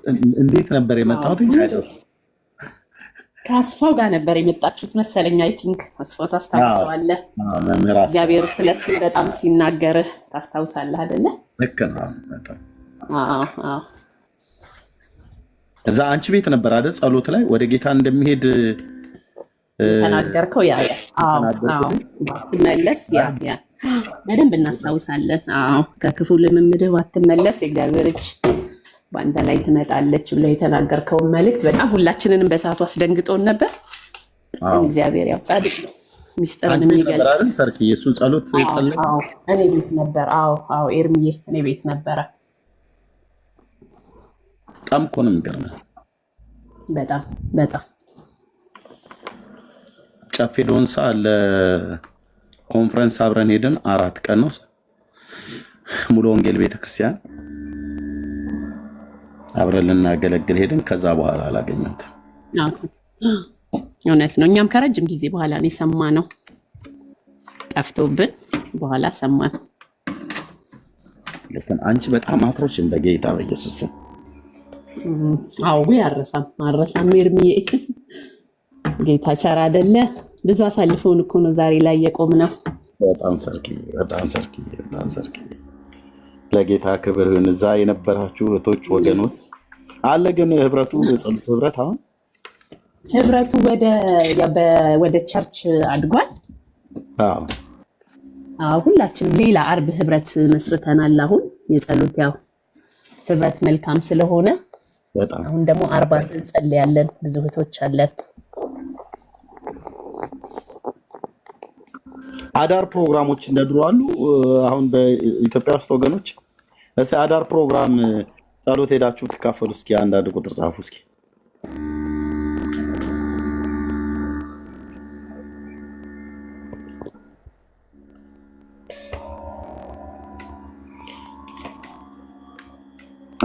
A: እንዴት ነበር የመጣሁት?
J: ከአስፋው ጋር ነበር የመጣችሁት መሰለኝ። አይ ቲንክ አስፋው ታስታውሰዋለህ። እግዚአብሔር ስለሱ በጣም ሲናገርህ ታስታውሳለህ አይደለ?
A: ልክ ነው። እዛ አንቺ ቤት ነበር አይደል? ጸሎት ላይ ወደ ጌታ እንደሚሄድ
J: ተናገርከው። ባትመለስ በደንብ እናስታውሳለን። ከክፉ ልምምድህ ባትመለስ የእግዚአብሔር እጅ በአንተ ላይ ትመጣለች ብለህ የተናገርከውን መልእክት በጣም ሁላችንንም በሰዓቱ አስደንግጦን ነበር። እግዚአብሔር ያው ጻድቅ ነው፣ ሚስጥርን የሚገልጽ
A: ሰርክ የእሱን ጸሎት ጸለይ።
J: እኔ ቤት ነበር። አዎ ኤርሚዬ እኔ ቤት ነበረ።
A: በጣም እኮ ነው የሚገርመው።
J: በጣም
A: ጨፌ ዶንሳ ለኮንፈረንስ አብረን ሄደን 4 ቀን ነው ሙሉ ወንጌል ቤተክርስቲያን አብረን ልናገለግል ሄደን ከዛ በኋላ አላገኘሁትም።
J: እውነት ነው። እኛም ከረጅም ጊዜ በኋላ ነው የሰማነው። ጠፍቶብን በኋላ ሰማን።
A: ለከን አንቺ በጣም አትሮሽ በጌታ በኢየሱስ ስም።
J: አዎ አረሳም ኤርሚዬ። ጌታ ቸር አይደለ? ብዙ አሳልፈውን እኮ ነው ዛሬ ላይ የቆምነው።
A: በጣም ሰርኪ ለጌታ ክብር ይሁን። እዛ የነበራችሁ እህቶች ወገኖች አለ። ግን ህብረቱ የጸሎት ህብረት አሁን
J: ህብረቱ ወደ ቸርች አድጓል። ሁላችንም ሌላ አርብ ህብረት መስርተናል። አሁን የጸሎት ያው ህብረት መልካም ስለሆነ አሁን ደግሞ አርባ እንጸልያለን። ብዙ እህቶች አለን።
A: አዳር ፕሮግራሞች እንደድሮ አሉ። አሁን በኢትዮጵያ ውስጥ ወገኖች እስቲ አዳር ፕሮግራም ጸሎት ሄዳችሁ ትካፈሉ። እስኪ አንዳንድ ቁጥር ጻፉ እስኪ።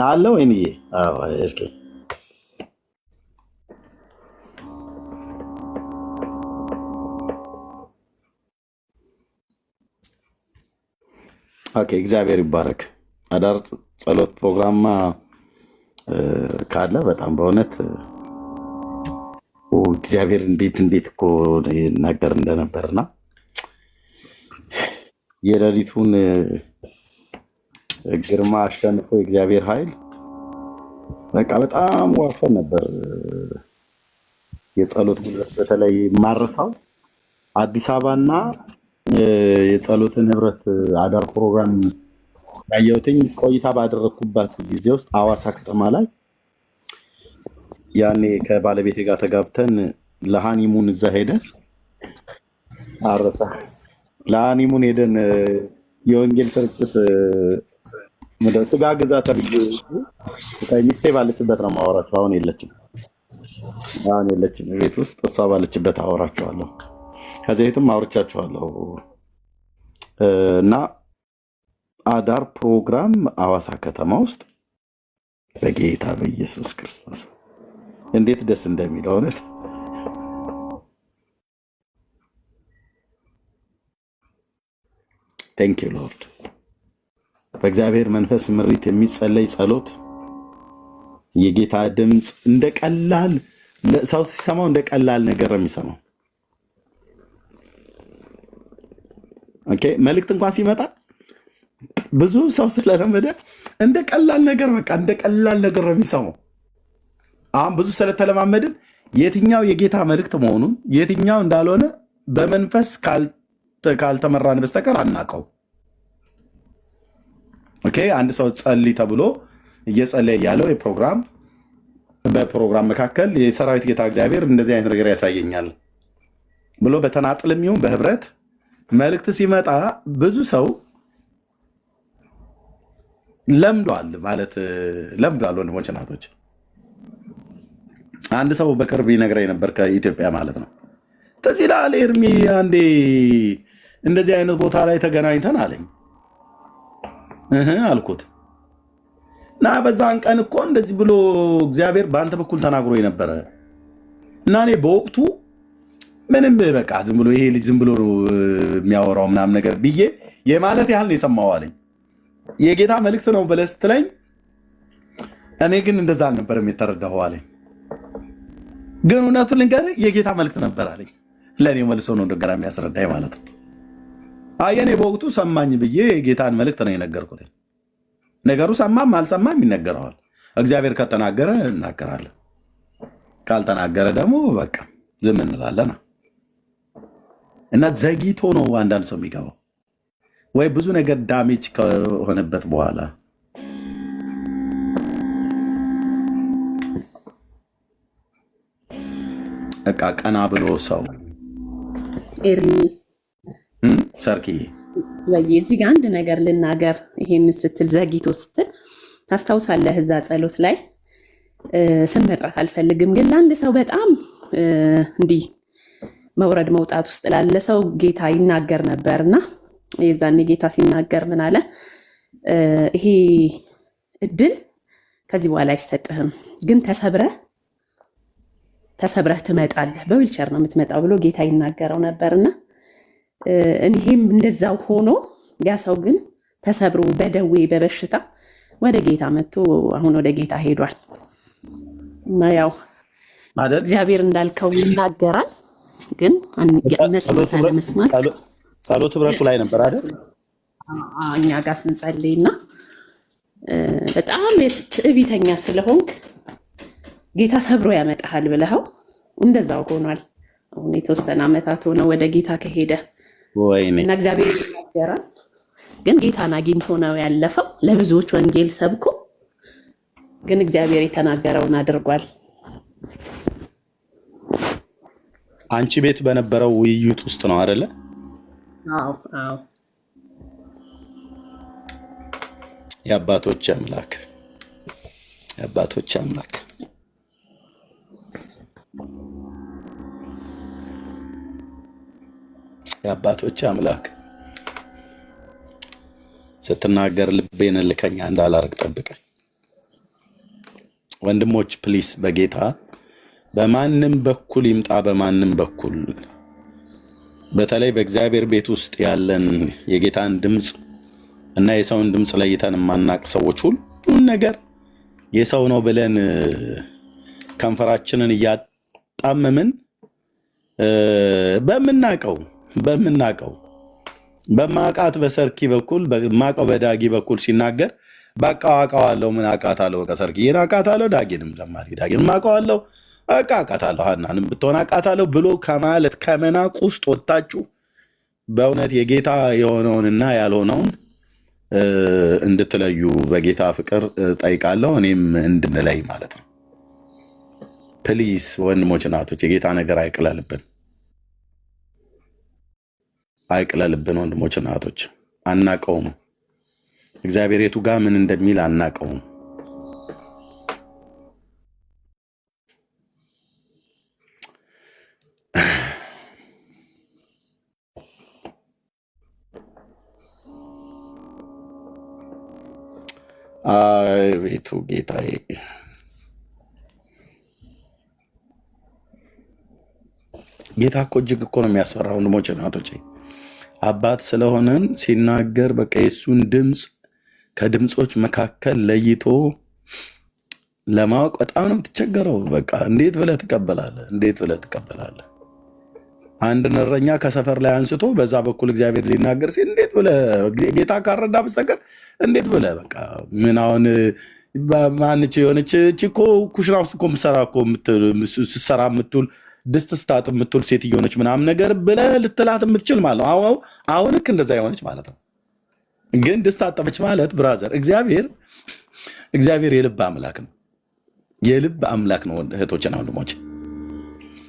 A: አለ ወይንዬ? አዎ እርኬ ኦኬ። እግዚአብሔር ይባረክ። አዳር ጸሎት ፕሮግራም ካለ በጣም በእውነት እግዚአብሔር እንዴት እኮ ነገር እንደነበርና የሌሊቱን ግርማ አሸንፎ የእግዚአብሔር ኃይል በቃ በጣም ዋፈን ነበር። የጸሎት ጉልበት በተለይ ማረፋው አዲስ አበባና የጸሎትን ህብረት አዳር ፕሮግራም ያየሁትኝ ቆይታ ባደረኩባት ጊዜ ውስጥ አዋሳ ከተማ ላይ ያኔ ከባለቤቴ ጋር ተጋብተን ለሃኒሙን እዛ ሄደን አረፈ ለሃኒሙን ሄደን የወንጌል ስርጭት ስጋ ግዛ ተብዬ ሚስቴ ባለችበት ነው የማወራቸው። አሁን የለችም ቤት ውስጥ እሷ ባለችበት አወራቸዋለሁ። ከዚህ ቤትም አውርቻቸዋለሁ። እና አዳር ፕሮግራም አዋሳ ከተማ ውስጥ በጌታ በኢየሱስ ክርስቶስ እንዴት ደስ እንደሚል እውነት ቴንክ ዩ ሎርድ። በእግዚአብሔር መንፈስ ምሪት የሚጸለይ ጸሎት የጌታ ድምፅ እንደቀላል ሰው ሲሰማው እንደቀላል ነገር የሚሰማው ኦኬ። መልእክት እንኳን ሲመጣ ብዙ ሰው ስለለመደ እንደቀላል ነገር በቃ እንደቀላል ነገር የሚሰማው። አሁን ብዙ ስለተለማመድን የትኛው የጌታ መልእክት መሆኑን የትኛው እንዳልሆነ በመንፈስ ካልተመራን በስተቀር አናውቀው። ኦኬ። አንድ ሰው ጸልይ ተብሎ እየጸለየ ያለው በፕሮግራም መካከል የሰራዊት ጌታ እግዚአብሔር እንደዚህ አይነት ነገር ያሳየኛል ብሎ በተናጥልም ይሁን በህብረት መልእክት ሲመጣ ብዙ ሰው ለምዷል። ወንድሞች እናቶች፣ አንድ ሰው በቅርብ ይነግረኝ ነበር ከኢትዮጵያ ማለት ነው። ትዝ ይልሃል ኤርሚ አንዴ እንደዚህ አይነት ቦታ ላይ ተገናኝተን አለኝ። አልኩት እና በዛን ቀን እኮ እንደዚህ ብሎ እግዚአብሔር በአንተ በኩል ተናግሮ ነበረ እና እኔ በወቅቱ ምንም በቃ ዝም ብሎ ይሄ ልጅ ዝም ብሎ የሚያወራው ምናምን ነገር ብዬ የማለት ያህል ነው የሰማው አለኝ። የጌታ መልእክት ነው ብለህ ስትለኝ እኔ ግን እንደዛ አልነበረም የተረዳኸው አለኝ። ግን እውነቱን ልንገርህ የጌታ መልእክት ነበር አለኝ። ለእኔ መልሶ ነው እንደገና የሚያስረዳኝ ማለት ነው። እኔ በወቅቱ ሰማኝ ብዬ የጌታን መልእክት ነው የነገርኩት። ነገሩ ሰማም አልሰማም ይነገረዋል። እግዚአብሔር ከተናገረ እናገራለን፣ ካልተናገረ ደግሞ በቃ ዝም እንላለን። እና ዘግይቶ ነው አንዳንድ ሰው የሚገባው ወይ ብዙ ነገር ዳሜጅ ከሆነበት በኋላ በቃ ቀና ብሎ ሰው ሰርኪ
J: እዚህ ጋር አንድ ነገር ልናገር። ይሄን ስትል ዘግይቶ ስትል ታስታውሳለህ? እዛ ጸሎት ላይ ስም መጥራት አልፈልግም፣ ግን ለአንድ ሰው በጣም እንዲህ መውረድ መውጣት ውስጥ ላለ ሰው ጌታ ይናገር ነበርና የዛኔ ጌታ ሲናገር ምን አለ? ይሄ እድል ከዚህ በኋላ አይሰጥህም፣ ግን ተሰብረህ ትመጣለህ፣ በዊልቸር ነው የምትመጣው ብሎ ጌታ ይናገረው ነበርና ይሄም እንደዛው ሆኖ ያ ሰው ግን ተሰብሮ በደዌ በበሽታ ወደ ጌታ መጥቶ አሁን ወደ ጌታ ሄዷል። እና ያው እግዚአብሔር እንዳልከው ይናገራል፣ ግን መስማት አለመስማት
A: ጸሎት ህብረቱ ላይ ነበር አይደል?
J: እኛ ጋር ስንጸልይና በጣም ትዕቢተኛ ስለሆንክ ጌታ ሰብሮ ያመጣሃል ብለኸው እንደዛው ሆኗል። አሁን የተወሰነ ዓመታት ሆነ ወደ ጌታ ከሄደ እና እግዚአብሔር ይናገራል፣ ግን ጌታን አግኝቶ ነው ያለፈው። ለብዙዎች ወንጌል ሰብኮ ግን እግዚአብሔር የተናገረውን አድርጓል።
A: አንቺ ቤት በነበረው ውይይት ውስጥ ነው አይደለ?
J: አዎ
A: የአባቶች አምላክ ስትናገር ልቤን ልከኛ እንዳላረግ ጠብቀኝ። ወንድሞች ፕሊስ በጌታ በማንም በኩል ይምጣ፣ በማንም በኩል በተለይ በእግዚአብሔር ቤት ውስጥ ያለን የጌታን ድምፅ እና የሰውን ድምፅ ለይተን የማናቅ ሰዎች ሁሉን ነገር የሰው ነው ብለን ከንፈራችንን እያጣመምን በምናቀው በማቃት በሰርኪ በኩል በማቀው በዳጊ በኩል ሲናገር በቃ አውቀዋለሁ፣ ምን አውቃታለሁ፣ ከሰርኪ አውቃታለሁ፣ ዳጊንም ዘማሪ ዳጊንም አውቀዋለሁ፣ አውቃታለሁ፣ ሀናንም ብትሆን አውቃታለሁ ብሎ ከማለት ከመናቅ ውስጥ ወጣችሁ በእውነት የጌታ የሆነውንና ያልሆነውን እንድትለዩ በጌታ ፍቅር ጠይቃለሁ። እኔም እንድንለይ ማለት ነው። ፕሊስ ወንድሞች እናቶች፣ የጌታ ነገር አይቅለልብን ወንድሞች እናቶች። አናቀውም። እግዚአብሔር የቱ ጋር ምን እንደሚል አናቀውም። ቤቱ ጌታዬ ጌታ እኮ እጅግ እኮ ነው የሚያስፈራ ወንድሞች እናቶች። አባት ስለሆነን ሲናገር በቃ የሱን ድምፅ ከድምፆች መካከል ለይቶ ለማወቅ በጣም ነው የምትቸገረው። በቃ እንዴት ብለህ ትቀበላለህ? አንድ እረኛ ከሰፈር ላይ አንስቶ በዛ በኩል እግዚአብሔር ሊናገር ሲል እንዴት ብለህ ጌታ ካረዳ በስተቀር እንዴት ብለህ በቃ ምን አሁን ማንች የሆነች እኮ ኩሽና ውስጥ እኮ ስትሰራ የምትውል ድስት ስታጥብ የምትውል ሴትዮ ነች ምናምን ነገር ብለህ ልትላት የምትችል ማለት ነው። አሁን ልክ እንደዛ የሆነች ማለት ነው። ግን ድስት አጠበች ማለት ብራዘር፣ እግዚአብሔር የልብ አምላክ ነው። የልብ አምላክ ነው። እህቶችና ወንድሞች፣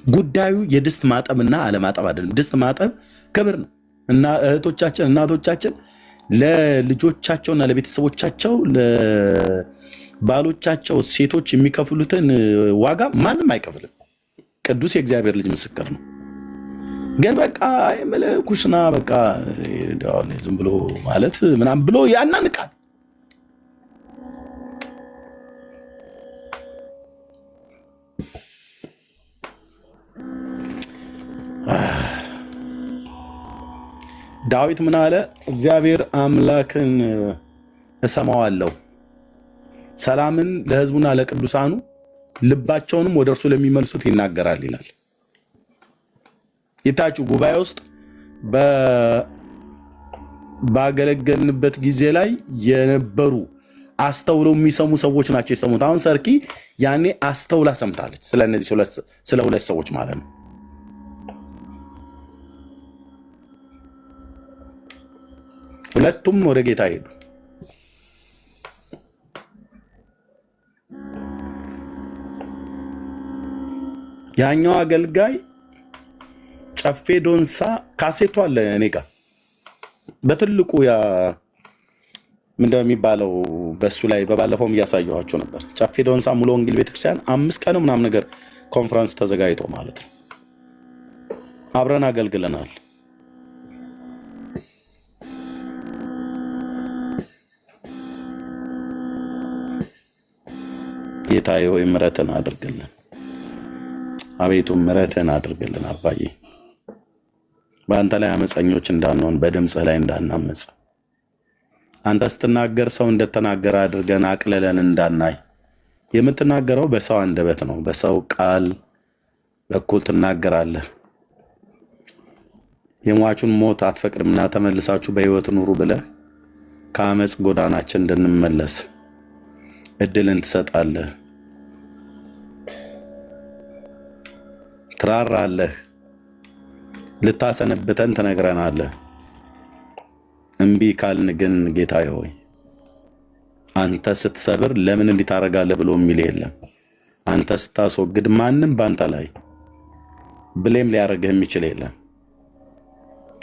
A: ጉዳዩ የድስት ማጠብና አለማጠብ አይደለም። ድስት ማጠብ ክብር ነው እና እህቶቻችን እናቶቻችን ለልጆቻቸውና ለቤተሰቦቻቸው ለባሎቻቸው ሴቶች የሚከፍሉትን ዋጋ ማንም አይከፍልም። ቅዱስ የእግዚአብሔር ልጅ ምስክር ነው። ግን በቃ ኩሽና በቃ ዝም ብሎ ማለት ምናምን ብሎ ያናንቃል። ዳዊት ምን አለ? እግዚአብሔር አምላክን እሰማዋለሁ፣ ሰላምን ለሕዝቡና ለቅዱሳኑ ልባቸውንም ወደ እርሱ ለሚመልሱት ይናገራል ይላል። ይታችሁ ጉባኤ ውስጥ ባገለገልንበት ጊዜ ላይ የነበሩ አስተውለው የሚሰሙ ሰዎች ናቸው የሰሙት። አሁን ሰርኪ ያኔ አስተውላ ሰምታለች። ስለነዚህ ስለ ሁለት ሰዎች ማለት ነው። ሁለቱም ወደ ጌታ ሄዱ። ያኛው አገልጋይ ጨፌ ዶንሳ ካሴቱ አለ እኔ ጋር በትልቁ ምንድነው የሚባለው በሱ ላይ በባለፈውም እያሳየኋቸው ነበር። ጨፌ ዶንሳ ሙሉ ወንጌል ቤተክርስቲያን 5 ቀን ምናምን ነገር ኮንፈረንስ ተዘጋጅቶ ማለት ነው። አብረን አገልግለናል። ጌታዬ ሆይ ምሕረትን አድርግልን። አቤቱ ምሕረትን አድርግልን አባዬ። በአንተ ላይ አመፀኞች እንዳንሆን፣ በድምፅህ ላይ እንዳናመፅ፣ አንተ ስትናገር ሰው እንደተናገረ አድርገን አቅልለን እንዳናይ። የምትናገረው በሰው አንደበት ነው። በሰው ቃል በኩል ትናገራለህ። የሟቹን ሞት አትፈቅድምና ተመልሳችሁ በሕይወት ኑሩ ብለህ ከአመፅ ጎዳናችን እንድንመለስ እድልን ትሰጣለህ። ትራራለህ። ልታሰነብተን ትነግረናለህ። እምቢ ካልን ግን ጌታዬ ሆይ አንተ ስትሰብር ለምን እንዲህ ታደርጋለህ ብሎ የሚል የለም። አንተ ስታስወግድ ማንም በአንተ ላይ ብሌም ሊያደርግህ የሚችል የለም።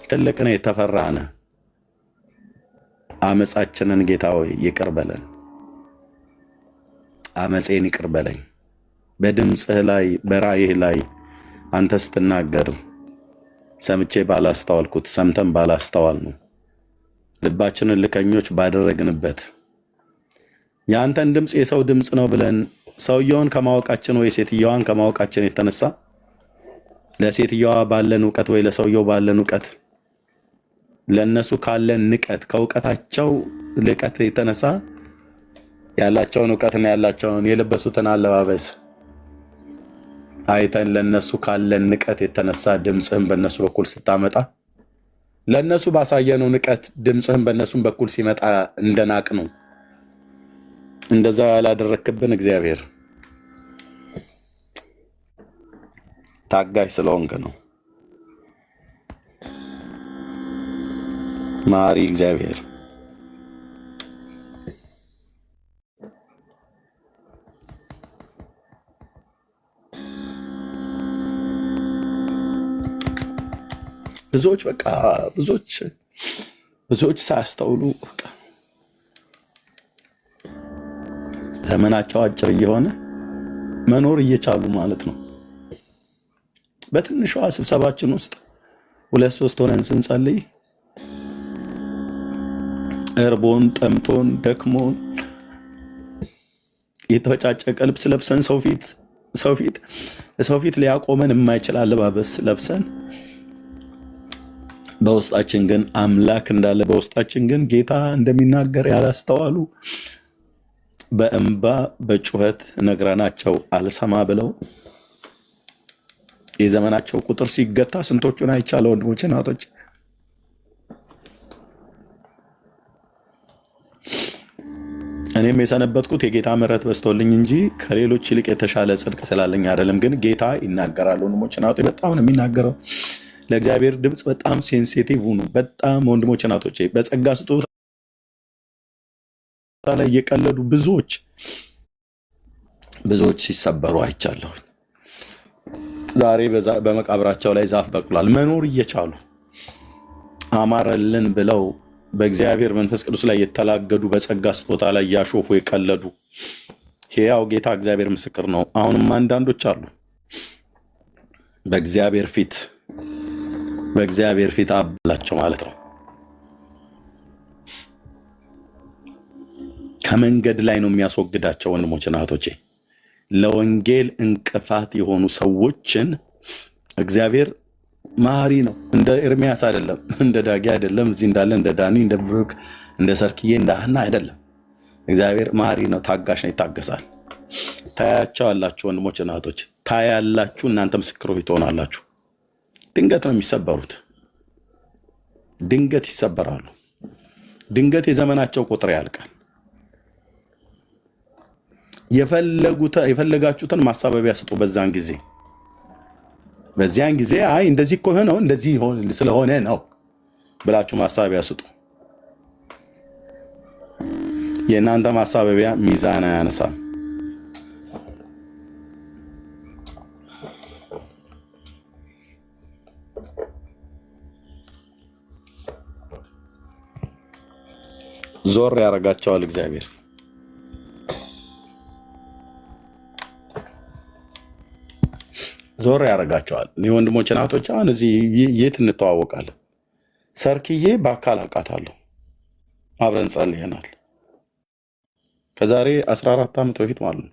A: ትልቅ ነህ፣ የተፈራህ ነህ። አመፃችንን ጌታ ሆይ ይቅር በለን። አመፄን ይቅር በለኝ። በድምፅህ ላይ በራእይህ ላይ አንተ ስትናገር ሰምቼ ባላስተዋልኩት ሰምተን ባላስተዋል ነው ልባችንን ልከኞች ባደረግንበት የአንተን ድምፅ የሰው ድምፅ ነው ብለን ሰውየውን ከማወቃችን ወይ ሴትየዋን ከማወቃችን የተነሳ ለሴትየዋ ባለን እውቀት ወይ ለሰውየው ባለን እውቀት ለነሱ ካለን ንቀት ከእውቀታቸው ልቀት የተነሳ ያላቸውን እውቀትና ያላቸውን የለበሱትን አለባበስ አይተን ለነሱ ካለን ንቀት የተነሳ ድምፅህን በነሱ በኩል ስታመጣ ለነሱ ባሳየነው ንቀት ድምፅህን በነሱም በኩል ሲመጣ እንደናቅ ነው። እንደዛ ያላደረክብን እግዚአብሔር ታጋሽ ስለሆንክ ነው። ማሪ እግዚአብሔር ብዙዎች ሳያስተውሉ ዘመናቸው አጭር እየሆነ መኖር እየቻሉ ማለት ነው። በትንሿ ስብሰባችን ውስጥ 2-3 ሆነን ስንጸልይ እርቦን ጠምቶን ደክሞን የተበጫጨቀ ልብስ ለብሰን ሰው ፊት ሊያቆመን የማይችል አለባበስ ለብሰን በውስጣችን ግን አምላክ እንዳለ በውስጣችን ግን ጌታ እንደሚናገር ያላስተዋሉ በእንባ በጩኸት ነግረናቸው አልሰማ ብለው የዘመናቸው ቁጥር ሲገታ ስንቶቹን አይቻለ ወንድሞች እናቶች። እኔም የሰነበትኩት የጌታ ምሕረት በዝቶልኝ እንጂ ከሌሎች ይልቅ የተሻለ ጽድቅ ስላለኝ አይደለም። ግን ጌታ ይናገራል ወንድሞች እናቶች፣ በጣም ነው የሚናገረው። ለእግዚአብሔር ድምፅ በጣም ሴንሲቲቭ ሁኑ። በጣም ወንድሞች እናቶቼ፣ በጸጋ ስጦታ ላይ የቀለዱ ብዙዎች ሲሰበሩ አይቻለሁ። ዛሬ በመቃብራቸው ላይ ዛፍ በቅሏል። መኖር እየቻሉ አማረልን ብለው በእግዚአብሔር መንፈስ ቅዱስ ላይ የተላገዱ በጸጋ ስጦታ ላይ ያሾፉ የቀለዱ ሕያው ጌታ እግዚአብሔር ምስክር ነው። አሁንም አንዳንዶች አሉ በእግዚአብሔር ፊት አብላቸው ማለት ነው። ከመንገድ ላይ ነው የሚያስወግዳቸው ወንድሞችና እህቶቼ። ለወንጌል እንቅፋት የሆኑ ሰዎችን እግዚአብሔር መሐሪ ነው። እንደ ኤርሚያስ አይደለም፣ እንደ ዳጊ አይደለም፣ እዚህ እንዳለ እንደ ዳኒ፣ እንደ ብሩክ፣ እንደ ሰርክዬ፣ እንደ ሀና አይደለም። እግዚአብሔር መሐሪ ነው፣ ታጋሽ ነው፣ ይታገሳል። ታያቸው አላችሁ ወንድሞችና እህቶች፣ ታያላችሁ። እናንተ ምስክሮች ትሆናላችሁ። ድንገት ነው የሚሰበሩት። ድንገት ይሰበራሉ። ድንገት የዘመናቸው ቁጥር ያልቃል። የፈለጋችሁትን ማሳበቢያ ስጡ። በዚያን ጊዜ አይ እንደዚህ እኮ ነው እንደዚህ ስለሆነ ነው ብላችሁ ማሳበቢያ ስጡ። የእናንተ ማሳበቢያ ሚዛን አያነሳም። ዞር ያረጋቸዋል እግዚአብሔር። ዞር ያደርጋቸዋል። እኔ ወንድሞች እናቶች አሁን እዚህ የት እንተዋወቃለን? ሰርክዬ በአካል አውቃታለሁ፣ አብረን ጸልየናል። ከዛሬ 14 ዓመት በፊት ማለት ነው።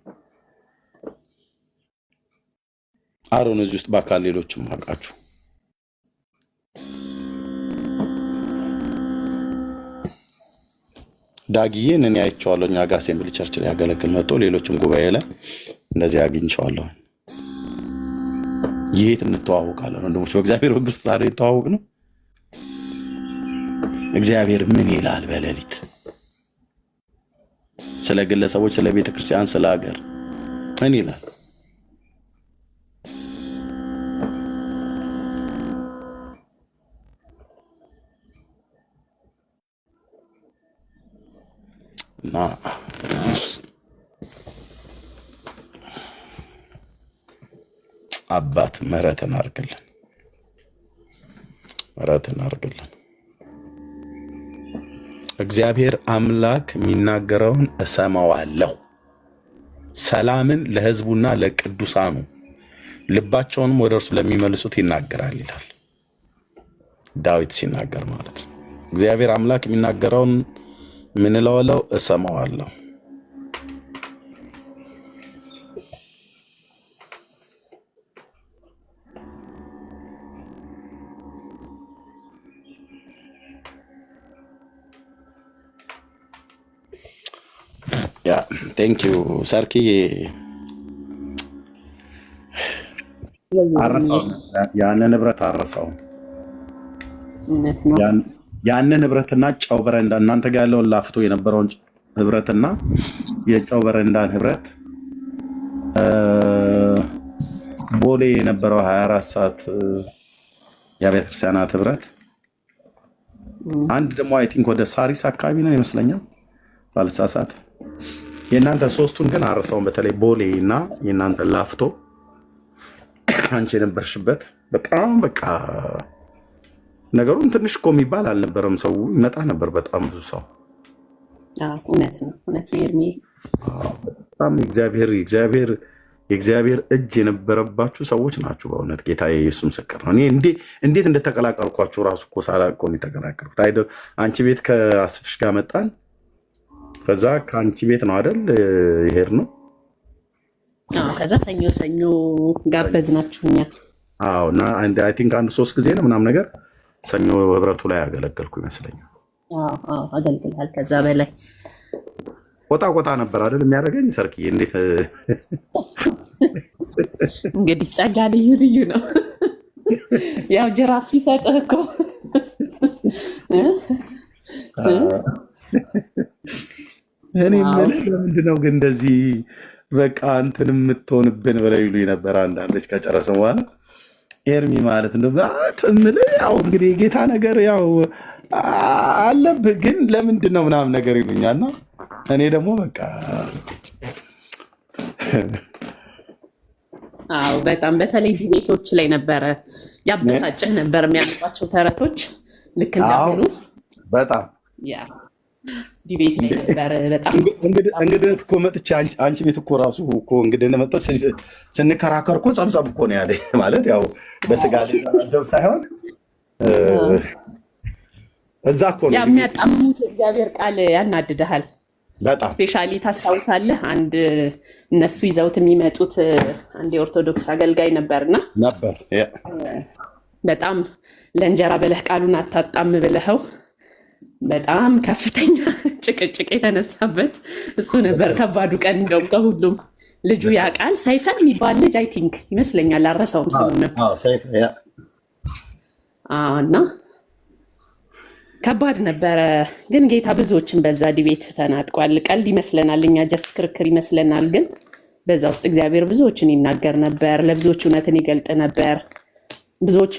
A: አሮን እዚህ ውስጥ በአካል ሌሎችም አውቃችሁ። ዳጊዬን እኔ አይቼዋለሁ። እኛ ጋር አሴምብሊ ቸርች ላይ ያገለግል መጥቶ ሌሎችም ጉባኤ ላይ እንደዚህ አግኝቼዋለሁ። የት እንተዋወቃለን ወንድሞች? በእግዚአብሔር ሕግ ውስጥ ዛሬ የተዋወቅ ነው። እግዚአብሔር ምን ይላል በሌሊት ስለ ግለሰቦች፣ ስለ ቤተ ክርስቲያን፣ ስለ ሀገር ምን ይላል? እና አባት ምሕረትን አድርግልን፣ ምሕረትን አድርግልን። እግዚአብሔር አምላክ የሚናገረውን እሰማዋለሁ፣ ሰላምን ለሕዝቡና ለቅዱሳኑ ልባቸውንም ወደ እርሱ ለሚመልሱት ይናገራል ይላል ዳዊት ሲናገር ማለት ነው። እግዚአብሔር አምላክ የሚናገረውን ምን እለዋለሁ? እሰማዋለሁ። ያ ቴንክ ዩ ሰርኪ። አረሳው ያንን ንብረት አረሳው። ያንን ህብረትና ጨው በረንዳ እናንተ ጋር ያለውን ላፍቶ የነበረውን ህብረትና የጨው በረንዳን ህብረት ቦሌ የነበረው 24 ሰዓት የቤተ ክርስቲያናት ህብረት አንድ ደግሞ አይ ቲንክ ወደ ሳሪስ አካባቢ ነው ይመስለኛል ባልሳሳት። የእናንተ ሶስቱን ግን አረሳውን። በተለይ ቦሌ እና የእናንተ ላፍቶ አንቺ የነበርሽበት በጣም በቃ ነገሩን ትንሽ እኮ የሚባል አልነበረም። ሰው ይመጣ ነበር፣ በጣም ብዙ ሰው።
J: እውነት ነው፣ እውነት ነው ኤርሚ።
A: በጣም የእግዚአብሔር እጅ የነበረባችሁ ሰዎች ናችሁ። በእውነት ጌታ የኢየሱስ ምስክር ነው። እኔ እንዴት እንደተቀላቀልኳችሁ ራሱ እኮ ሳላውቅ ነው የተቀላቀልኩት። አንቺ ቤት ከአስፍሽ ጋር መጣን። ከዛ ከአንቺ ቤት ነው አይደል ይሄድ ነው።
J: ከዛ ሰኞ ጋበዝናችሁ እኛ።
A: እና አይ ቲንክ አንድ 3 ጊዜ ነው ምናምን ነገር ሰኞ ህብረቱ ላይ ያገለገልኩ ይመስለኛል።
J: አገልግልሃል። ከዛ በላይ
A: ቆጣ ነበር አይደል የሚያደርገኝ ሰርክዬ። እንዴት
J: እንግዲህ ጸጋ ልዩ ነው። ያው ጅራፍ ሲሰጥህ እኮ
A: እኔ ለምንድን ነው ግን እንደዚህ በቃ እንትን የምትሆንብን ብለው ይሉኝ ነበር አንዳንዶች ከጨረስን በኋላ ኤርሚ ማለት ነው እምልህ ያው እንግዲህ የጌታ ነገር ያው አለብህ ግን ለምንድን ነው ምናምን ነገር ይሉኛልና እኔ ደግሞ በቃ
J: በጣም በተለይ ዲቤቶች ላይ ነበረ ያበሳጭህ ነበር የሚያስጧቸው ተረቶች ልክ እንዳሁኑ
A: በጣም
J: ዲቤት ላይ ነበር። በጣም
A: እንግዲህ እኮ መጥቼ አንቺ ቤት እኮ ራሱ እኮ እንግዲህ መጥቶ ስንከራከር እኮ ጸብጸብ እኮ ነው ያለ ማለት ያው በስጋ ደብ ሳይሆን እዛ እኮ ነው
J: የሚያጣምሙት። እግዚአብሔር ቃል ያናድድሃል
A: በጣም
J: ስፔሻሊ ታስታውሳለህ? አንድ እነሱ ይዘውት የሚመጡት አንድ የኦርቶዶክስ አገልጋይ ነበርና
A: ነበር
J: በጣም ለእንጀራ ብለህ ቃሉን አታጣም ብለኸው በጣም ከፍተኛ ጭቅጭቅ የተነሳበት እሱ ነበር ከባዱ ቀን። እንደውም ከሁሉም ልጁ ያውቃል። ሰይፈ የሚባል ልጅ አይ ቲንክ ይመስለኛል፣ አልረሳውም ስሙን። እና ከባድ ነበረ። ግን ጌታ ብዙዎችን በዛ ዲቤት ተናጥቋል። ቀልድ ይመስለናል እኛ ጀስት ክርክር ይመስለናል። ግን በዛ ውስጥ እግዚአብሔር ብዙዎችን ይናገር ነበር፣ ለብዙዎች እውነትን ይገልጥ ነበር። ብዙዎች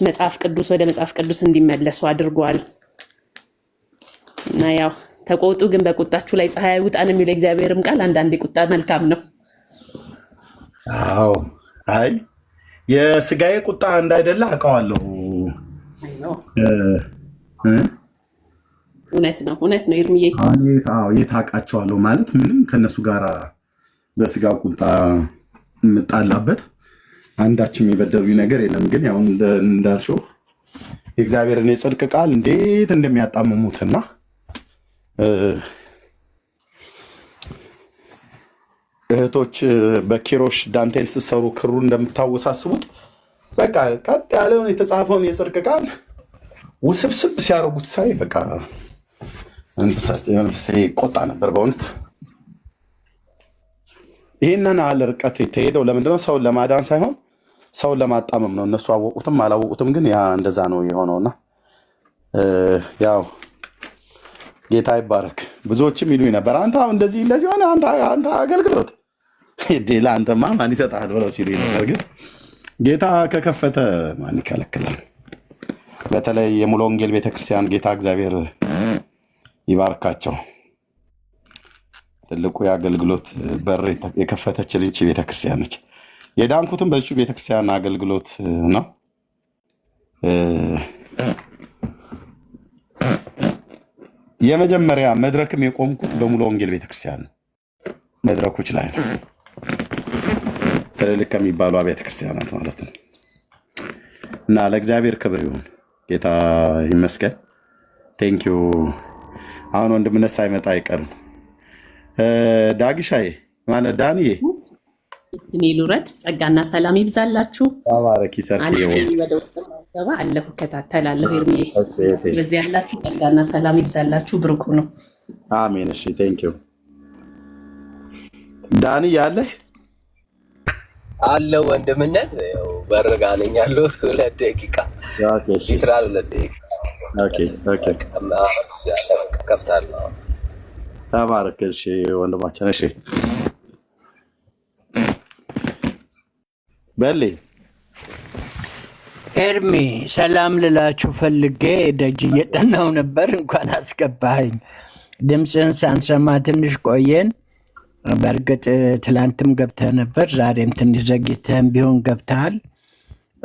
J: ወደ መጽሐፍ ቅዱስ እንዲመለሱ አድርጓል። እና ያው ተቆጡ፣ ግን በቁጣችሁ ላይ ፀሐይ አይውጣን የሚለው እግዚአብሔርም ቃል አንዳንዴ ቁጣ መልካም ነው።
A: አይ የስጋዬ ቁጣ እንዳይደለ አውቀዋለሁ።
J: እውነት ነው ኤርሚዬ።
A: የት አውቃቸዋለሁ ማለት ምንም ከነሱ ጋር በስጋ ቁጣ የምጣላበት አንዳችም የበደሉኝ ነገር የለም። ግን ያው እንዳልሽው የእግዚአብሔርን የጽድቅ ቃል እንዴት እንደሚያጣምሙትና እህቶች በኪሮሽ ዳንቴል ስትሰሩ ክሩ እንደምታወሳስቡት በቃ ቀጥ ያለውን የተጻፈውን የጽድቅ ቃል ውስብስብ ሲያደርጉት ሳይ በቃ መንፈሴ ቆጣ ነበር በእውነት። ይህንን ያህል ርቀት የተሄደው ለምንድነው? ሰውን ለማዳን ሳይሆን ሰውን ለማጣመም ነው። እነሱ አወቁትም አላወቁትም ግን ያ እንደዛ ነው የሆነውና ያው ጌታ ይባረክ። ብዙዎችም ይሉኝ ነበር አንተ አሁን እንደዚህ ሆነ አንተ አገልግሎት ለአንተማ ማን ይሰጥሃል ብለው ሲሉኝ ነበር። ግን ጌታ ከከፈተ ማን ይከለክላል? በተለይ የሙሉ ወንጌል ቤተክርስቲያን ጌታ እግዚአብሔር ይባርካቸው። ትልቁ የአገልግሎት በር የከፈተችልኝ ቤተክርስቲያን ነች። የዳንኩትም በዚሁ ቤተክርስቲያን አገልግሎት ነው። የመጀመሪያ መድረክም የቆምኩት በሙሉ ወንጌል ቤተክርስቲያን ነው። መድረኮች ላይ ነው፣ ትልልቅ ከሚባሉ ቤተክርስቲያናት ማለት ነው። እና ለእግዚአብሔር ክብር ይሁን፣ ጌታ ይመስገን። ቴንኪዩ። አሁን ወንድምነት ሳይመጣ አይቀርም። ዳግሻዬ ማለት ዳንዬ
J: እኔ ልውረድ። ጸጋና ሰላም ይብዛላችሁ።
A: ባረኪ ሰርኪ
J: ወደ ውስጥ ገባ አለሁ እከታተላለሁ። ኤርሚዬ በዚህ ያላችሁ ጸጋና ሰላም ይብዛላችሁ። ብሩክ ነው።
A: አሜን። እሺ ቴንክ ዩ ዳኒ። ያለህ
F: አለ ወንድምነት ያው በርጋ ነኝ ያለው 2 ደቂቃ ሊትራል 2 ደቂቃ። ኦኬ ከፍታለሁ።
A: ተባረክ። እሺ ወንድማችን። እሺ በሌ
K: ኤርሚ ሰላም ልላችሁ ፈልጌ ደጅ እየጠናው ነበር። እንኳን አስገባኸኝ። ድምፅህን ሳንሰማ ትንሽ ቆየን። በእርግጥ ትላንትም ገብተህ ነበር፣ ዛሬም ትንሽ ዘግይተህም ቢሆን ገብተሃል።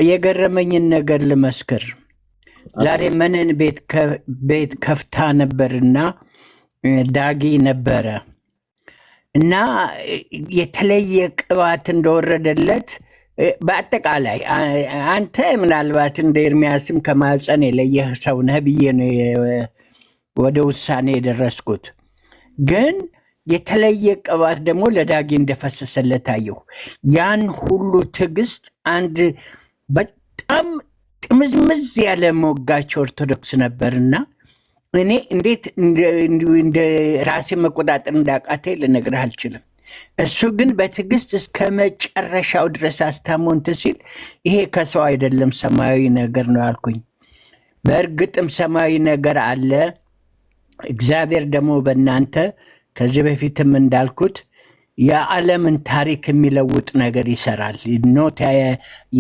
K: የገረመኝን ነገር ልመስክር። ዛሬ መነን ቤት ከፍታ ነበርና ዳጊ ነበረ እና የተለየ ቅባት እንደወረደለት በአጠቃላይ አንተ ምናልባት እንደ ኤርሚያስም ከማፀን የለየህ ሰው ነህ ብዬ ነው ወደ ውሳኔ የደረስኩት። ግን የተለየ ቅባት ደግሞ ለዳጊ እንደፈሰሰለት አየሁ። ያን ሁሉ ትዕግስት አንድ በጣም ጥምዝምዝ ያለ ሞጋች ኦርቶዶክስ ነበርና እኔ እንዴት እንደ ራሴ መቆጣጠር እንዳቃተኝ ልነግርህ አልችልም። እሱ ግን በትዕግስት እስከ መጨረሻው ድረስ አስታሞንት ሲል ይሄ ከሰው አይደለም ሰማያዊ ነገር ነው ያልኩኝ። በእርግጥም ሰማያዊ ነገር አለ። እግዚአብሔር ደግሞ በእናንተ ከዚህ በፊትም እንዳልኩት የዓለምን ታሪክ የሚለውጥ ነገር ይሰራል። ኖት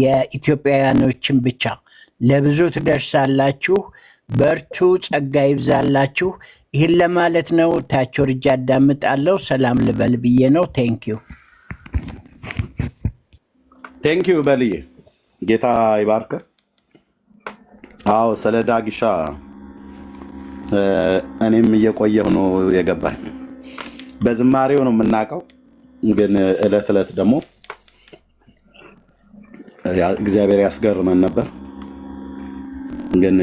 K: የኢትዮጵያውያኖችን ብቻ። ለብዙ ትደርሳላችሁ። በርቱ፣ ጸጋ ይብዛላችሁ። ይህን ለማለት ነው። ታች ወርጄ አዳምጣለሁ። ሰላም ልበል ብዬ ነው። ቴንኪዩ
A: በልዬ፣ ጌታ ይባርክ። አዎ ስለ ዳጊሻ እኔም እየቆየሁ ነው የገባኝ። በዝማሬው ነው የምናውቀው፣ ግን እለት እለት ደግሞ እግዚአብሔር ያስገርመን ነበር። ግን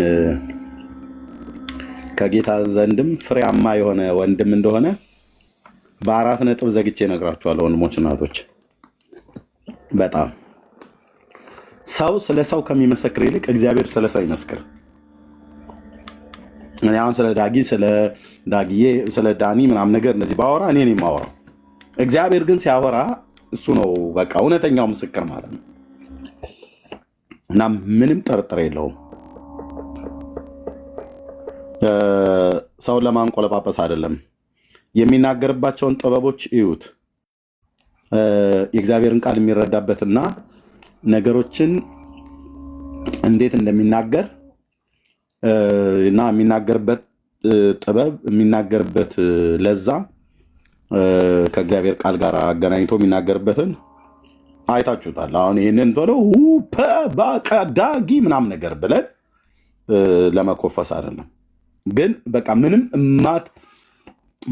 A: ከጌታ ዘንድም ፍሬያማ የሆነ ወንድም እንደሆነ በ4 ነጥብ ዘግቼ እነግራችኋለሁ ወንድሞች እናቶች። በጣም ሰው ስለ ሰው ከሚመሰክር ይልቅ እግዚአብሔር ስለ ሰው ይመስክር። እኔ አሁን ስለ ዳጊ፣ ስለ ዳጊዬ፣ ስለ ዳኒ ምናምን ነገር እንደዚህ ባወራ እኔ ነኝ የማወራው። እግዚአብሔር ግን ሲያወራ እሱ ነው በቃ እውነተኛው ምስክር ማለት ነው። እና ምንም ጥርጥር የለውም። ሰውን ለማንቆለጳጰስ አይደለም። የሚናገርባቸውን ጥበቦች እዩት። የእግዚአብሔርን ቃል የሚረዳበትና ነገሮችን እንዴት እንደሚናገር እና የሚናገርበት ጥበብ የሚናገርበት ለዛ ከእግዚአብሔር ቃል ጋር አገናኝቶ የሚናገርበትን አይታችሁታል። አሁን ይህንን ቶሎ በቃ ዳጊ ምናምን ነገር ብለን ለመኮፈስ አይደለም። ግን በቃ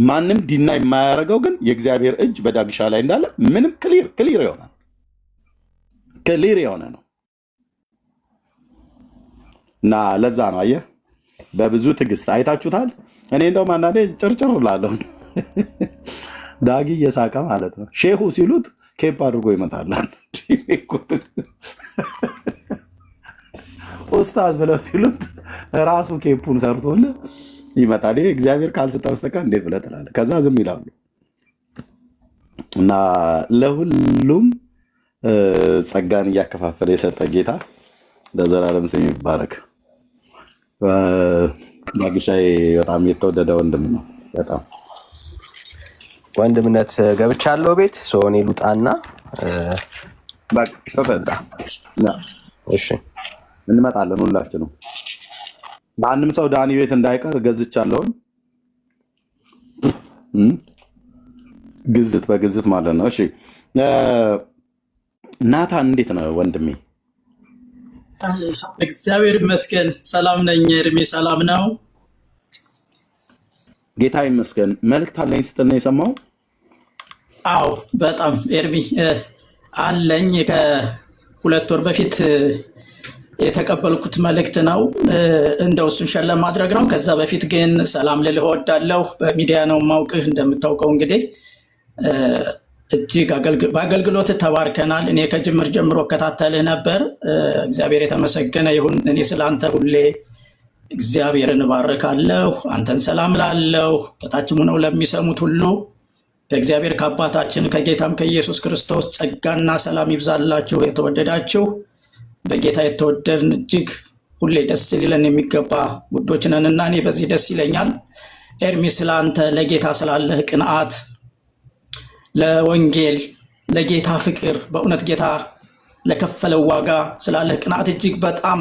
A: ማንም ዲና የማያደርገው ግን የእግዚአብሔር እጅ በዳጊሻ ላይ እንዳለ ምንም ክሊር ይሆናል። ክሊር የሆነ ነው እና ለዛ ነው አየህ በብዙ ትዕግስት አይታችሁታል። እኔ እንደውም አንዳንዴ ጭርጭር እላለሁ ዳጊ እየሳቀ ማለት ነው። ሼሁ ሲሉት ኬፕ አድርጎ ይመጣላል። ኡስታዝ ብለው ሲሉት ራሱ ኬፑን ሰርቶልህ ይመጣል። ይሄ እግዚአብሔር ካልሰጠ በስተቀር እንዴት ብለህ ትላለህ? ከዛ ዝም ይላሉ እና ለሁሉም ጸጋን እያከፋፈለ የሰጠ ጌታ ለዘላለም ስም ይባረክ። ዳግሻዬ በጣም የተወደደ ወንድም ነው። በጣም
F: ወንድምነት ገብቻለሁ ቤት እኔ ልውጣና
A: ተፈታ።
F: እሺ
A: እንመጣለን ሁላችንም። ማንም ሰው ዳኒ ቤት እንዳይቀር ገዝቻለሁ። ግዝት በግዝት ማለት ነው። እሺ ናታን እንዴት ነው ወንድሜ?
L: እግዚአብሔር ይመስገን ሰላም ነኝ። እድሜ ሰላም ነው?
A: ጌታ ይመስገን። መልእክት አለኝ ስትል ነው የሰማው?
L: አዎ በጣም ኤርሚ አለኝ። ከ2 ወር በፊት የተቀበልኩት መልእክት ነው። እንደው እሱን ሸር ለማድረግ ነው። ከዛ በፊት ግን ሰላም ልልህ እወዳለሁ። በሚዲያ ነው ማውቅህ። እንደምታውቀው እንግዲህ እጅግ በአገልግሎት ተባርከናል። እኔ ከጅምር ጀምሮ እከታተልህ ነበር። እግዚአብሔር የተመሰገነ ይሁን። እኔ ስለአንተ ሁሌ እግዚአብሔርን እባርካለሁ፣ አንተን ሰላም ላለው ከታችም ሆነው ለሚሰሙት ሁሉ ከእግዚአብሔር ከአባታችን ከጌታም ከኢየሱስ ክርስቶስ ጸጋና ሰላም ይብዛላችሁ። የተወደዳችሁ በጌታ የተወደድን እጅግ ሁሌ ደስ ሊለን የሚገባ ውዶች ነንና እኔ በዚህ ደስ ይለኛል። ኤርሚ ስለአንተ ለጌታ ስላለህ ቅንዓት፣ ለወንጌል ለጌታ ፍቅር፣ በእውነት ጌታ ለከፈለው ዋጋ ስላለህ ቅንዓት እጅግ በጣም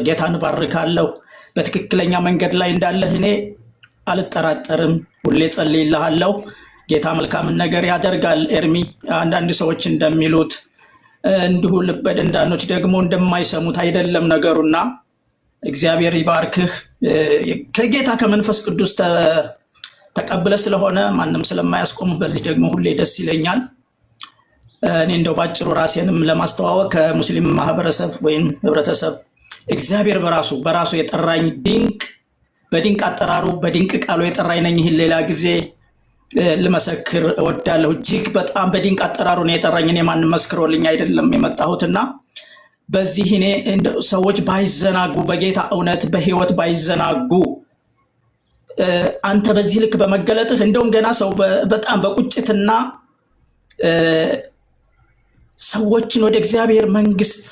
L: ጌታን እባርካለሁ። በትክክለኛ መንገድ ላይ እንዳለህ እኔ አልጠራጠርም። ሁሌ ጸልይልሃለሁ። ጌታ መልካምን ነገር ያደርጋል። ኤርሚ አንዳንድ ሰዎች እንደሚሉት እንዲሁ ልበ ደንዳኖች ደግሞ እንደማይሰሙት አይደለም ነገሩና እግዚአብሔር ይባርክህ። ከጌታ ከመንፈስ ቅዱስ ተቀብለ ስለሆነ ማንም ስለማያስቆምህ በዚህ ደግሞ ሁሌ ደስ ይለኛል። እኔ እንደው ባጭሩ ራሴንም ለማስተዋወቅ ከሙስሊም ማህበረሰብ ወይም ህብረተሰብ እግዚአብሔር በራሱ የጠራኝ በድንቅ አጠራሩ በድንቅ ቃሉ የጠራኝ ነኝ። ይህን ሌላ ጊዜ ልመሰክር እወዳለሁ። እጅግ በጣም በድንቅ አጠራሩ ነው የጠራኝ። እኔ ማንም መስክሮልኝ አይደለም የመጣሁትና በዚህ እኔ ሰዎች ባይዘናጉ፣ በጌታ እውነት በህይወት ባይዘናጉ፣ አንተ በዚህ ልክ በመገለጥህ እንደውም ገና ሰው በጣም በቁጭትና ሰዎችን ወደ እግዚአብሔር መንግስት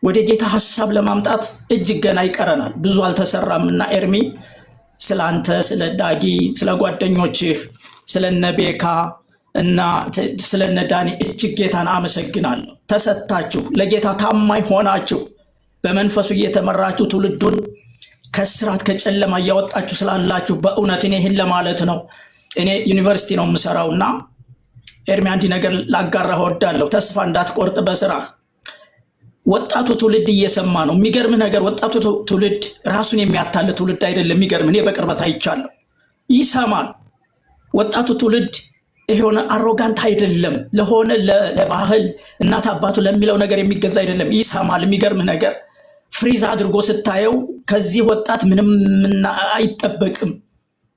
L: ወደ ጌታ ሐሳብ ለማምጣት እጅግ ገና ይቀረናል። ብዙ አልተሰራምና ኤርሚ ስለአንተ፣ ስለ ዳጊ፣ ስለ ጓደኞችህ፣ ስለነ ቤካ እና ስለነ ዳኒ እጅግ ጌታን አመሰግናለሁ። ተሰጥታችሁ ለጌታ ታማኝ ሆናችሁ በመንፈሱ እየተመራችሁ ትውልዱን ከስራት ከጨለማ እያወጣችሁ ስላላችሁ በእውነት እኔ ይህን ለማለት ነው። እኔ ዩኒቨርሲቲ ነው የምሰራውና ኤርሚ አንድ ነገር ላጋራህ እወዳለሁ። ተስፋ እንዳትቆርጥ በስራህ። ወጣቱ ትውልድ እየሰማ ነው። የሚገርምህ ነገር ወጣቱ ትውልድ ራሱን የሚያታል ትውልድ አይደለም። የሚገርምህ እኔ በቅርበት አይቻለሁ። ይሰማል። ወጣቱ ትውልድ የሆነ አሮጋንት አይደለም። ለሆነ ለባህል እናት አባቱ ለሚለው ነገር የሚገዛ አይደለም። ይሰማል። የሚገርምህ ነገር ፍሪዝ አድርጎ ስታየው ከዚህ ወጣት ምንም አይጠበቅም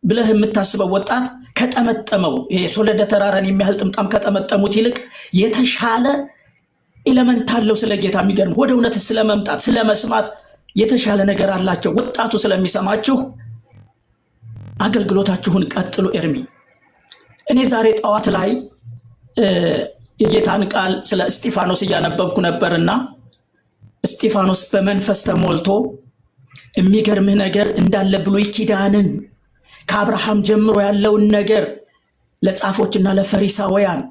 L: ብለህ የምታስበው ወጣት ከጠመጠመው ሶለደ ተራራን የሚያህል ጥምጣም ከጠመጠሙት ይልቅ የተሻለ ኤሌመንት አለው ስለ ጌታ። የሚገርም ወደ እውነት ስለመምጣት ስለመስማት የተሻለ ነገር አላቸው። ወጣቱ ስለሚሰማችሁ አገልግሎታችሁን ቀጥሉ። ኤርሚ እኔ ዛሬ ጠዋት ላይ የጌታን ቃል ስለ እስጢፋኖስ እያነበብኩ ነበርና እስጢፋኖስ በመንፈስ ተሞልቶ የሚገርምህ ነገር እንዳለ ብሉይ ኪዳንን ከአብርሃም ጀምሮ ያለውን ነገር ለጻፎችና ለፈሪሳውያን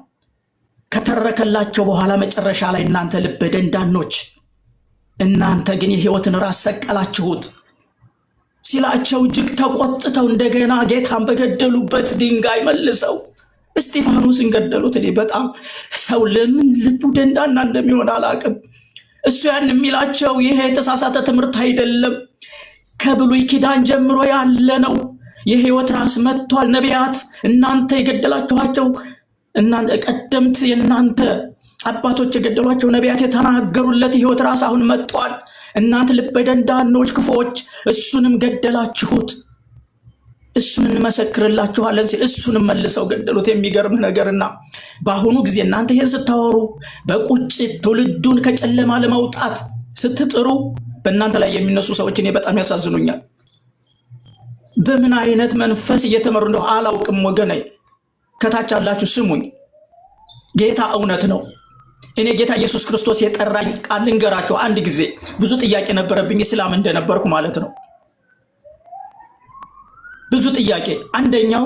L: ከተረከላቸው በኋላ መጨረሻ ላይ እናንተ ልበ ደንዳኖች፣ እናንተ ግን የሕይወትን ራስ ሰቀላችሁት ሲላቸው እጅግ ተቆጥተው እንደገና ጌታን በገደሉበት ድንጋይ መልሰው እስጢፋኖስን ገደሉት። እኔ በጣም ሰው ለምን ልቡ ደንዳና እንደሚሆን አላቅም። እሱ ያን የሚላቸው ይሄ የተሳሳተ ትምህርት አይደለም፣ ከብሉይ ኪዳን ጀምሮ ያለ ነው። የሕይወት ራስ መጥቷል። ነቢያት እናንተ የገደላችኋቸው እናንተ ቀደምት የእናንተ አባቶች የገደሏቸው ነቢያት የተናገሩለት ሕይወት ራስ አሁን መጥቷል። እናንተ ልበ ደንዳኖች ክፉዎች እሱንም ገደላችሁት፣ እሱን እንመሰክርላችኋለን ሲል እሱንም መልሰው ገደሉት። የሚገርም ነገርና በአሁኑ ጊዜ እናንተ ይህን ስታወሩ በቁጭት ትውልዱን ከጨለማ ለማውጣት ስትጥሩ በእናንተ ላይ የሚነሱ ሰዎች እኔ በጣም ያሳዝኑኛል። በምን አይነት መንፈስ እየተመሩ እንደው አላውቅም። ወገኔ ከታች ያላችሁ ስሙኝ፣ ጌታ እውነት ነው። እኔ ጌታ ኢየሱስ ክርስቶስ የጠራኝ ቃል ልንገራችሁ። አንድ ጊዜ ብዙ ጥያቄ ነበረብኝ፣ እስላም እንደነበርኩ ማለት ነው። ብዙ ጥያቄ። አንደኛው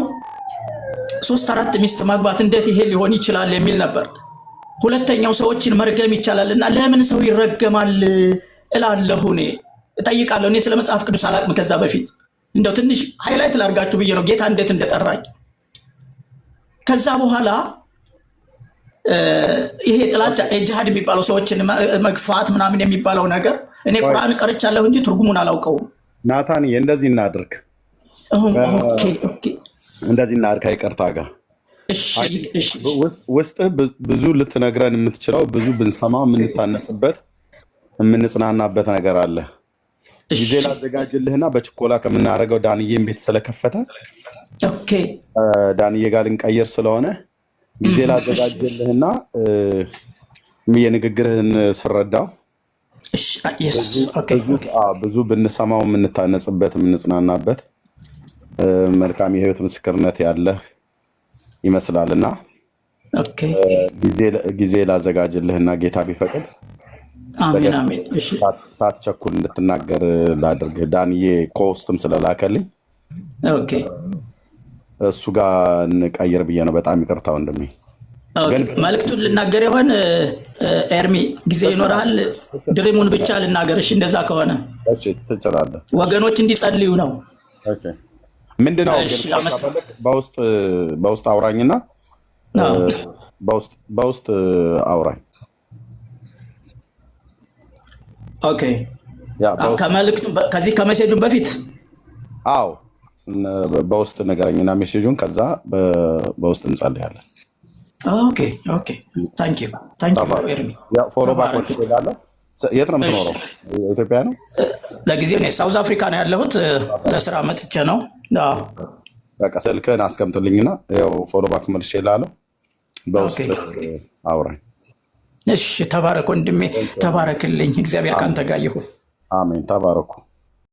L: 3-4 ሚስት ማግባት እንዴት ይሄ ሊሆን ይችላል የሚል ነበር። ሁለተኛው ሰዎችን መርገም ይቻላልና ለምን ሰው ይረገማል እላለሁ፣ እኔ እጠይቃለሁ። እኔ ስለ መጽሐፍ ቅዱስ አላቅም። ከዛ በፊት እንደው ትንሽ ሃይላይት ላርጋችሁ ብዬ ነው ጌታ እንዴት እንደጠራኝ። ከዛ በኋላ ይሄ ጥላቻ ጂሃድ የሚባለው ሰዎችን መግፋት ምናምን የሚባለው ነገር እኔ ቁርአን ቀርቻለሁ እንጂ ትርጉሙን አላውቀውም።
A: ናታን እንደዚህ እናድርግ፣ እንደዚህ እናድርግ። አይቀርታ ጋር ውስጥህ ብዙ ልትነግረን የምትችለው ብዙ ብንሰማ የምንታነጽበት የምንጽናናበት ነገር አለ። ጊዜ ላዘጋጅልህና በችኮላ ከምናደርገው ዳንዬን ቤት ስለከፈተ ዳንዬ ጋር ልንቀይር ስለሆነ ጊዜ ላዘጋጅልህና የንግግርህን ስረዳው ብዙ ብንሰማው የምንታነጽበት የምንጽናናበት መልካም የህይወት ምስክርነት ያለህ ይመስላልና ጊዜ ላዘጋጅልህና ጌታ ቢፈቅድ
L: አሜን አሜን።
A: ሳትቸኩል እንድትናገር ላድርግህ። ዳንዬ ኮስትም ስለላከልኝ እሱ ጋር እንቀይር ብዬ ነው። በጣም ይቅርታ ወንድሜ።
L: መልዕክቱን ልናገር ይሆን ኤርሚ? ጊዜ ይኖርሃል? ድሪሙን ብቻ ልናገርሽ። እንደዛ ከሆነ
A: ትችላለህ።
L: ወገኖች እንዲጸልዩ ነው።
A: ምንድነው በውስጥ አውራኝና በውስጥ አውራኝ።
L: ኦኬ። ከመልዕክቱ ከዚህ ከሜሴጁን በፊት
A: በውስጥ ነገረኝና ሜሴጁን ከዛ በውስጥ እንጸልያለን።
L: ኦኬ ኦኬ። ታንክ ዩ ኤርሚ።
A: ፎሎ ባክ ትችላለህ። የት ነው የምትኖረው? ኢትዮጵያ ነው?
L: ለጊዜው እኔ ሳውዝ አፍሪካ ነው ያለሁት። ለስራ መጥቼ ነው።
A: በቃ ስልክህን አስቀምጥልኝና ያው ፎሎ ባክ መልሼ እላለሁ። በውስጥ አውራኝ።
L: እሺ። ተባረክ ወንድሜ፣ ተባረክልኝ። እግዚአብሔር ካንተ ጋር ይሁን።
A: አሜን። ተባረኩ።